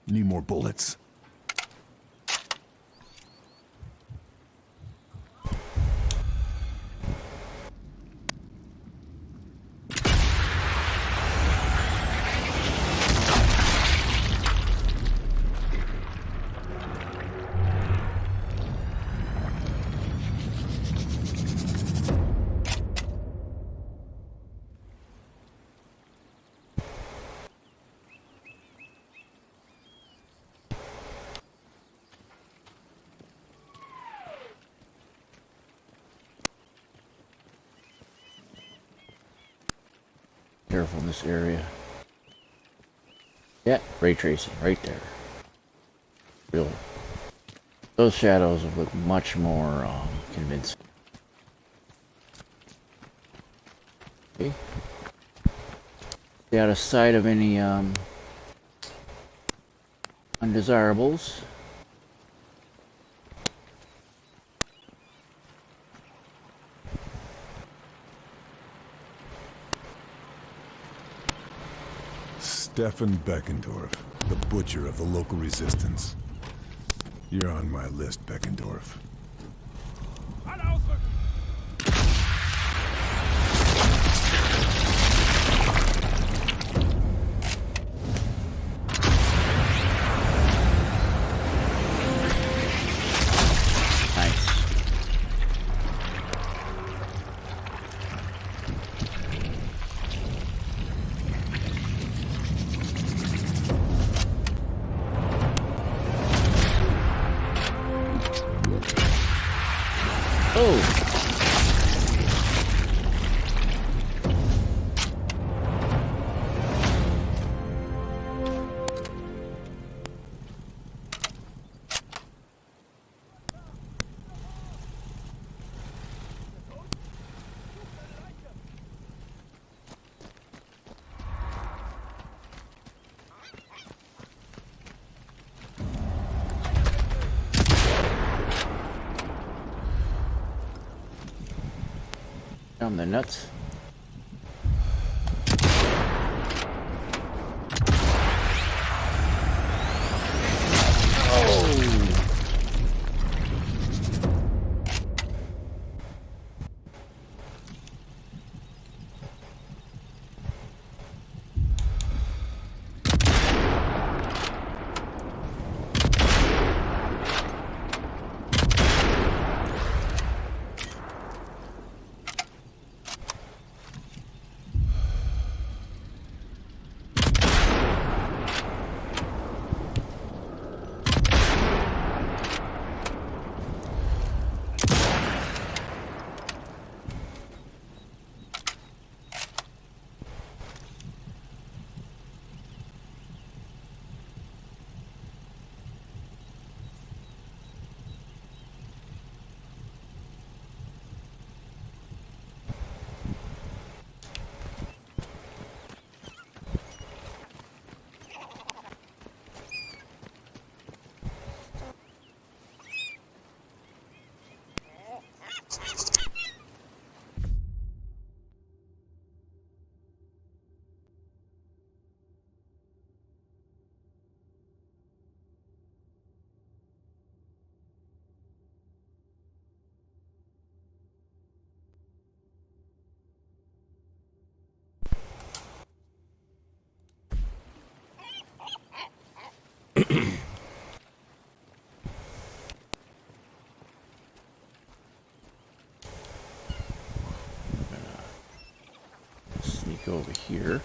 Need more bullets. Careful in this area. Yeah, ray tracing right there. Real. Those shadows look much more convincing. Okay. Stay out of sight of any undesirables. Stefan Beckendorf, the butcher of the local resistance. You're on my list, Beckendorf. Alle ausrücken! Nice. Oh! Down the nuts. Sneak over here.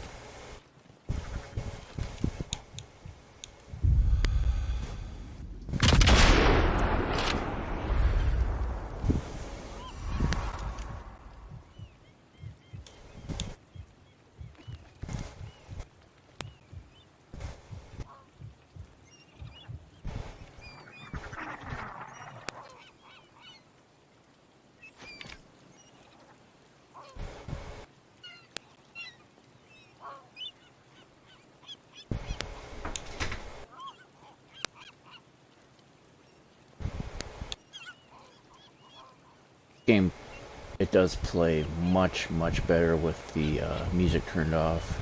Game, it does play much better with the music turned off.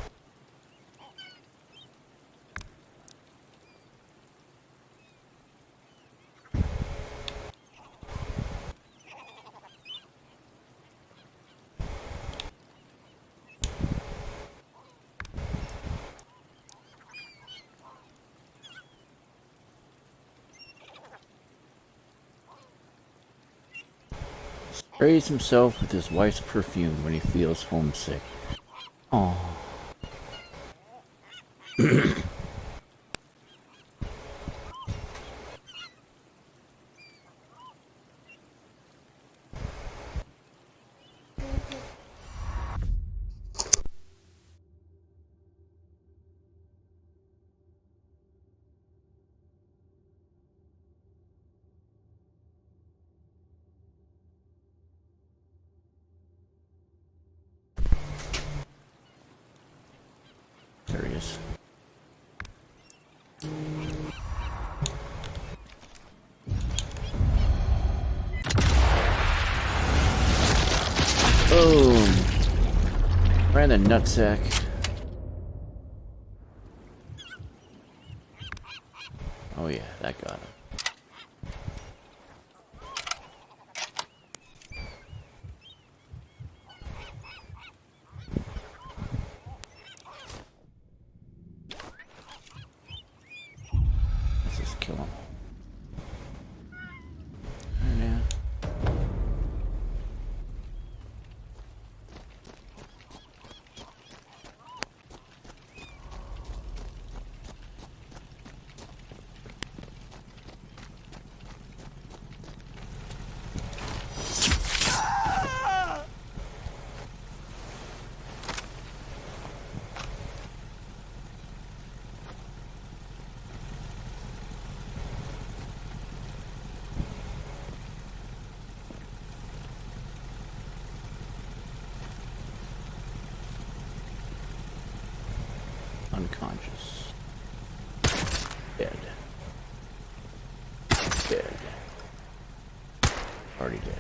Sprays himself with his wife's perfume when he feels homesick. Aww. There he is. Boom! Right in the nutsack. Oh yeah, that got him. Let's just kill him. Yeah. Unconscious. Dead. Dead. Already dead.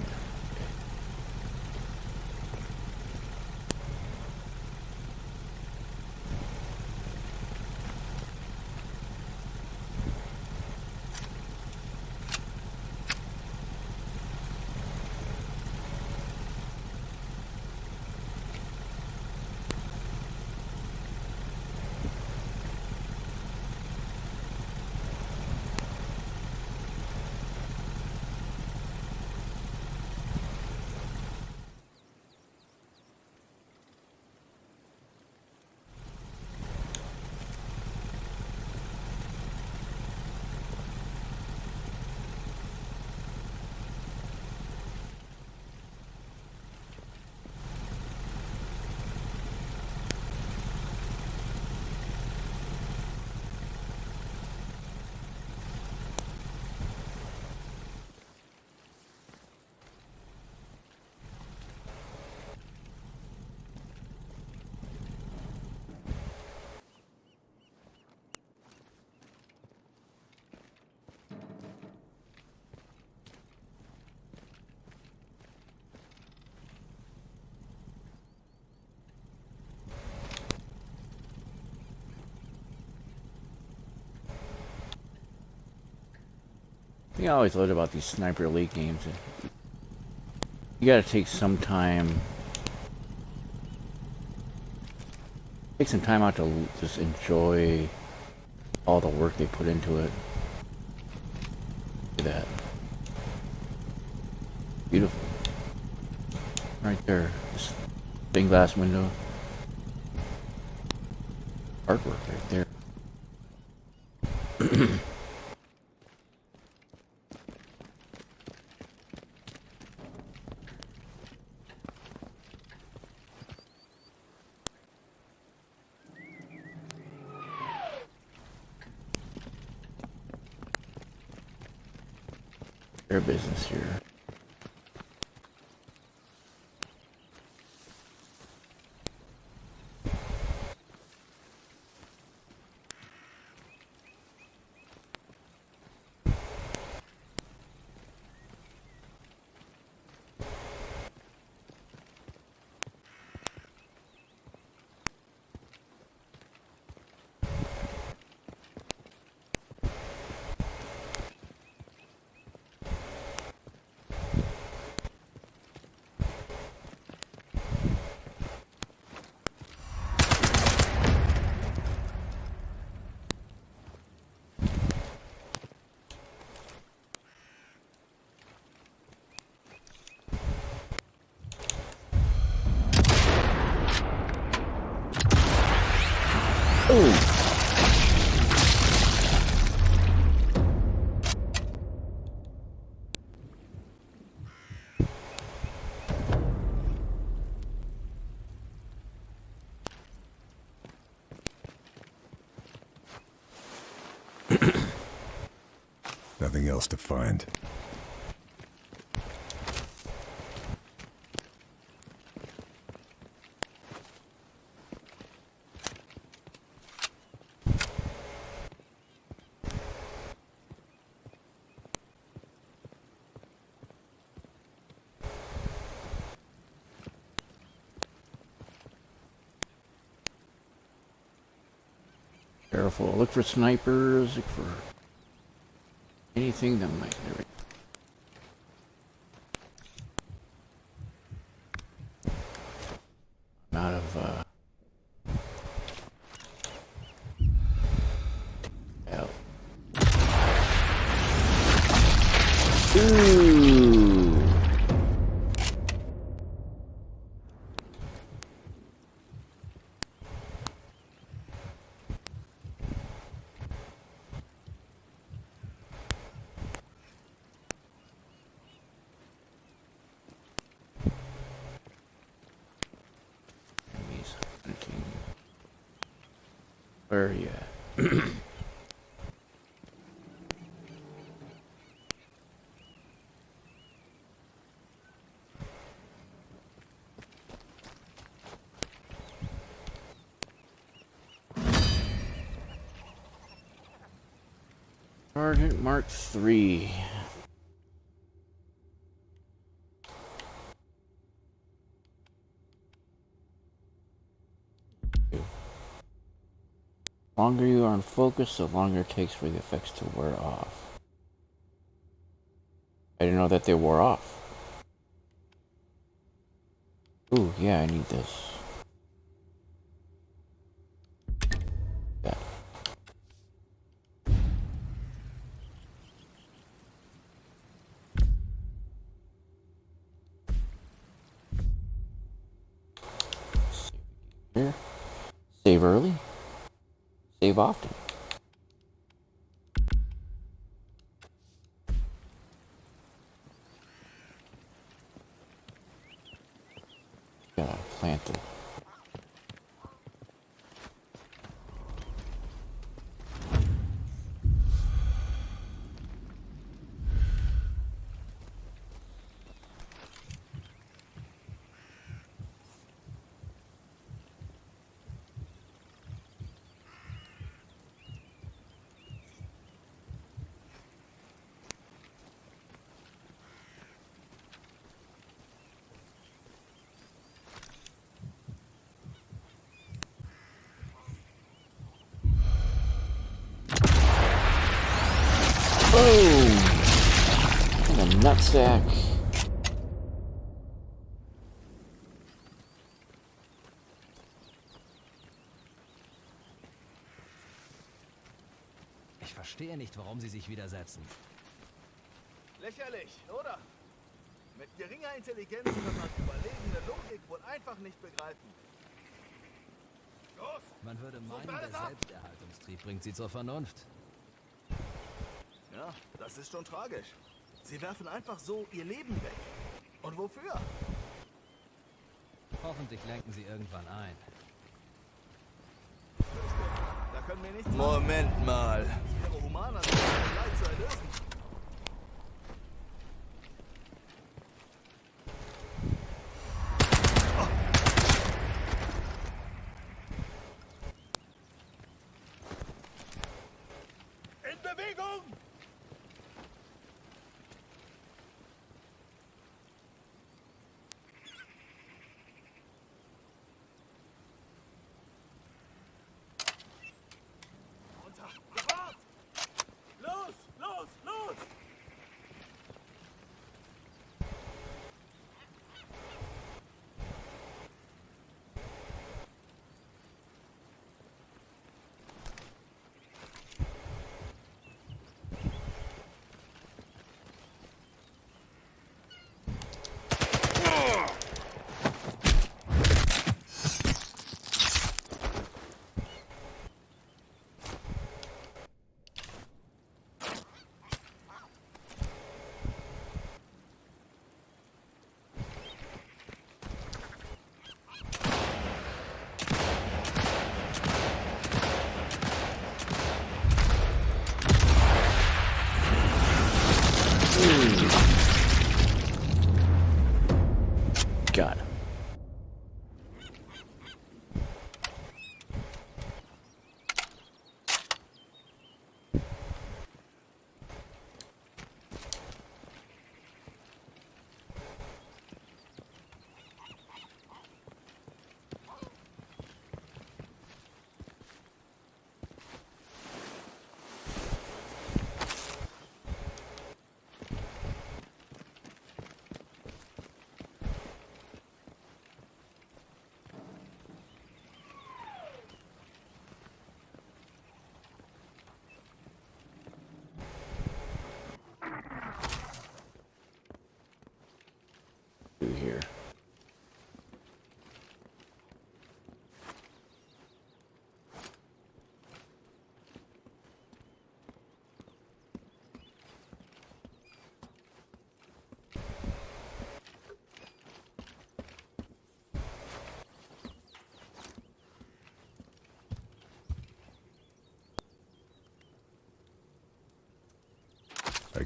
I think I always loved about these Sniper Elite games. You gotta take some time. Take some time out to just enjoy all the work they put into it. Look at that. Beautiful. Right there. This stained glass window. Artwork right there. Their business here. Nothing else to find. Careful. Look for snipers. Look for anything that might. I'm out of help. Ooh. Where are you at? Target Mark 3. The longer you are in focus, the longer it takes for the effects to wear off. I didn't know that they wore off. Ooh, yeah, I need this. Yeah. Here. Save early. Save often. Gotta plant it. Boom! What a nutsack. Ich verstehe nicht, warum sie sich widersetzen. Lächerlich, oder? Mit geringer Intelligenz kann man überlegene Logik wohl einfach nicht begreifen. Los! Man würde meinen, der Selbsterhaltungstrieb bringt sie zur Vernunft. Ja, das ist schon tragisch. Sie werfen einfach so ihr Leben weg. Und wofür? Hoffentlich lenken sie irgendwann ein. Da können wir nichts Moment mal. Es wäre humaner, das Leid zu erlösen. In Bewegung! Runter! Sofort! Los! Los!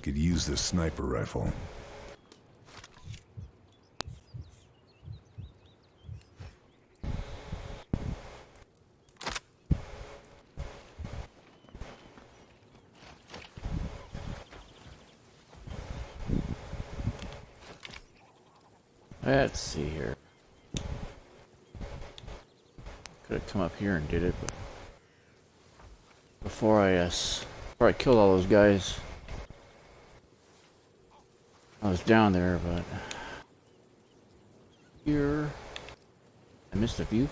could use this sniper rifle. Let's see here. Could have come up here and did it, but before I killed all those guys, I was down there. But here, I missed a view.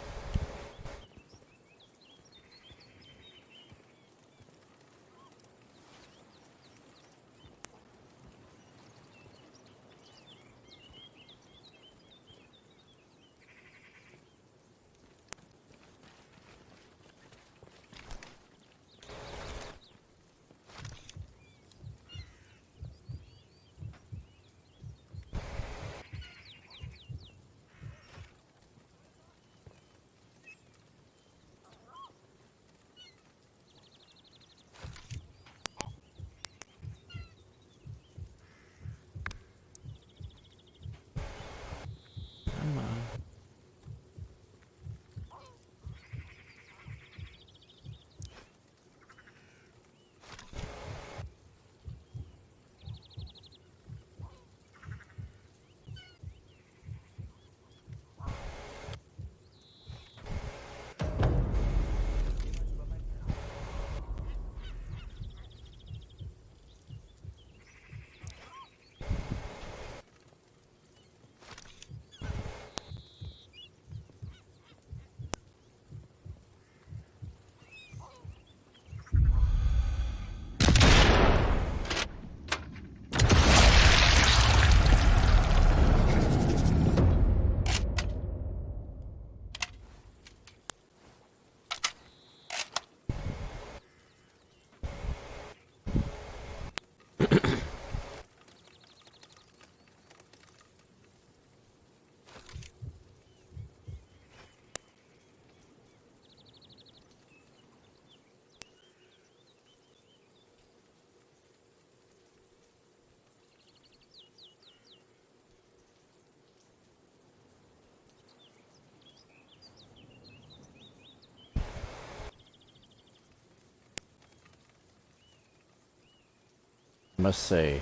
I must say,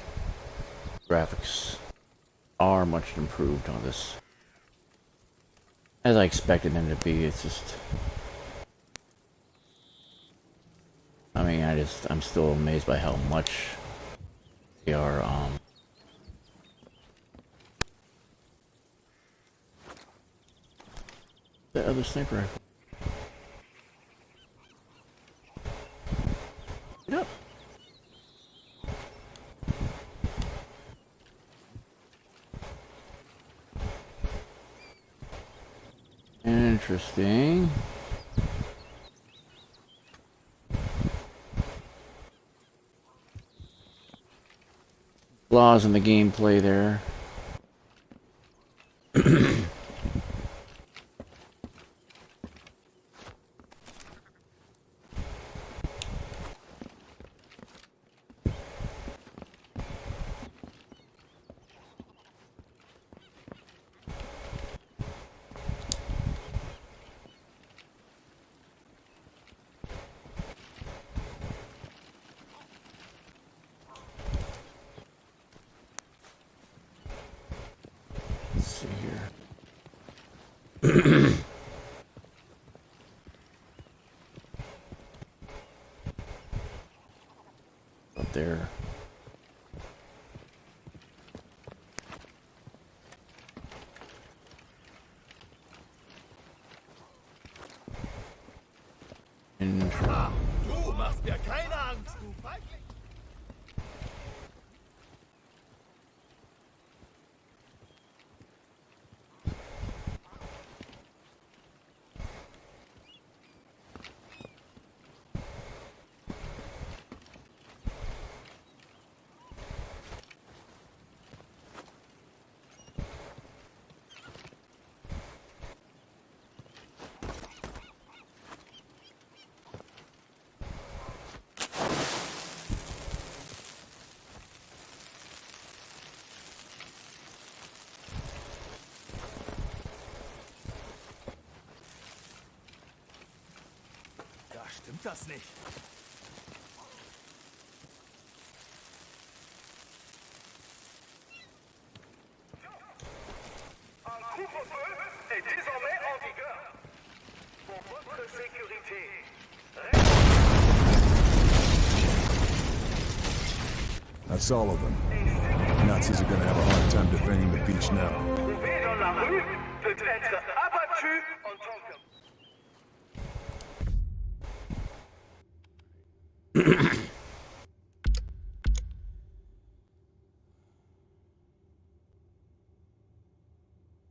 graphics are much improved on this. As I expected them to be. It's just, I mean, I'm still amazed by how much they are, the other sniper rifle. Yep. Interesting. Flaws in the gameplay there. Let's see here. Up there. Du machst mir keine Angst, du Feigling! Stimmt das nicht? Un couvre-feu est désormais en vigueur. Pour votre sécurité, That's all of them. Nazis are gonna have a hard time defending the beach now. trouvé dans la rue peut être abattu en tant que...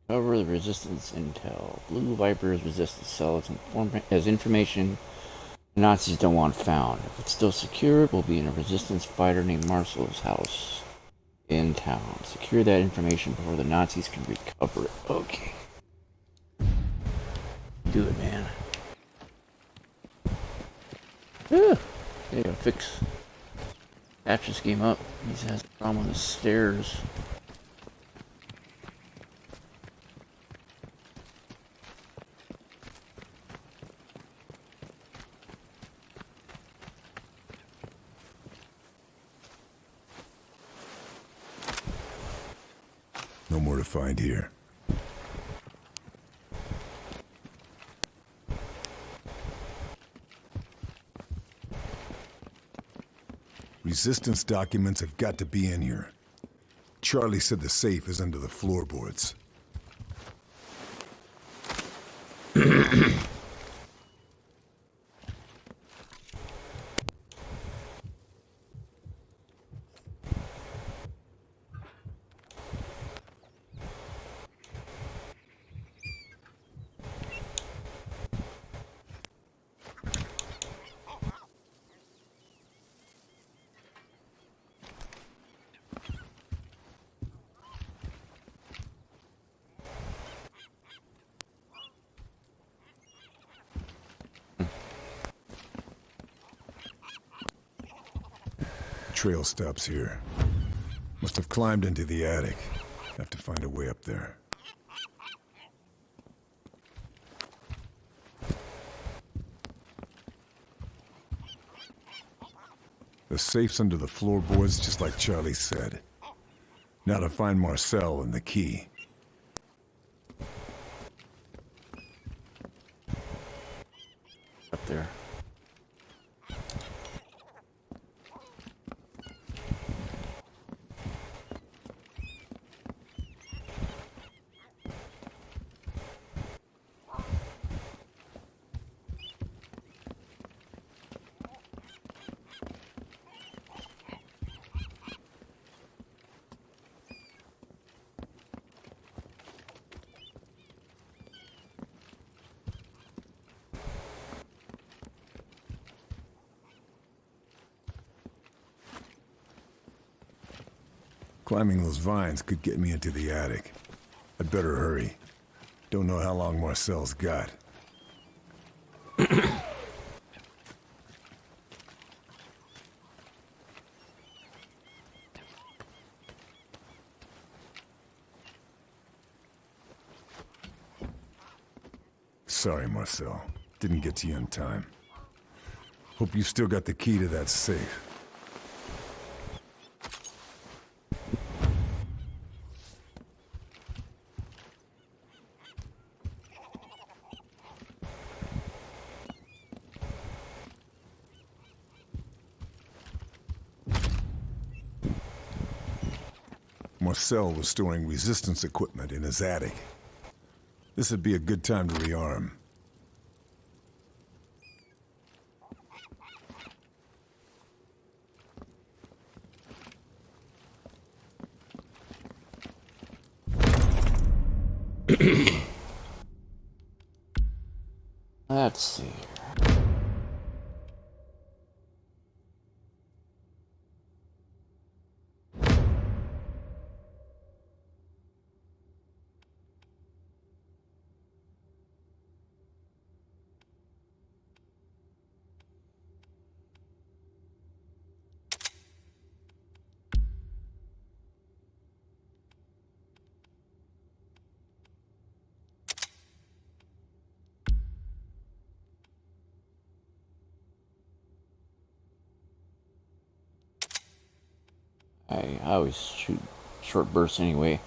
Cover the resistance intel. Blue Viper's resistance cell as information Nazis don't want found. If it's still secure, it will be in a resistance fighter named Marcel's house in town. Secure that information before the Nazis can recover it. Okay. Do it, man. There you go. Fix. Patch this game up. He has a problem with the stairs. No more to find here. Resistance documents have got to be in here. Charlie said the safe is under the floorboards. Trail stops here. Must have climbed into the attic. Have to find a way up there. The safe's under the floorboards, just like Charlie said. Now to find Marcel and the key. Up there. Climbing those vines could get me into the attic. I'd better hurry. Don't know how long Marcel's got. Sorry, Marcel. Didn't get to you in time. Hope you still got the key to that safe. Marcel was storing resistance equipment in his attic. This would be a good time to rearm. Let's see. I always shoot short bursts anyway.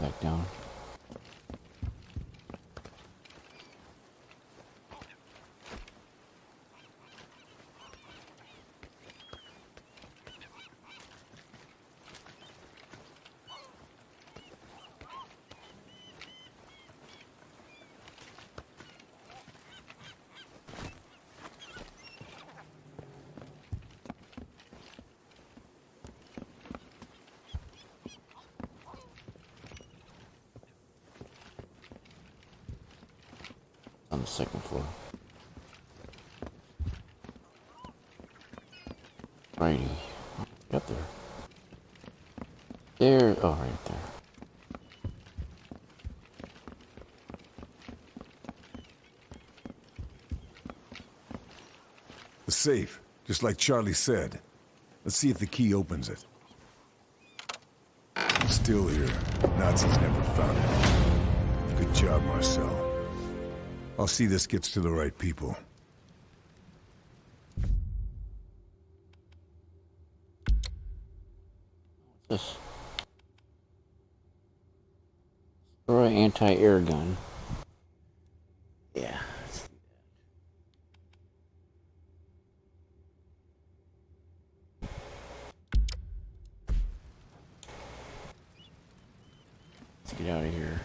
Back down. On the second floor. Righty. Up there. There. Oh, right there. The safe, just like Charlie said. Let's see if the key opens it. It's still here. Nazis never found it. Good job, Marcel. I'll see this gets to the right people. This. Or an anti-air gun. Yeah. Let's get out of here.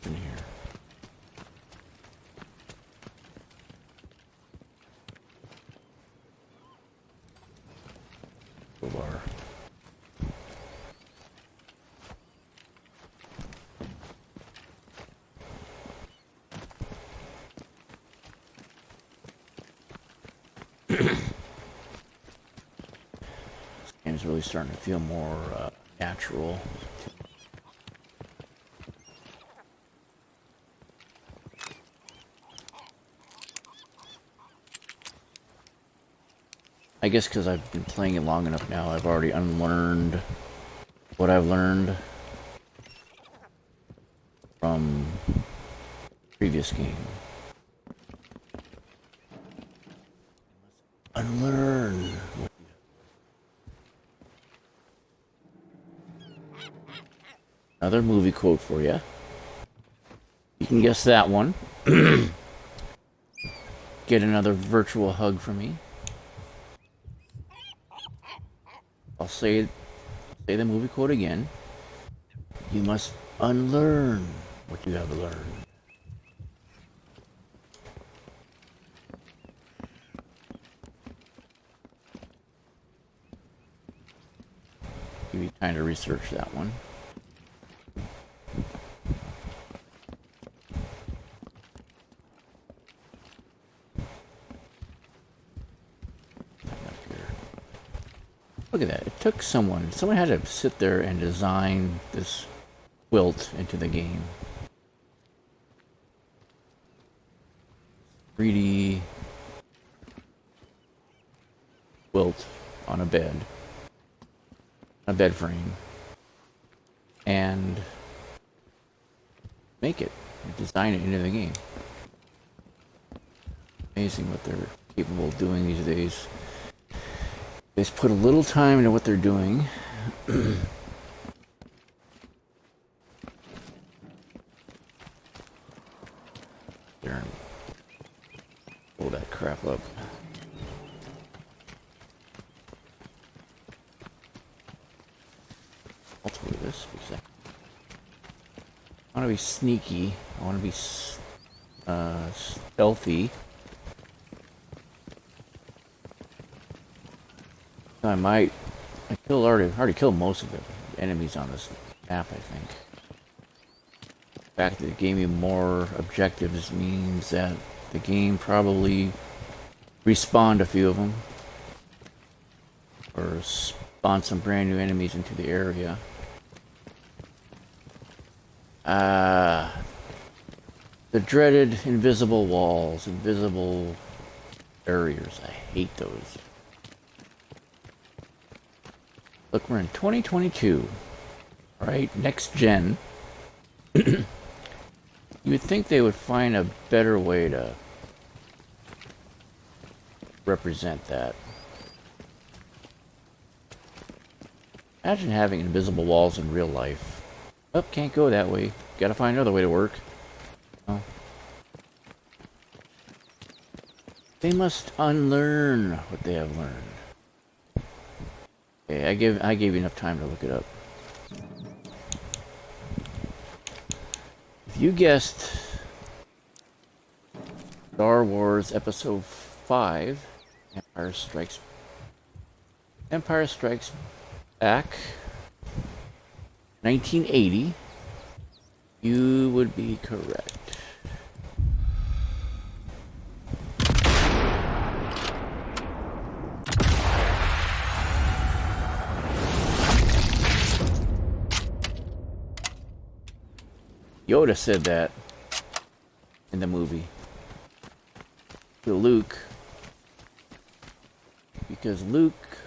In here. Bar. Game's really starting to feel more natural. I guess because I've been playing it long enough now, I've already unlearned what I've learned from the previous game. Unlearn. Another movie quote for you. You can guess that one. Get another virtual hug from me. I'll say the movie quote again. You must unlearn what you have learned. Give you time to research that one. Look at that. It took someone had to sit there and design this quilt into the game. 3D quilt on a bed. A bed frame. And make it. Design it into the game. Amazing what they're capable of doing these days. They just put a little time into what they're doing. There. Pull that crap up. I'll tell you this because I want to be sneaky. I want to be stealthy. I already killed most of the enemies on this map, I think. The fact that it gave me more objectives means that the game probably respawned a few of them. Or spawned some brand new enemies into the area. The dreaded invisible walls, invisible barriers. I hate those. Look, we're in 2022. Alright, next gen. You would think they would find a better way to represent that. Imagine having invisible walls in real life. Oh, can't go that way. Gotta find another way to work. Oh. They must unlearn what they have learned. Okay, I gave you enough time to look it up. If you guessed Star Wars Episode 5, Empire Strikes Back, 1980, you would be correct. Yoda said that in the movie to Luke, because Luke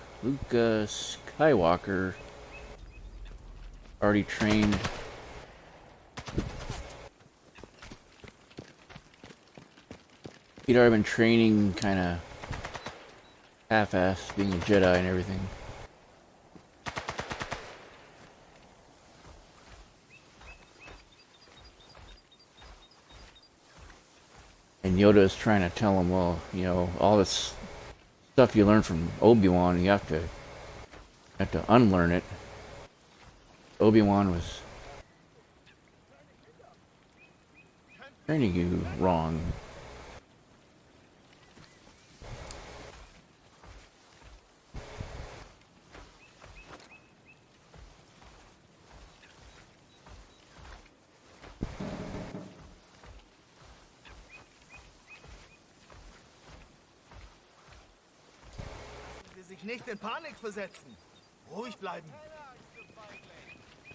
Skywalker already trained he'd already been training kind of half-assed, being a Jedi and everything. And Yoda is trying to tell him, well, you know, all this stuff you learn from Obi-Wan, you have to unlearn it. Obi-Wan was training you wrong. Sich nicht in Panik versetzen. Ruhig bleiben.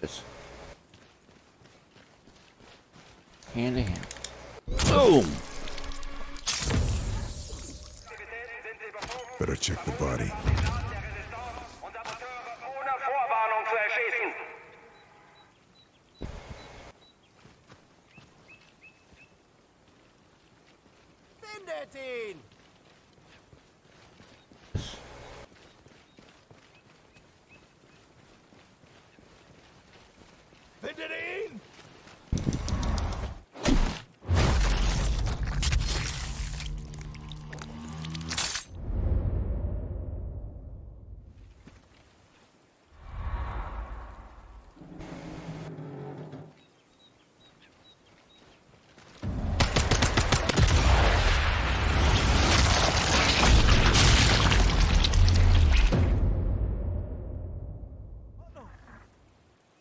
Yes. Hand to hand. Boom! Better check the body. Ohne Vorwarnung zu erschießen. Findet ihn! Findet ihn!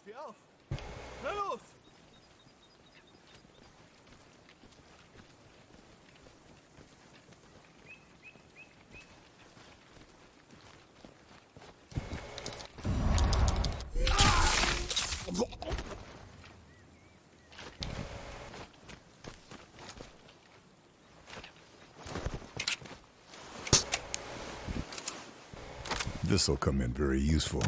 Steh auf! Na los! This'll come in very useful.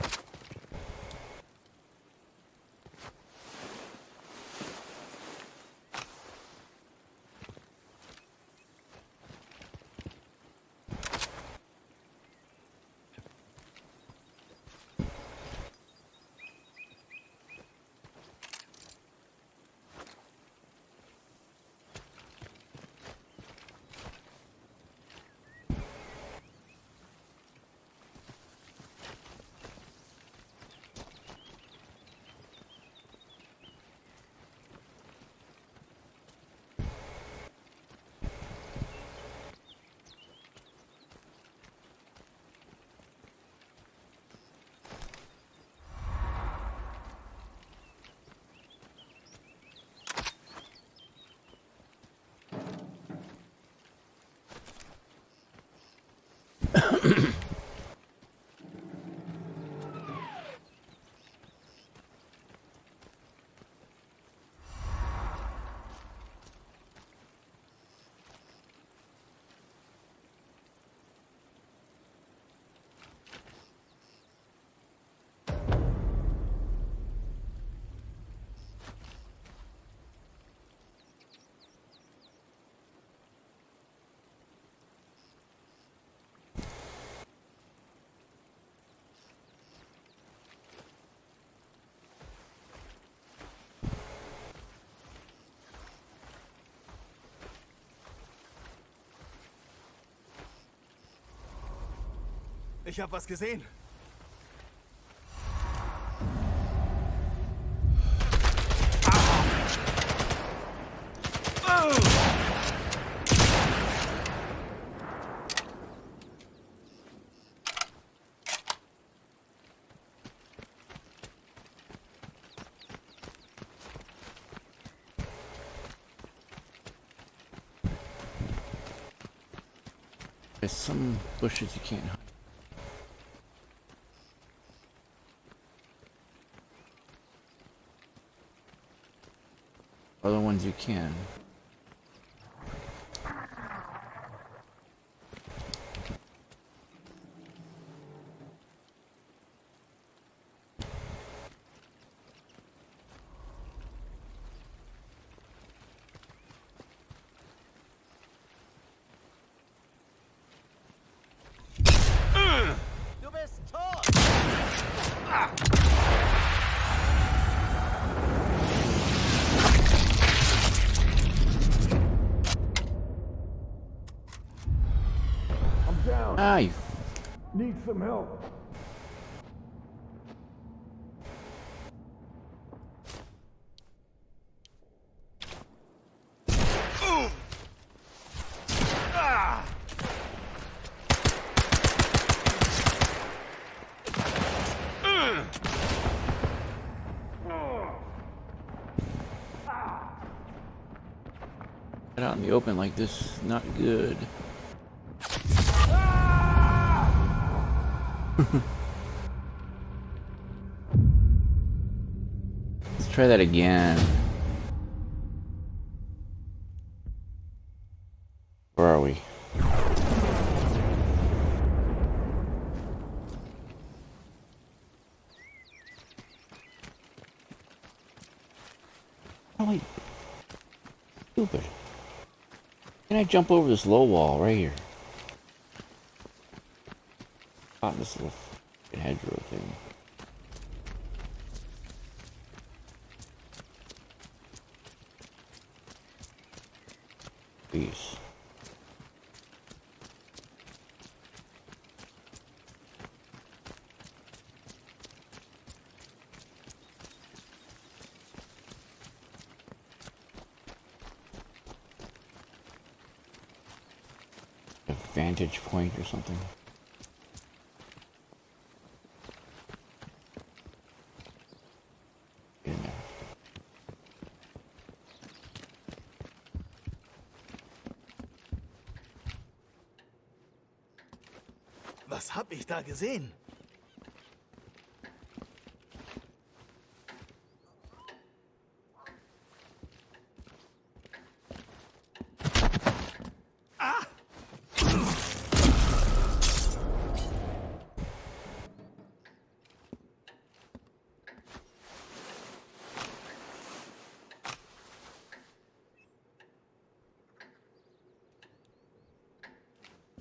Ich hab was gesehen. There's some bushes you can't hide. Other ones you can. Du bist tot! I'm down. Ah, you Need some help. get out in the open like this, not good. Let's try that again. Where are we? Oh wait. Stupid. Can I jump over this low wall right here? On this little hedgerow thing. Please. A vantage point or something. Get in there. Was hab ich da gesehen?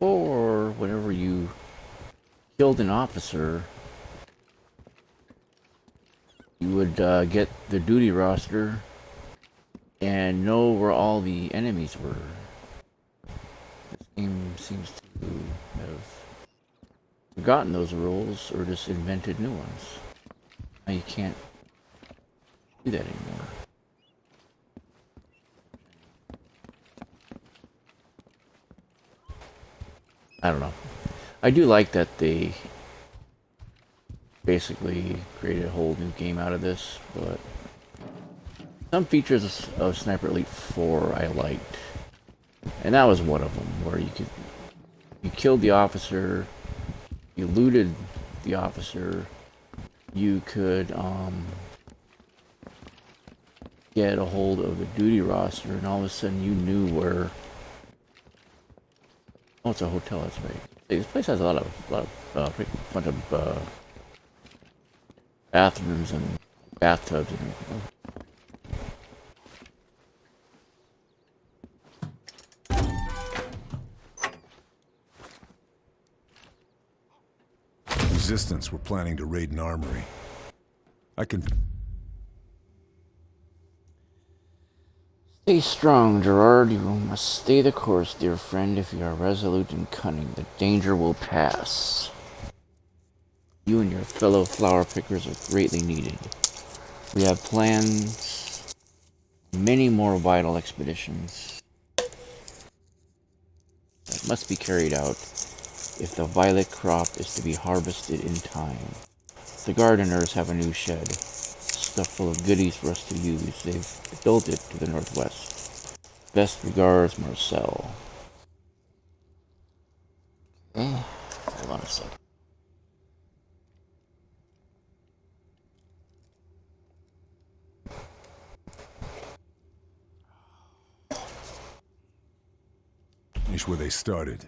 Or whenever you killed an officer, you would get the duty roster and know where all the enemies were. This game seems to have forgotten those rules or just invented new ones. Now you can't do that anymore. I don't know. I do like that they basically created a whole new game out of this, but some features of Sniper Elite 4 I liked. And that was one of them, where you killed the officer, you looted the officer, you could get a hold of the duty roster, and all of a sudden you knew where. Oh, it's a hotel. That's right. This place has a lot of bunch of bathrooms and bathtubs and everything. Resistance were planning to raid an armory. I can... Stay strong, Gerard. You must stay the course, dear friend. If you are resolute and cunning, the danger will pass. You and your fellow flower pickers are greatly needed. We have plans for many more vital expeditions that must be carried out if the violet crop is to be harvested in time. The gardeners have a new shed, stuffed full of goodies for us to use. They've built it to the northwest. Best regards, Marcel. Okay, hold on a second. Finish where they started.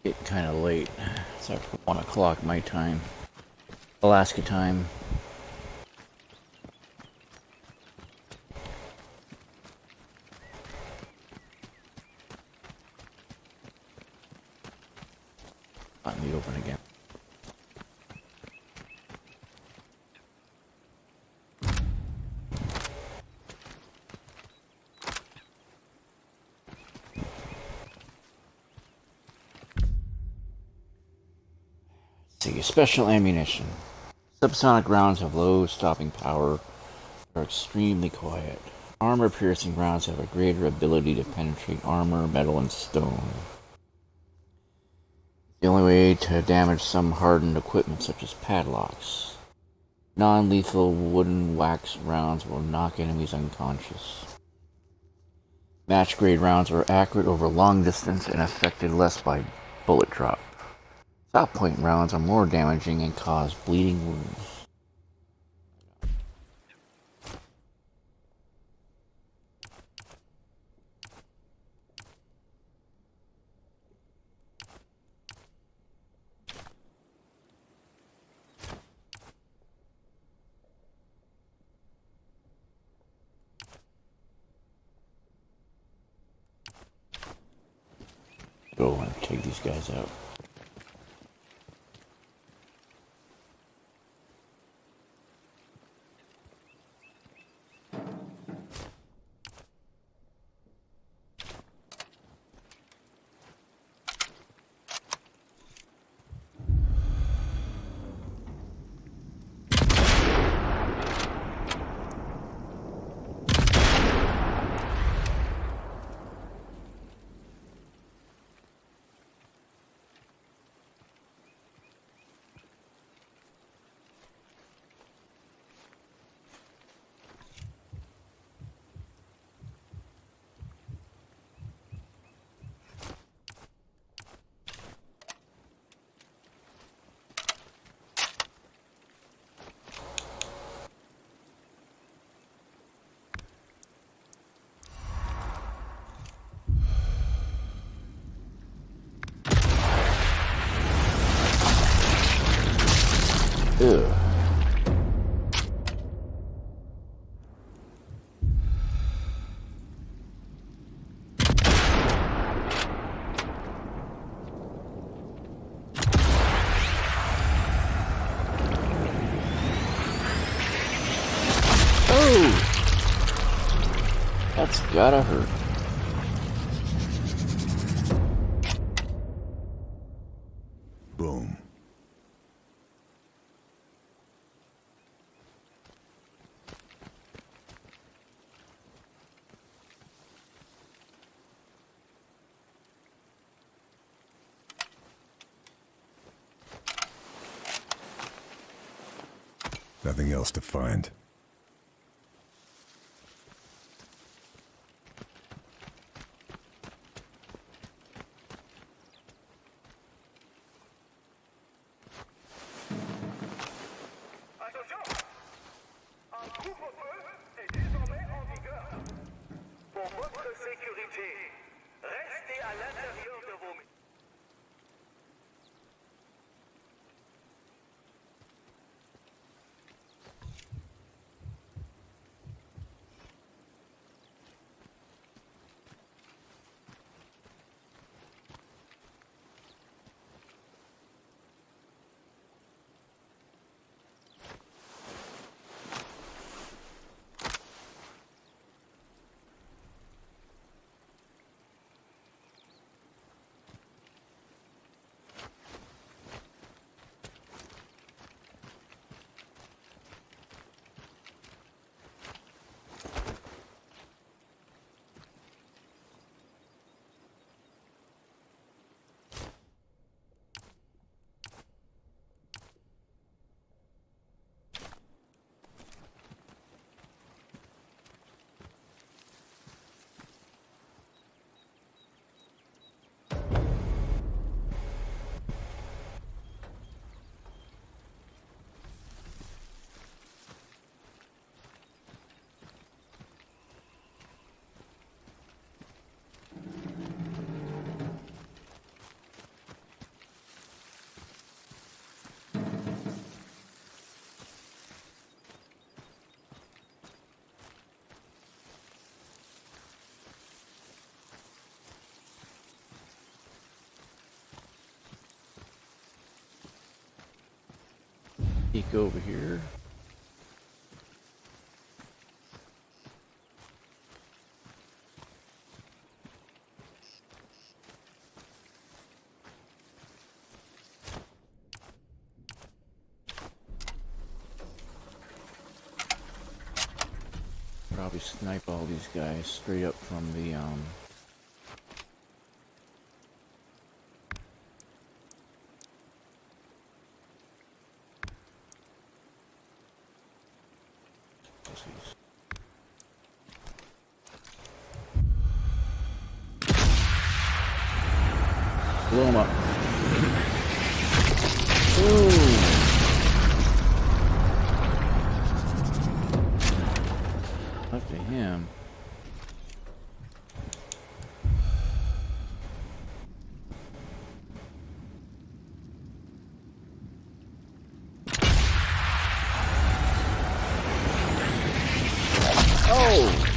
Getting kind of late. It's after 1 o'clock my time. Alaska time. Let me open again. See, special ammunition. Subsonic rounds have low stopping power, are extremely quiet. Armor-piercing rounds have a greater ability to penetrate armor, metal, and stone. The only way to damage some hardened equipment such as padlocks. Non-lethal wooden wax rounds will knock enemies unconscious. Match-grade rounds are accurate over long distance and affected less by bullet drop. Stop point rounds are more damaging and cause bleeding wounds. Go and take these guys out. Ugh. Oh! That's gotta hurt. Boom. Nothing else to find. Peek over here. Probably snipe all these guys straight up from the blow him up. Ooh. Up to him. Oh!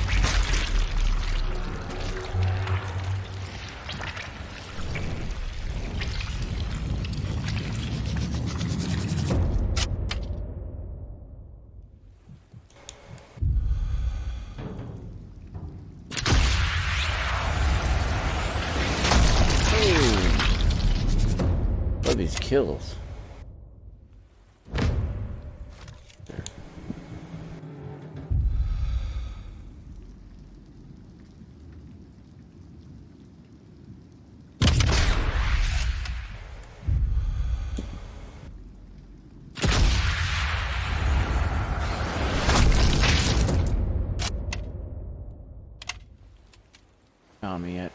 These kills. There. Found me yet.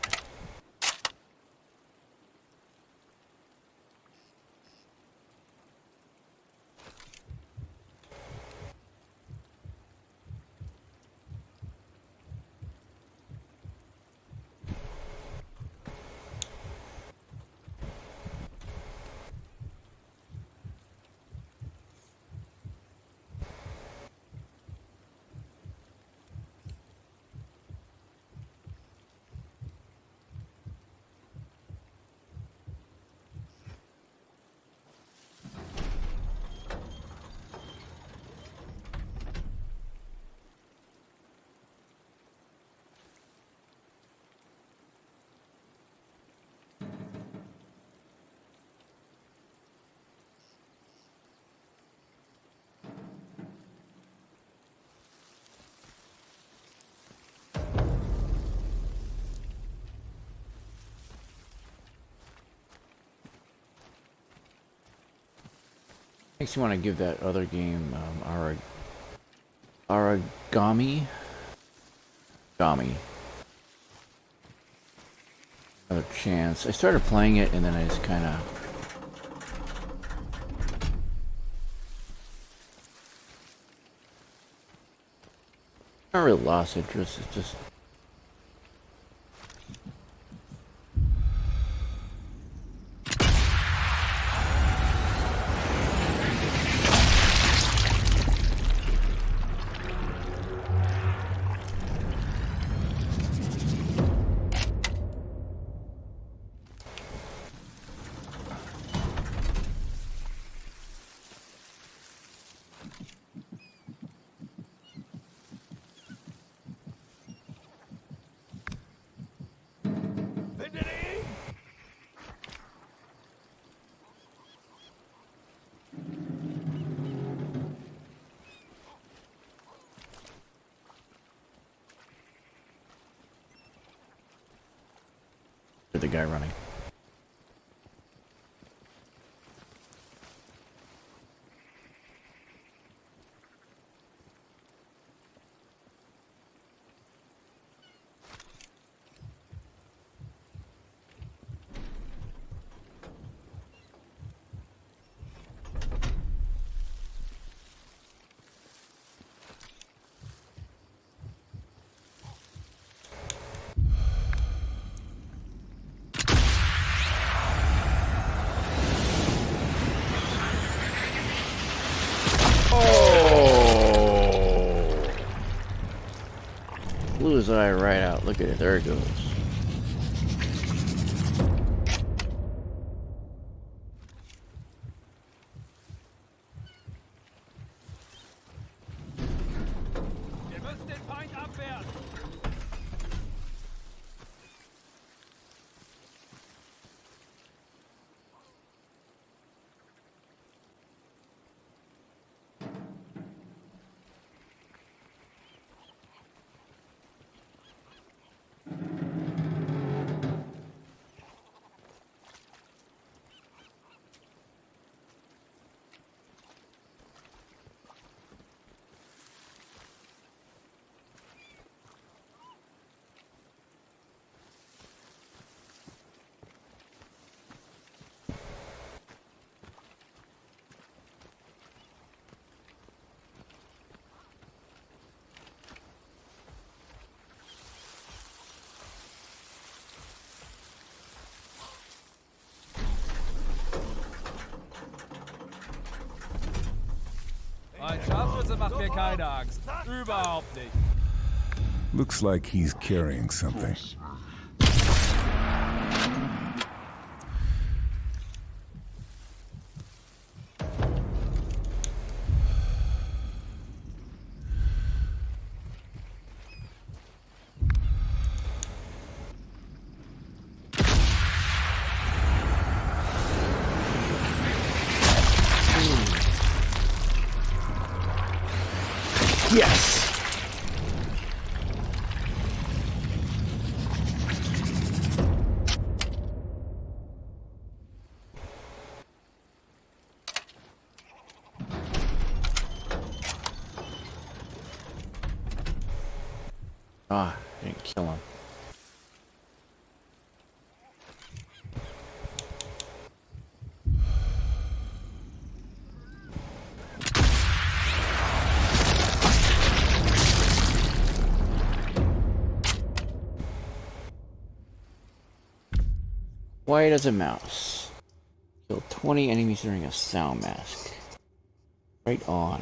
Makes you want to give that other game, Origami? Gami. Another chance. I started playing it and then I just kind of... not really lost interest, it's just... The guy running. Blew his eye right out. Look at it. There it goes. Mein Scharfschütze macht mir keine Angst. Überhaupt nicht. Looks like he's carrying something. Yes! Ah, I didn't kill him. Quiet as a mouse. Kill 20 enemies during a sound mask. Right on.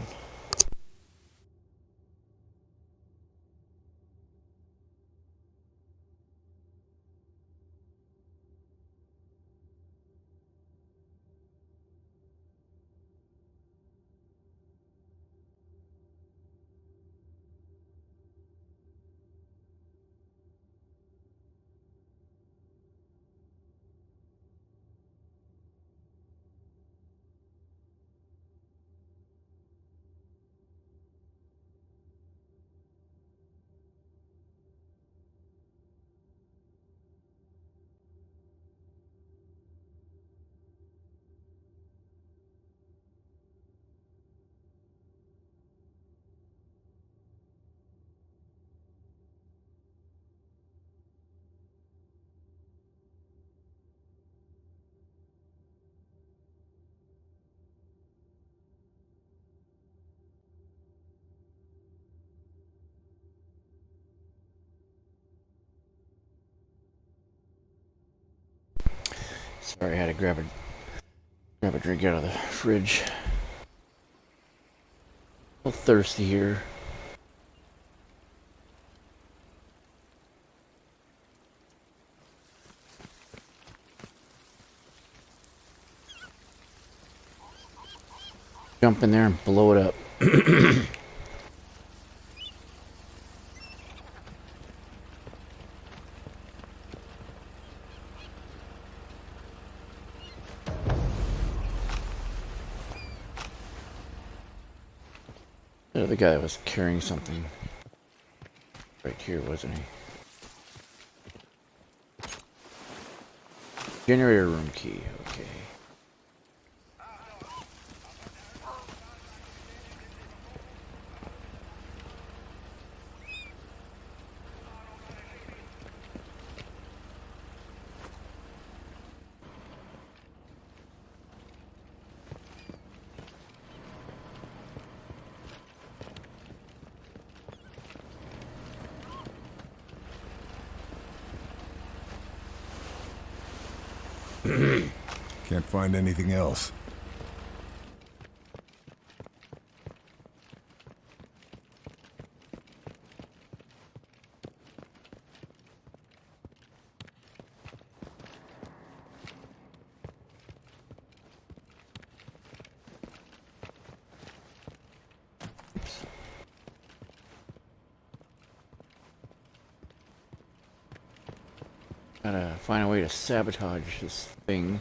Sorry, I had to grab a drink out of the fridge. A little thirsty here. Jump in there and blow it up. The guy that was carrying something right here, wasn't he? Generator room key, okay. Can't find anything else. Gotta find a way to sabotage this thing.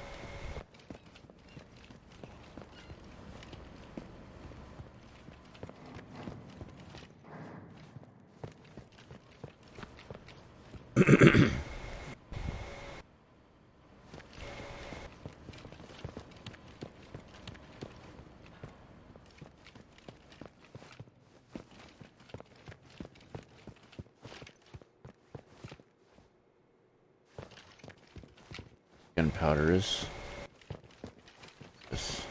Gunpowder is this.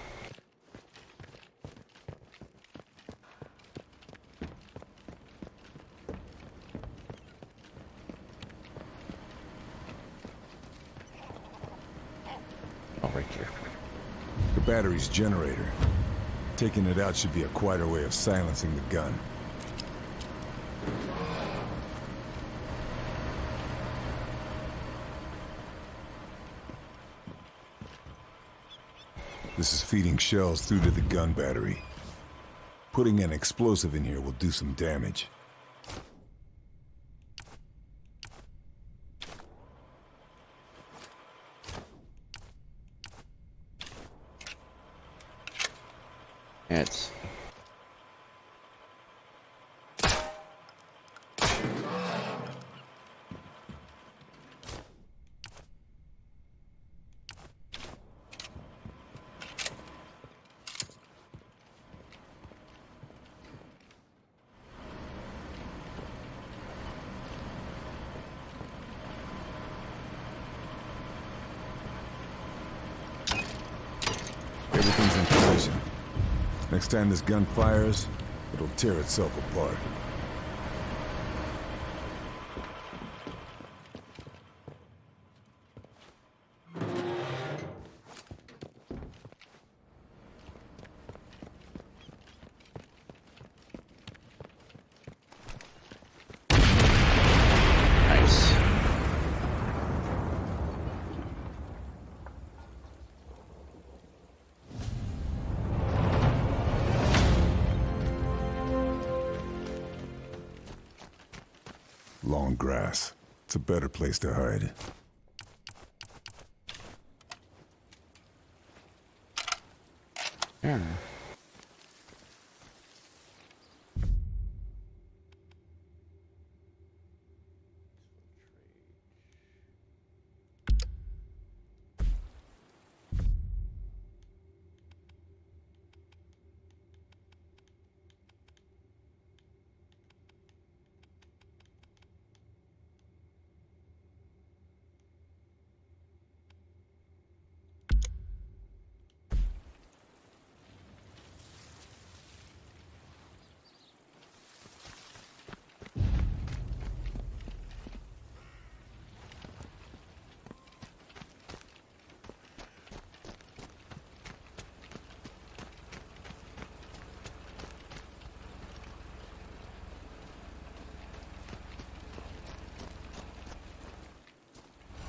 Oh, right here. The battery's generator. Taking it out should be a quieter way of silencing the gun. This is feeding shells through to the gun battery. Putting an explosive in here will do some damage. It's Everything's in position. Next time this gun fires, it'll tear itself apart. nice. Long grass. It's a better place to hide. Yeah.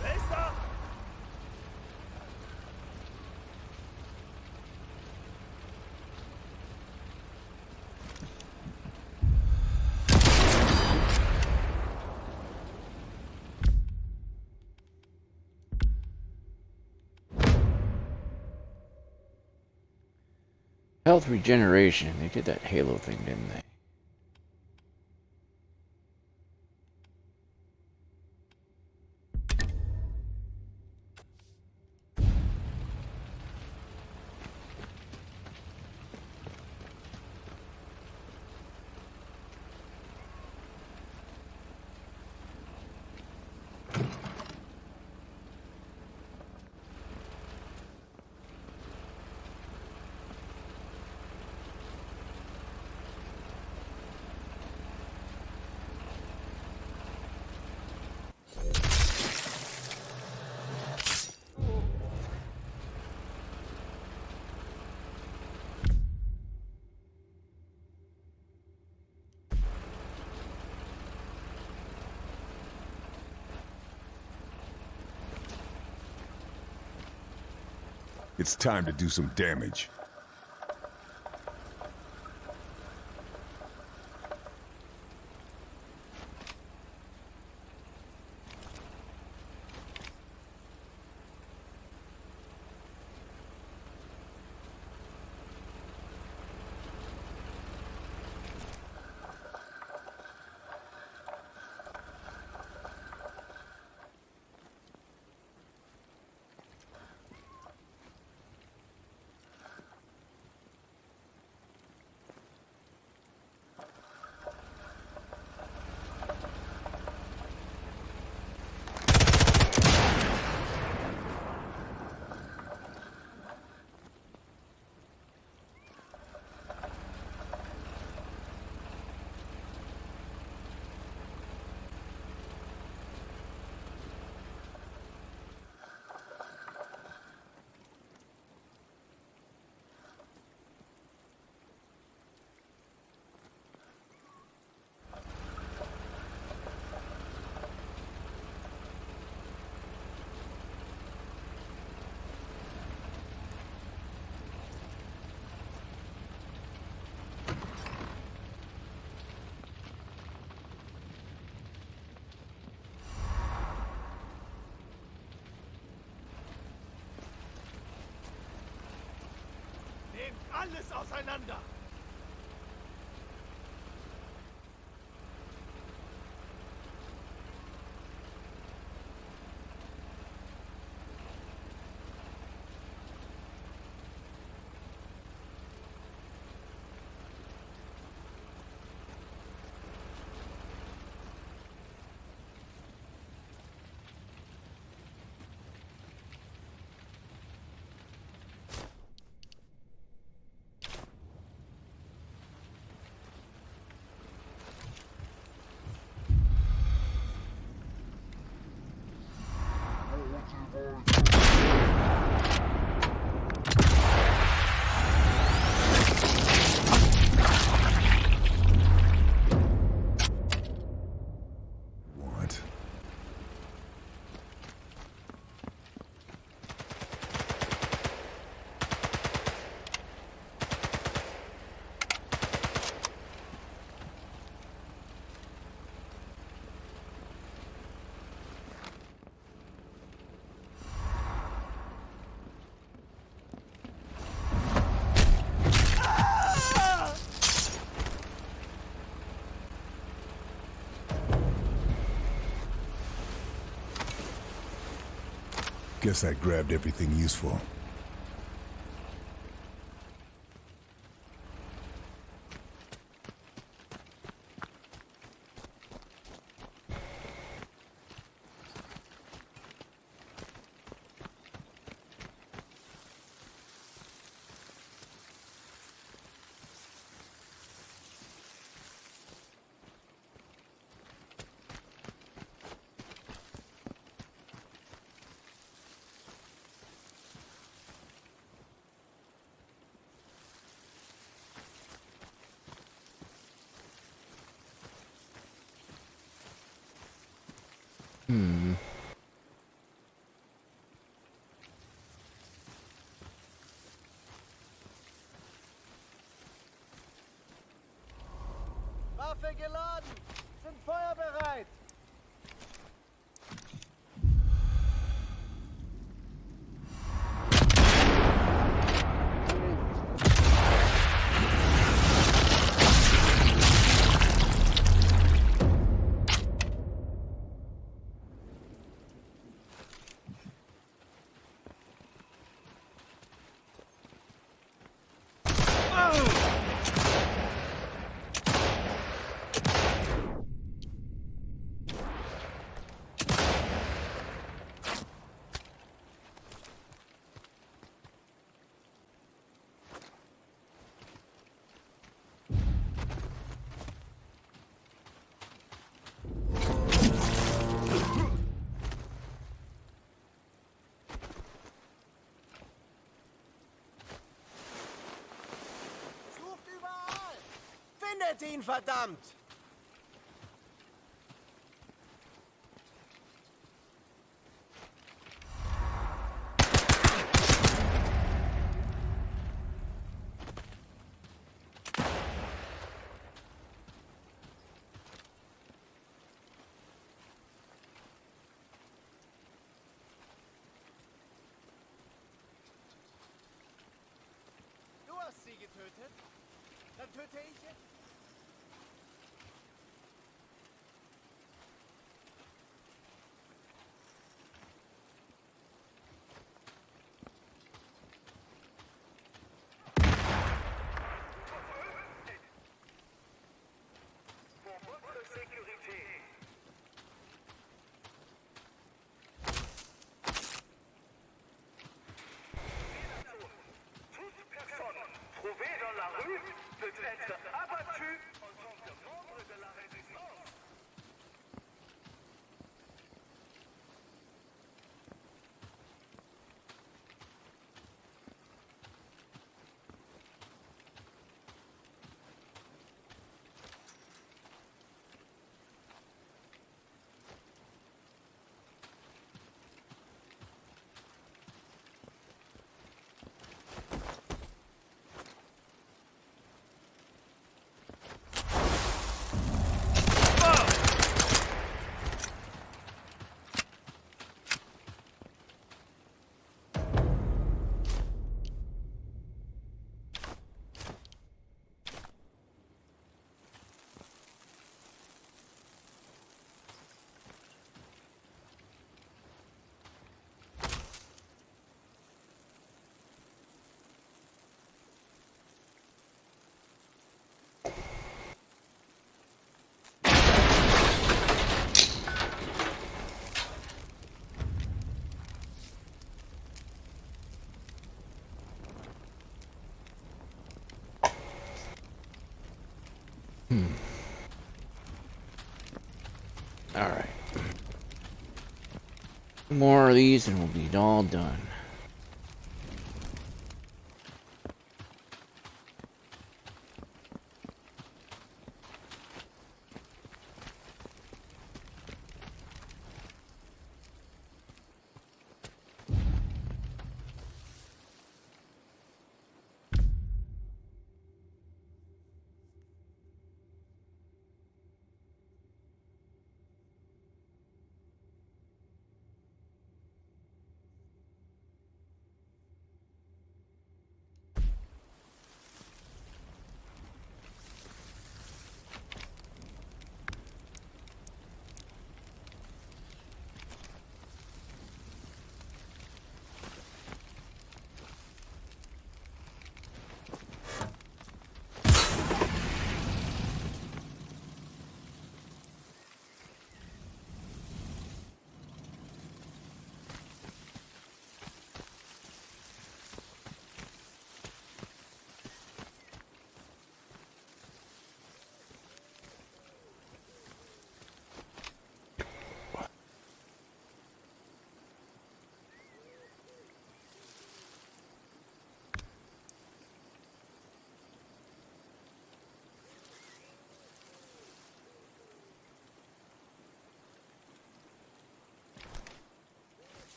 Wer ist da? Health regeneration. They did that Halo thing, didn't they? It's time to do some damage. Nehmt alles auseinander! What? Guess I grabbed everything useful. Waffe geladen! Sind feuerbereit! Sucht überall! Findet ihn, verdammt! Du hast sie getötet? Dann töte ich jetzt. Trouver dans la rue peut être abattu Alright. More of these and we'll be all done.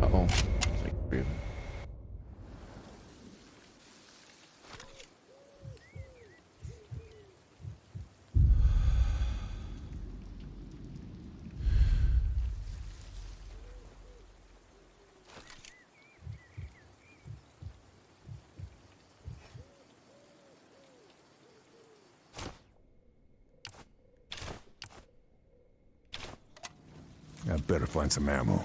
Uh-oh. It's like three of them. I better find some ammo.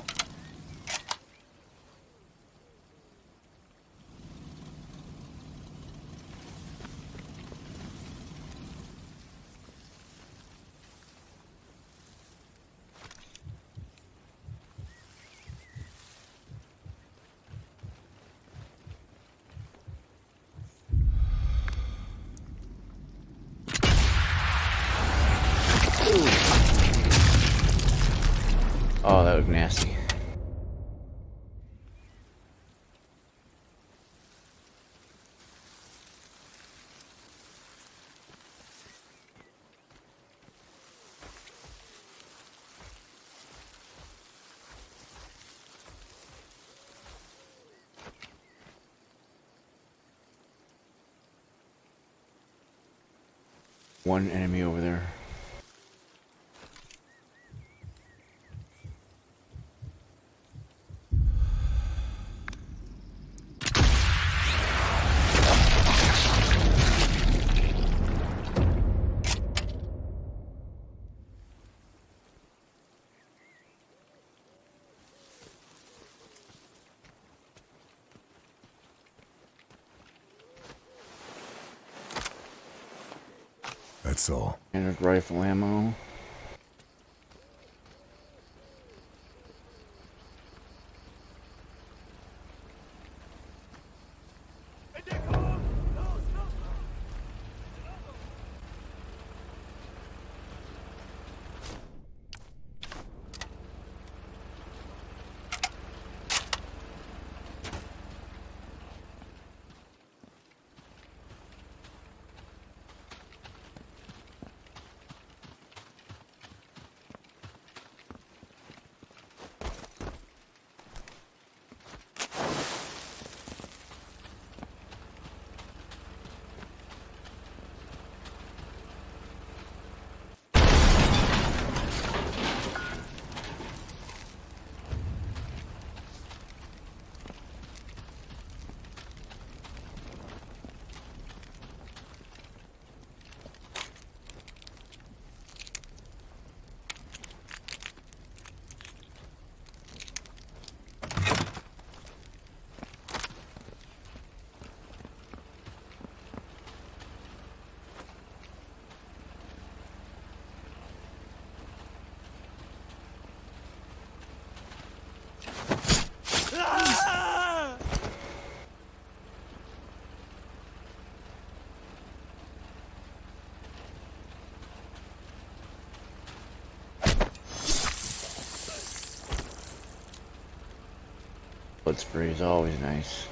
Oh, that was nasty. One enemy over there. That's all. Standard rifle ammo. Blood spray is always nice.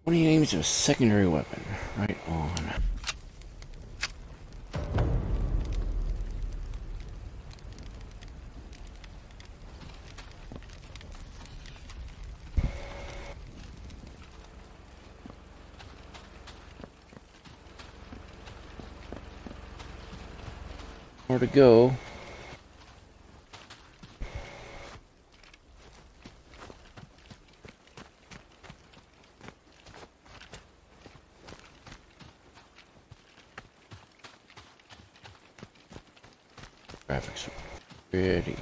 When he aims a secondary weapon, right on. More to go. Graphics are pretty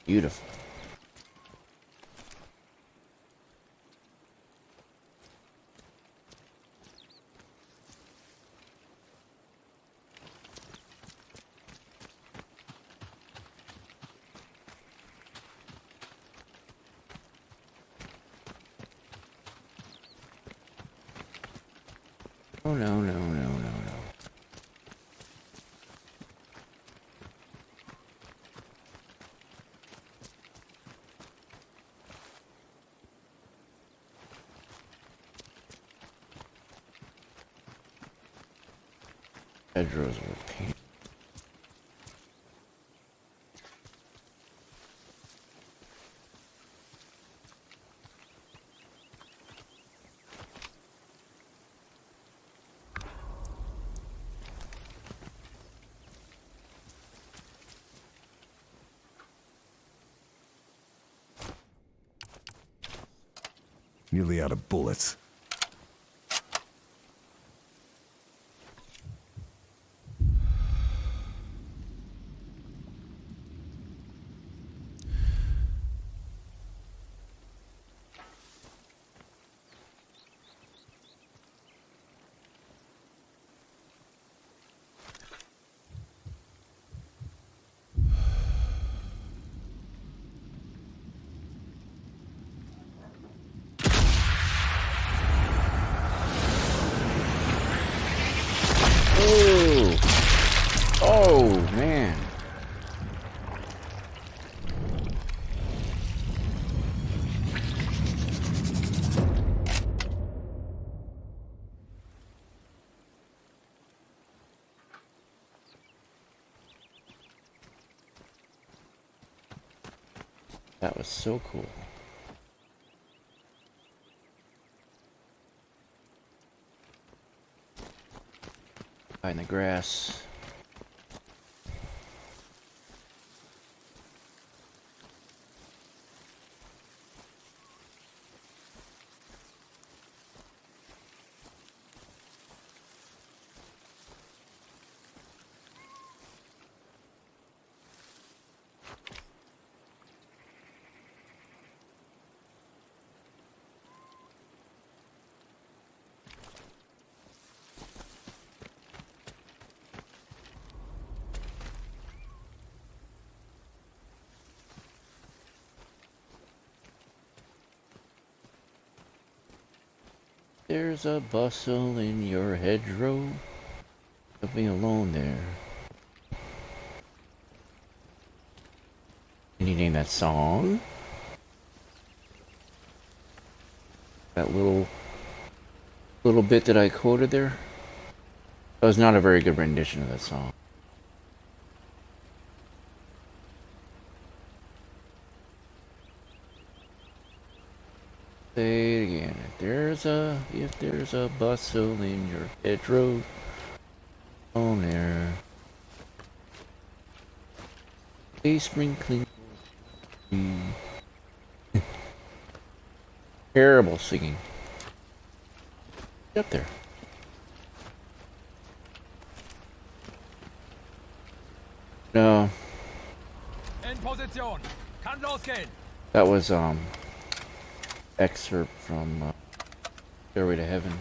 beautiful. Oh no, no, no, no, no. Hedgerows were painted. Nearly out of bullets. Oh, man. That was so cool. In the grass. There's a bustle in your hedgerow. You'll be alone there. Can you name that song? That little bit that I quoted there? That was not a very good rendition of that song. Say it again. If there's a bustle in your hedgerow, on there. A sprinkling. Terrible singing. Get up there. No. In Position. Kann losgehen. That was excerpt from Stairway to Heaven.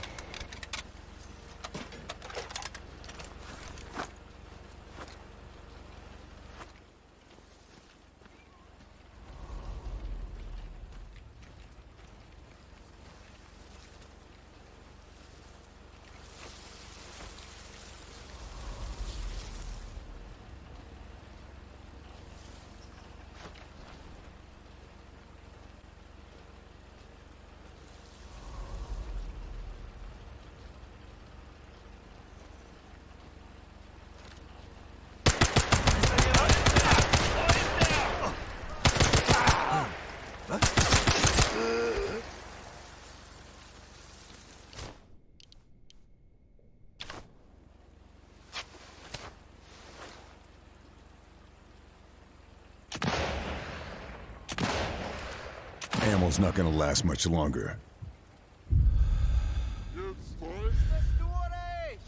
Ammo's not gonna last much longer. Bist du oder ich?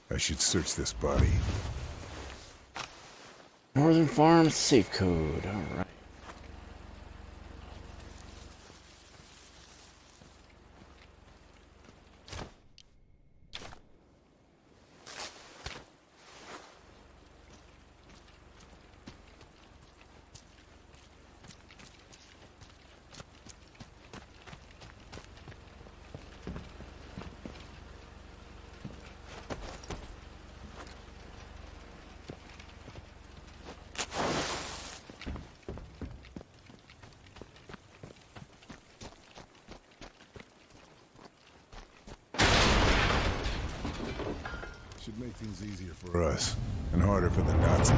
I should search this body. Northern Farm safe code. All right. Should make things easier for us, and harder for the Nazis.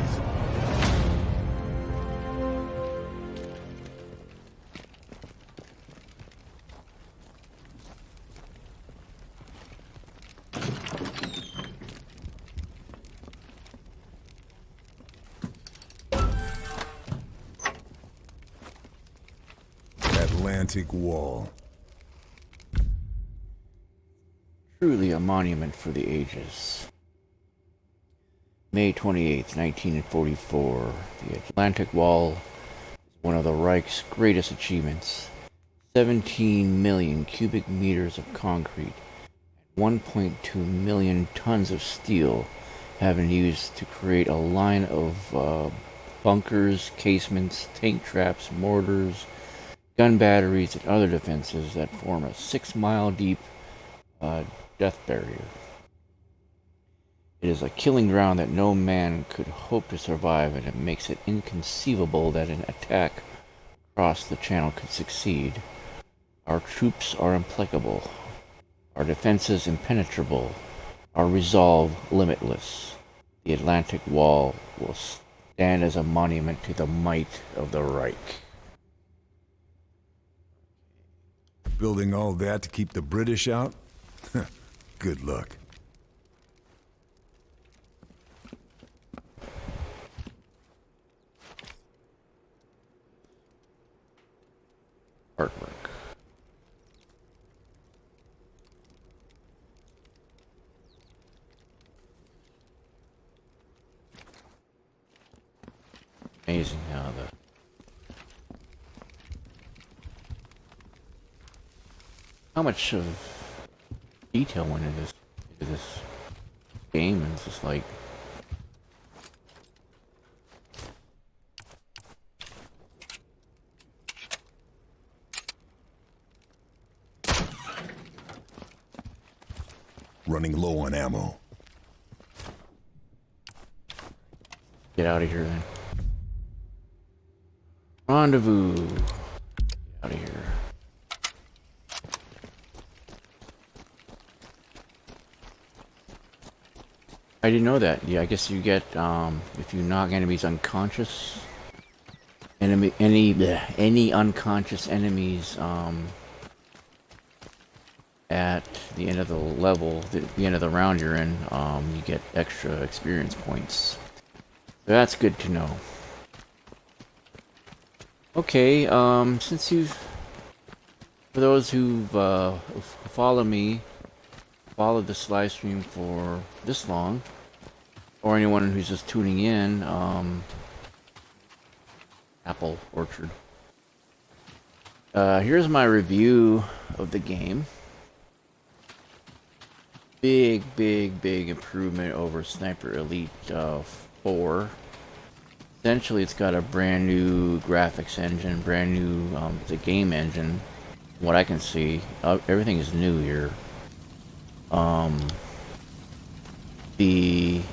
Atlantic Wall. Truly a monument for the ages. May 28th, 1944. The Atlantic Wall is one of the Reich's greatest achievements. 17 million cubic meters of concrete and 1.2 million tons of steel have been used to create a line of bunkers, casements, tank traps, mortars, gun batteries, and other defenses that form a 6-mile deep death barrier. It is a killing ground that no man could hope to survive, and it makes it inconceivable that an attack across the channel could succeed. Our troops are implacable, our defenses impenetrable, our resolve limitless. The Atlantic Wall will stand as a monument to the might of the Reich. Building all that to keep the British out? Good luck. Artwork. Amazing how how much of detail went into this game, and it's just like Running low on ammo. get out of here then. Rendezvous. Get out of here. I didn't know that. Yeah, I guess you get if you knock enemies unconscious. Any unconscious enemies at the end of the level, the end of the round you're in, you get extra experience points. So that's good to know. Okay, since you've, for those who've followed this live stream for this long, or anyone who's just tuning in, Apple Orchard. Here's my review of the game. Big improvement over Sniper Elite 4. Essentially, it's got a brand new graphics engine, brand new the game engine. From what I can see, everything is new here. The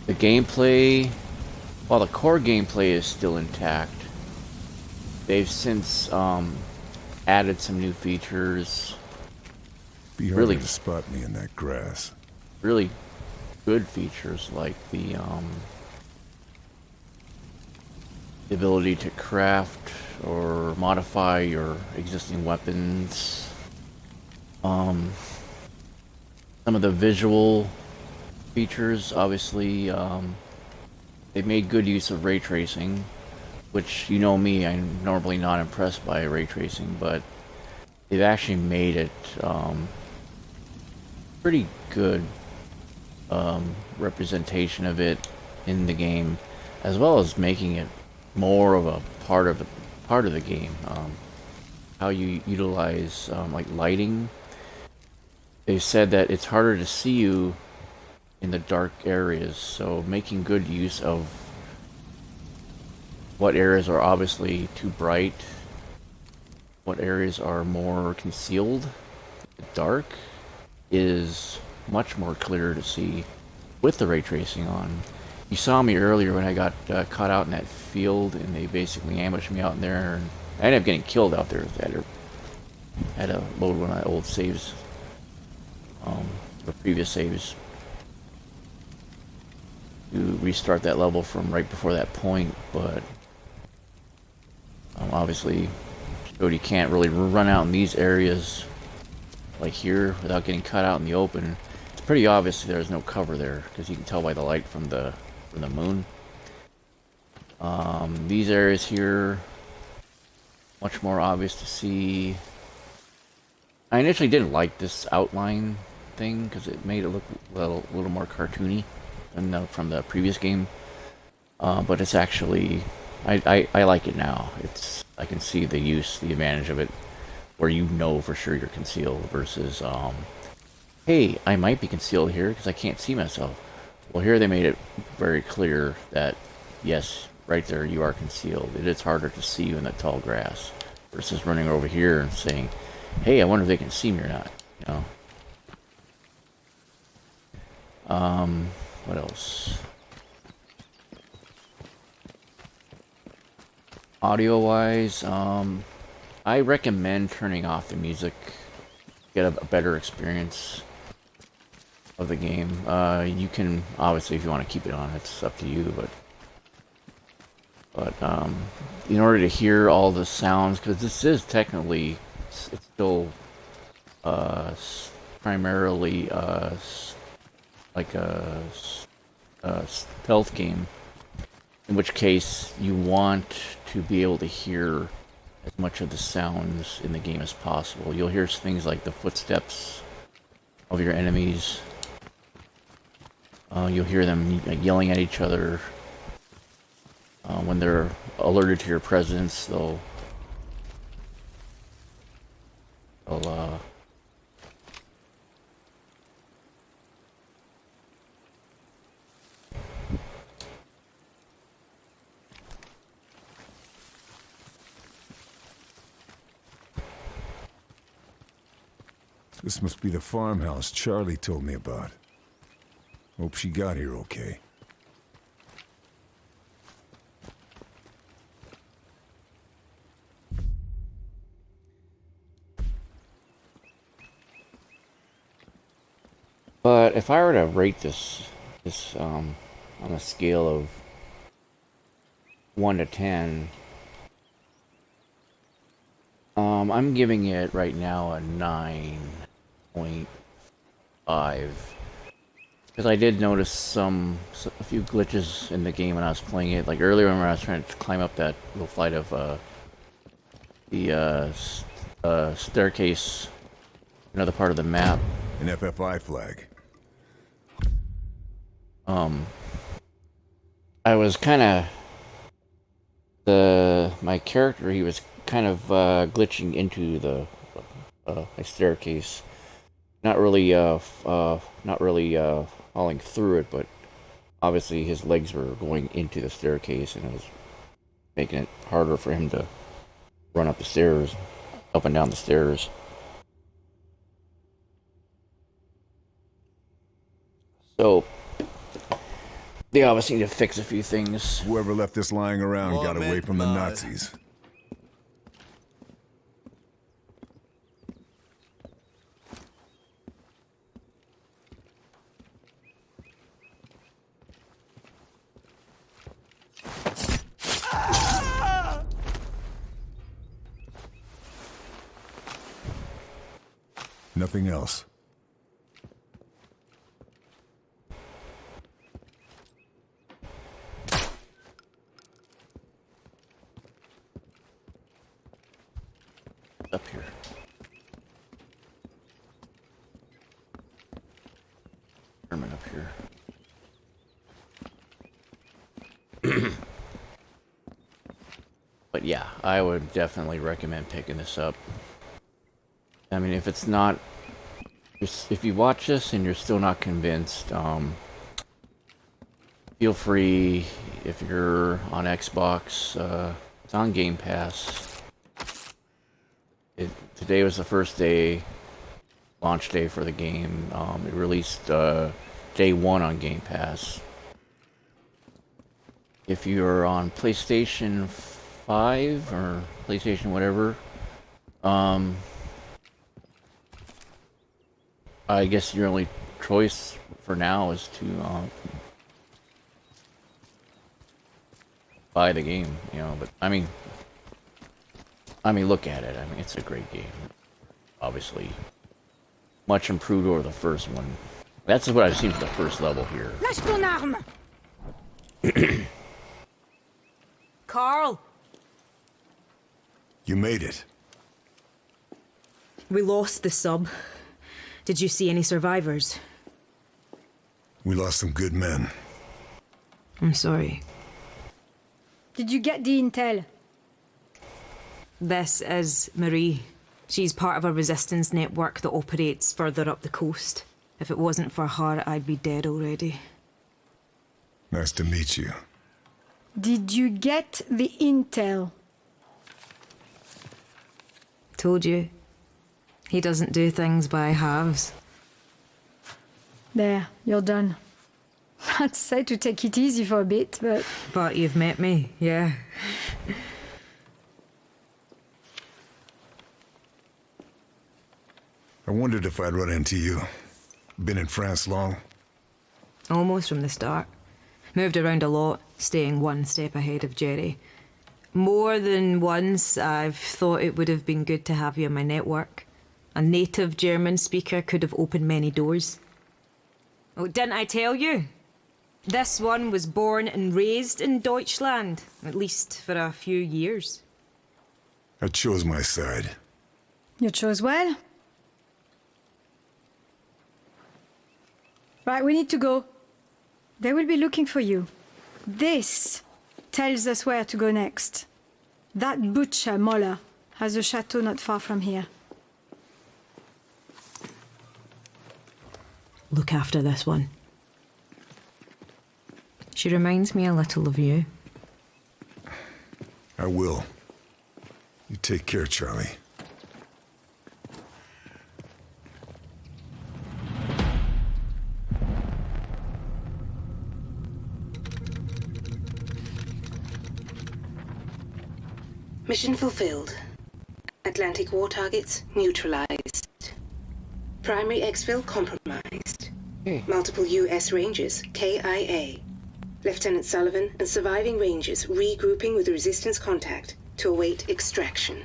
gameplay, while the core gameplay is still intact, they've since added some new features. Be harder to spot me in that grass. Really good features like the ability to craft or modify your existing weapons. Some of the visual features, obviously, they made good use of ray tracing, which, you know me, I'm normally not impressed by ray tracing, but they've actually made it pretty good representation of it in the game, as well as making it more of a part of the game. How you utilize like lighting. They said that it's harder to see you in the dark areas, so making good use of what areas are obviously too bright, what areas are more concealed, dark, is much more clear to see with the ray tracing on. You saw me earlier when I got caught out in that field, and they basically ambushed me out in there, and I ended up getting killed out there. I had to load one of my old saves, the previous saves, to restart that level from right before that point, but obviously showed you can't really run out in these areas like here without getting cut out in the open. It's pretty obvious there's no cover there because you can tell by the light from the moon. These areas here, much more obvious to see. I initially didn't like this outline thing because it made it look a little more cartoony than from the previous game. But it's actually, I like it now. I can see the advantage of it, where you know for sure you're concealed versus, hey, I might be concealed here because I can't see myself. Well, here they made it very clear that, yes, right there you are concealed. It is harder to see you in the tall grass versus running over here and saying, hey, I wonder if they can see me or not, you know. What else? Audio-wise, I recommend turning off the music, get a better experience of the game. You can, obviously, if you want to keep it on, it's up to you, but in order to hear all the sounds, because this is technically, it's still primarily like a stealth game, in which case you want to be able to hear as much of the sounds in the game as possible. You'll hear things like the footsteps of your enemies. You'll hear them yelling at each other. When they're alerted to your presence, they'll This must be the farmhouse Charlie told me about. Hope she got here okay. But if I were to rate this on a scale of 1 to 10, I'm giving it right now a 9.5, because I did notice a few glitches in the game when I was playing it. Like earlier when I was trying to climb up that little flight of the staircase, another part of the map. An FFI flag. I was kind of my character. He was kind of glitching into the staircase, not really falling through it, but obviously his legs were going into the staircase, and it was making it harder for him to run up the stairs, up and down the stairs. So they obviously need to fix a few things. Whoever left this lying around got away from the Nazis. Nothing else. Up here. German up here. But yeah, I would definitely recommend picking this up. I mean, if it's not, if you watch this and you're still not convinced, feel free. If you're on Xbox, it's on Game Pass. Today was the first day, launch day for the game. It released day 1 on Game Pass. If you're on PlayStation 5 or PlayStation whatever, I guess your only choice for now is to buy the game, you know. But I mean, look at it. I mean, it's a great game. Obviously, much improved over the first one. That's what I've seen for the first level here. Lâche ton arme! Carl! You made it. We lost the sub. Did you see any survivors? We lost some good men. I'm sorry. Did you get the intel? This is Marie. She's part of a resistance network that operates further up the coast. If it wasn't for her, I'd be dead already. Nice to meet you. Did you get the intel? Told you. He doesn't do things by halves. There, you're done. I'd say to take it easy for a bit, but... But you've met me, yeah. I wondered if I'd run into you. Been in France long? Almost from the start. Moved around a lot, staying one step ahead of Jerry. More than once, I've thought it would have been good to have you in my network. A native German speaker could have opened many doors. Oh, didn't I tell you? This one was born and raised in Deutschland, at least for a few years. I chose my side. You chose well. Right, we need to go. They will be looking for you. This tells us where to go next. That butcher, Moller, has a chateau not far from here. Look after this one. She reminds me a little of you. I will. You take care, Charlie. Mission fulfilled. Atlantic war targets neutralized. Primary exfil compromised. Multiple U.S. Rangers, KIA. Lieutenant Sullivan and surviving Rangers regrouping with resistance contact to await extraction.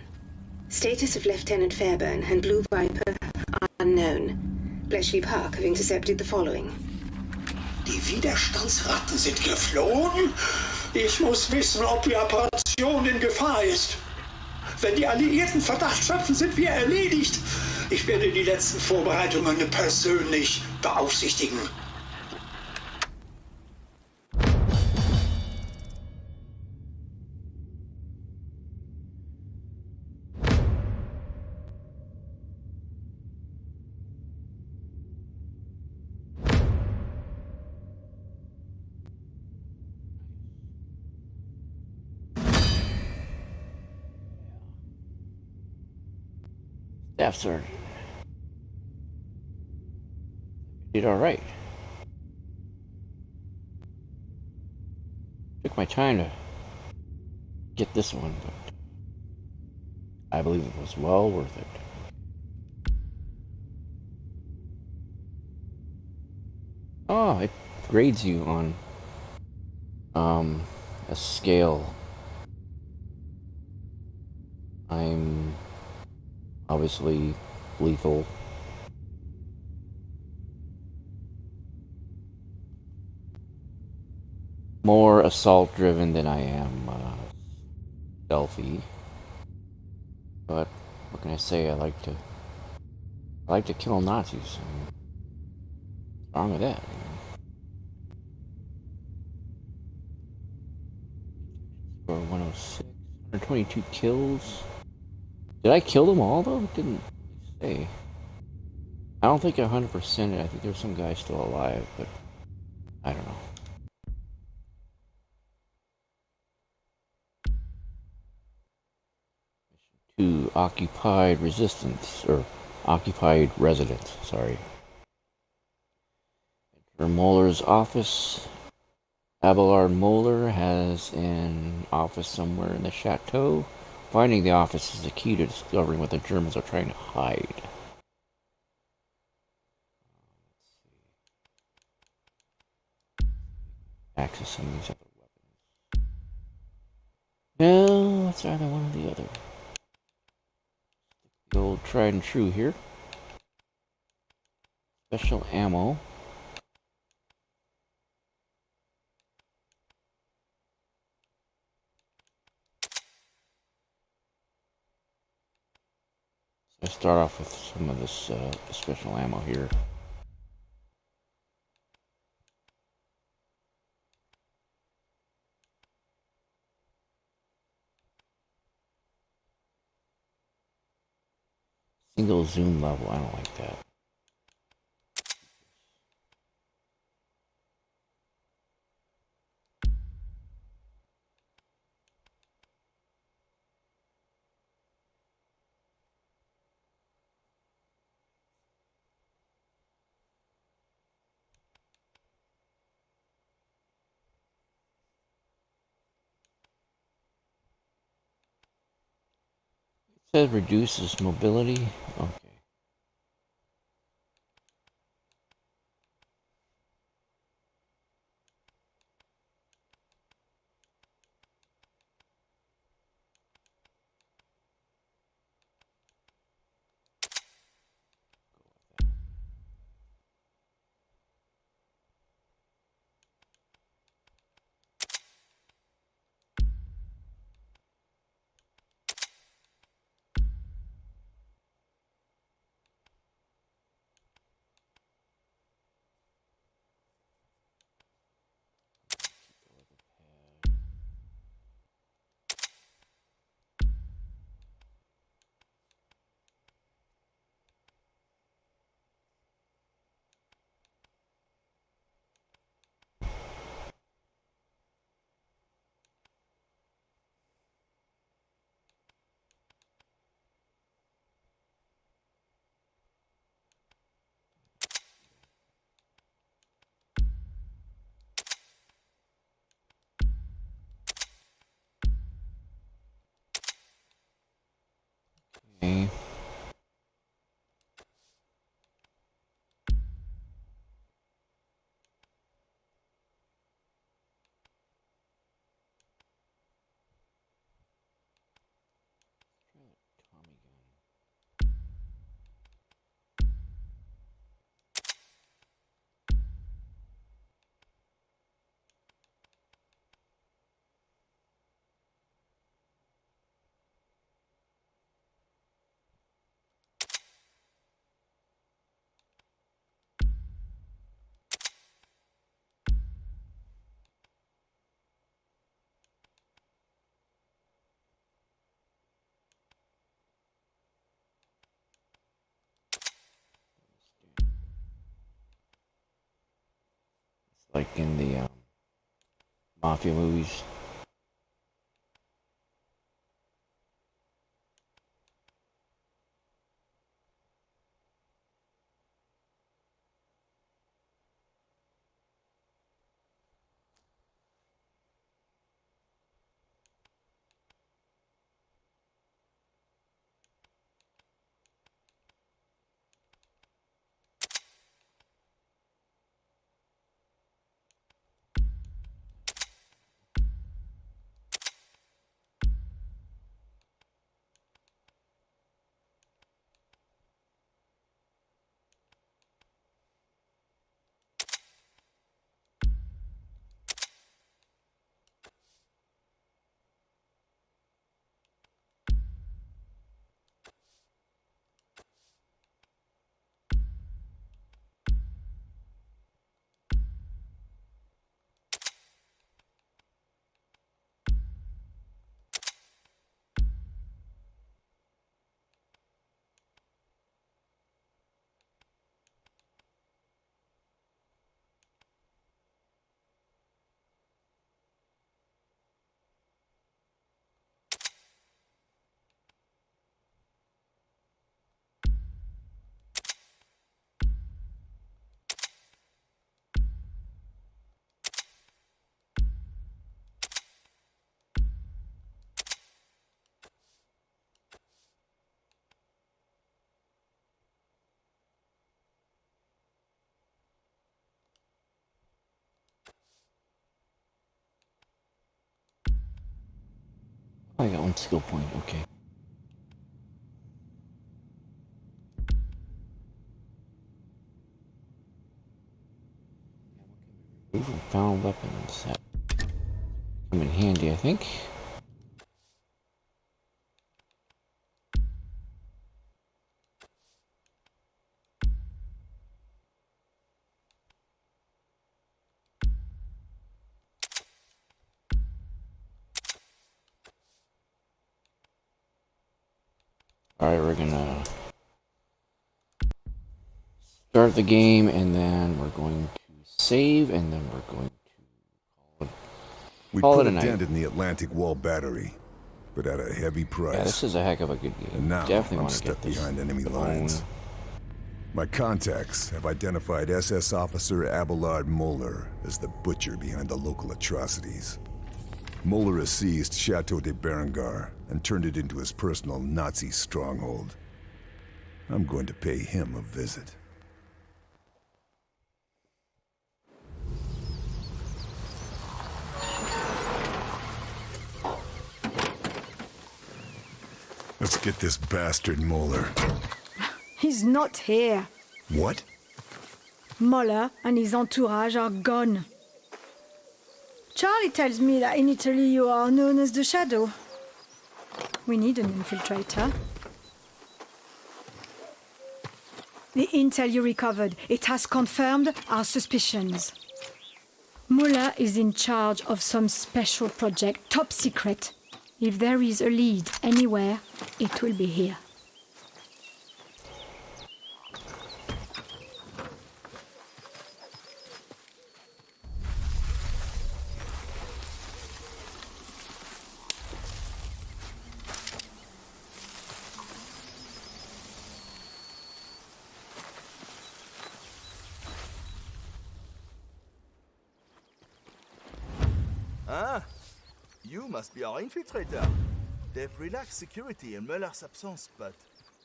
Status of Lieutenant Fairburn and Blue Viper unknown. Bletchley Park have intercepted the following. Die Widerstandsratten sind geflohen? Ich muss wissen, ob die Operation in Gefahr ist. Wenn die Alliierten Verdacht schöpfen, sind wir erledigt. Ich werde die letzten Vorbereitungen persönlich beaufsichtigen. Staff Sergeant. Did alright. Took my time to get this one, but I believe it was well worth it. Oh, it grades you on a scale. I'm obviously lethal. more assault driven than I am stealthy. But what can I say? I like to kill Nazis. What's wrong with that? Score 106, 122 kills. Did I kill them all though? It didn't say. I don't think 100%. I think there's some guys still alive, but I don't know. To occupied resistance, or occupied residence, sorry. Enter Moeller's office. Abelard Moeller has an office somewhere in the chateau. Finding the office is the key to discovering what the Germans are trying to hide. Access some of these other weapons. No, it's either one or the other. The old tried and true here. Special ammo. I start off with some of this special ammo here. Single zoom level, I don't like that. It says reduces mobility. Okay. Okay. Like in the mafia movies. I got one skill point, okay. Found weapons that come in handy, I think. Alright, we're gonna start the game, and then we're going to save, and then we're going to We call put it a a night. dent in the Atlantic Wall battery, but at a heavy price. Yeah, this is a heck of a good game. And now Definitely I'm want to stuck get this behind enemy going. lines. My contacts have identified SS officer Abelard Moeller as the butcher behind the local atrocities. Moeller has seized Chateau de Berengar and turned it into his personal Nazi stronghold. I'm going to pay him a visit. Let's get this bastard Moeller. He's not here. What? Moller and his entourage are gone. Charlie tells me that in Italy you are known as the Shadow. We need an infiltrator. The intel you recovered, it has confirmed our suspicions. Muller is in charge of some special project, top secret. If there is a lead anywhere, it will be here. Ah, you must be our infiltrator. They've relaxed security in Muller's absence, but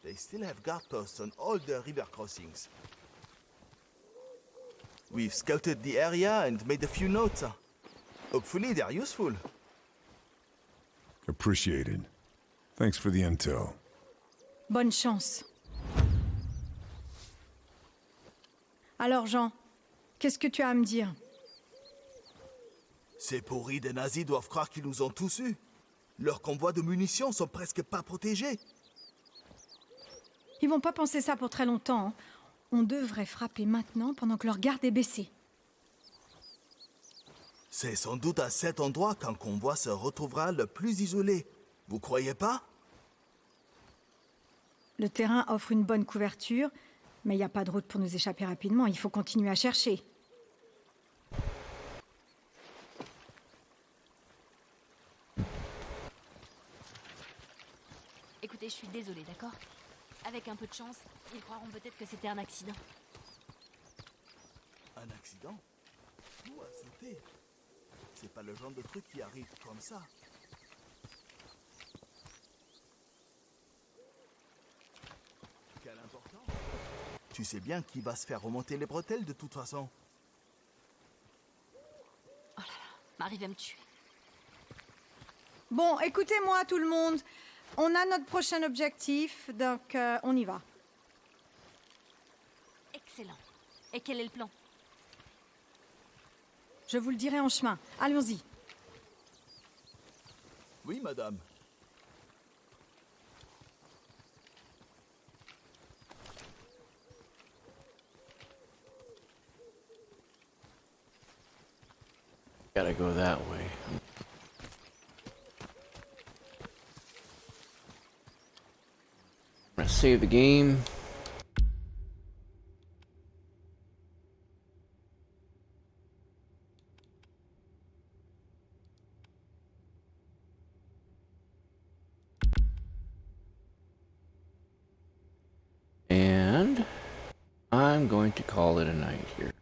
they still have guard posts on all the river crossings. We've scouted the area and made a few notes. Hopefully they're useful. Appreciated. Thanks for the intel. Bonne chance. Alors Jean, qu'est-ce que tu as à me dire? Ces pourris des nazis doivent croire qu'ils nous ont tous eus. Leurs convois de munitions sont presque pas protégés. Ils vont pas penser ça pour très longtemps. Hein. On devrait frapper maintenant pendant que leur garde est baissée. C'est sans doute à cet endroit qu'un convoi se retrouvera le plus isolé. Vous croyez pas? Le terrain offre une bonne couverture, mais il n'y a pas de route pour nous échapper rapidement. Il faut continuer à chercher. Écoutez, je suis désolée, d'accord? Avec un peu de chance, ils croiront peut-être que c'était un accident. Un accident? Tout a sauté. C'est pas le genre de truc qui arrive comme ça. Quelle importance! Tu sais bien qui va se faire remonter les bretelles de toute façon. Oh là là, Marie va me tuer. Bon, écoutez-moi tout le monde. On a notre prochain objectif, donc on y va. Excellent. Et quel est le plan? Je vous le dirai en chemin. Allons-y. Oui, madame. Gotta go that way. I'm gonna save the game. And I'm going to call it a night here.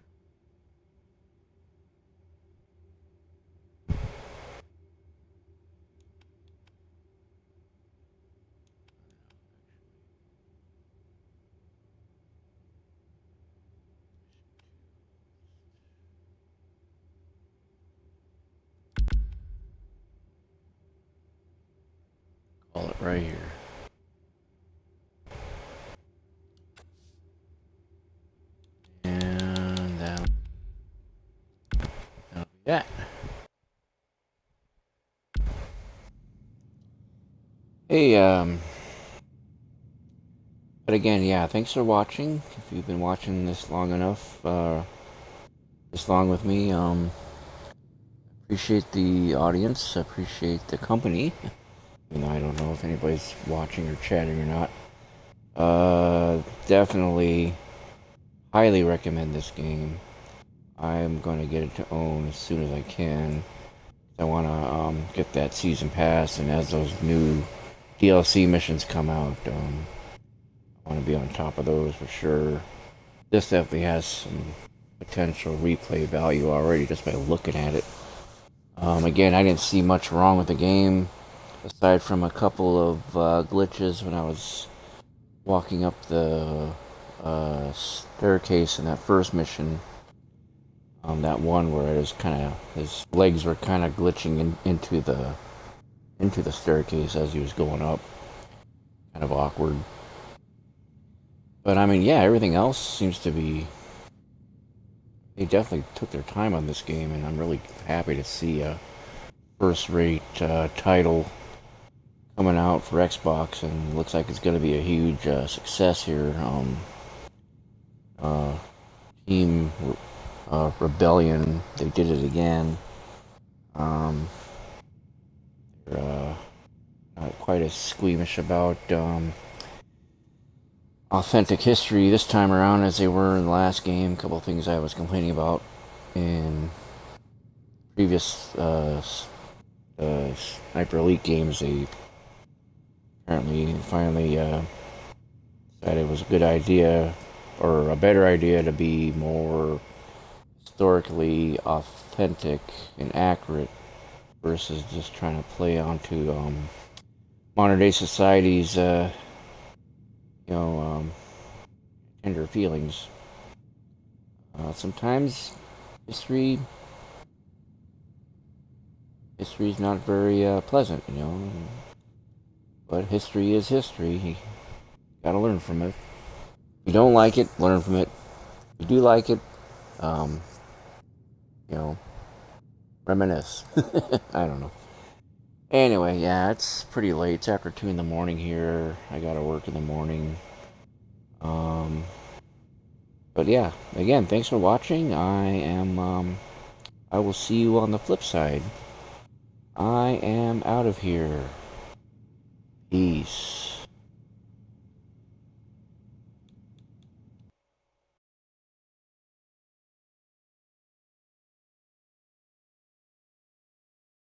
Call it right here. And that'll be that. Hey, but again, yeah, thanks for watching. If you've been watching this long enough, this long with me, appreciate the audience, appreciate the company. Even though I don't know if anybody's watching or chatting or not. Definitely highly recommend this game. I'm going to get it to own as soon as I can. I want to get that season pass, and as those new DLC missions come out, I want to be on top of those for sure. This definitely has some potential replay value already just by looking at it. Again, I didn't see much wrong with the game, aside from a couple of glitches when I was walking up the staircase in that first mission. That one where it was kind of, his legs were kind of glitching into the staircase as he was going up. Kind of awkward. But I mean, yeah, everything else seems to be. They definitely took their time on this game, and I'm really happy to see a first-rate title coming out for Xbox, and looks like it's going to be a huge success here. Team Rebellion, they did it again. They're not quite as squeamish about authentic history this time around as they were in the last game. A couple of things I was complaining about in previous Sniper Elite games, they apparently finally decided it was a good idea, or a better idea, to be more historically authentic and accurate versus just trying to play onto modern day society's tender feelings. Sometimes history is not very pleasant, but history is history. You gotta learn from it. If you don't like it, learn from it. If you do like it, reminisce. I don't know. Anyway, yeah, it's pretty late. It's after 2 in the morning here. I gotta work in the morning. But yeah, again, thanks for watching. I will see you on the flip side. I am out of here. Peace.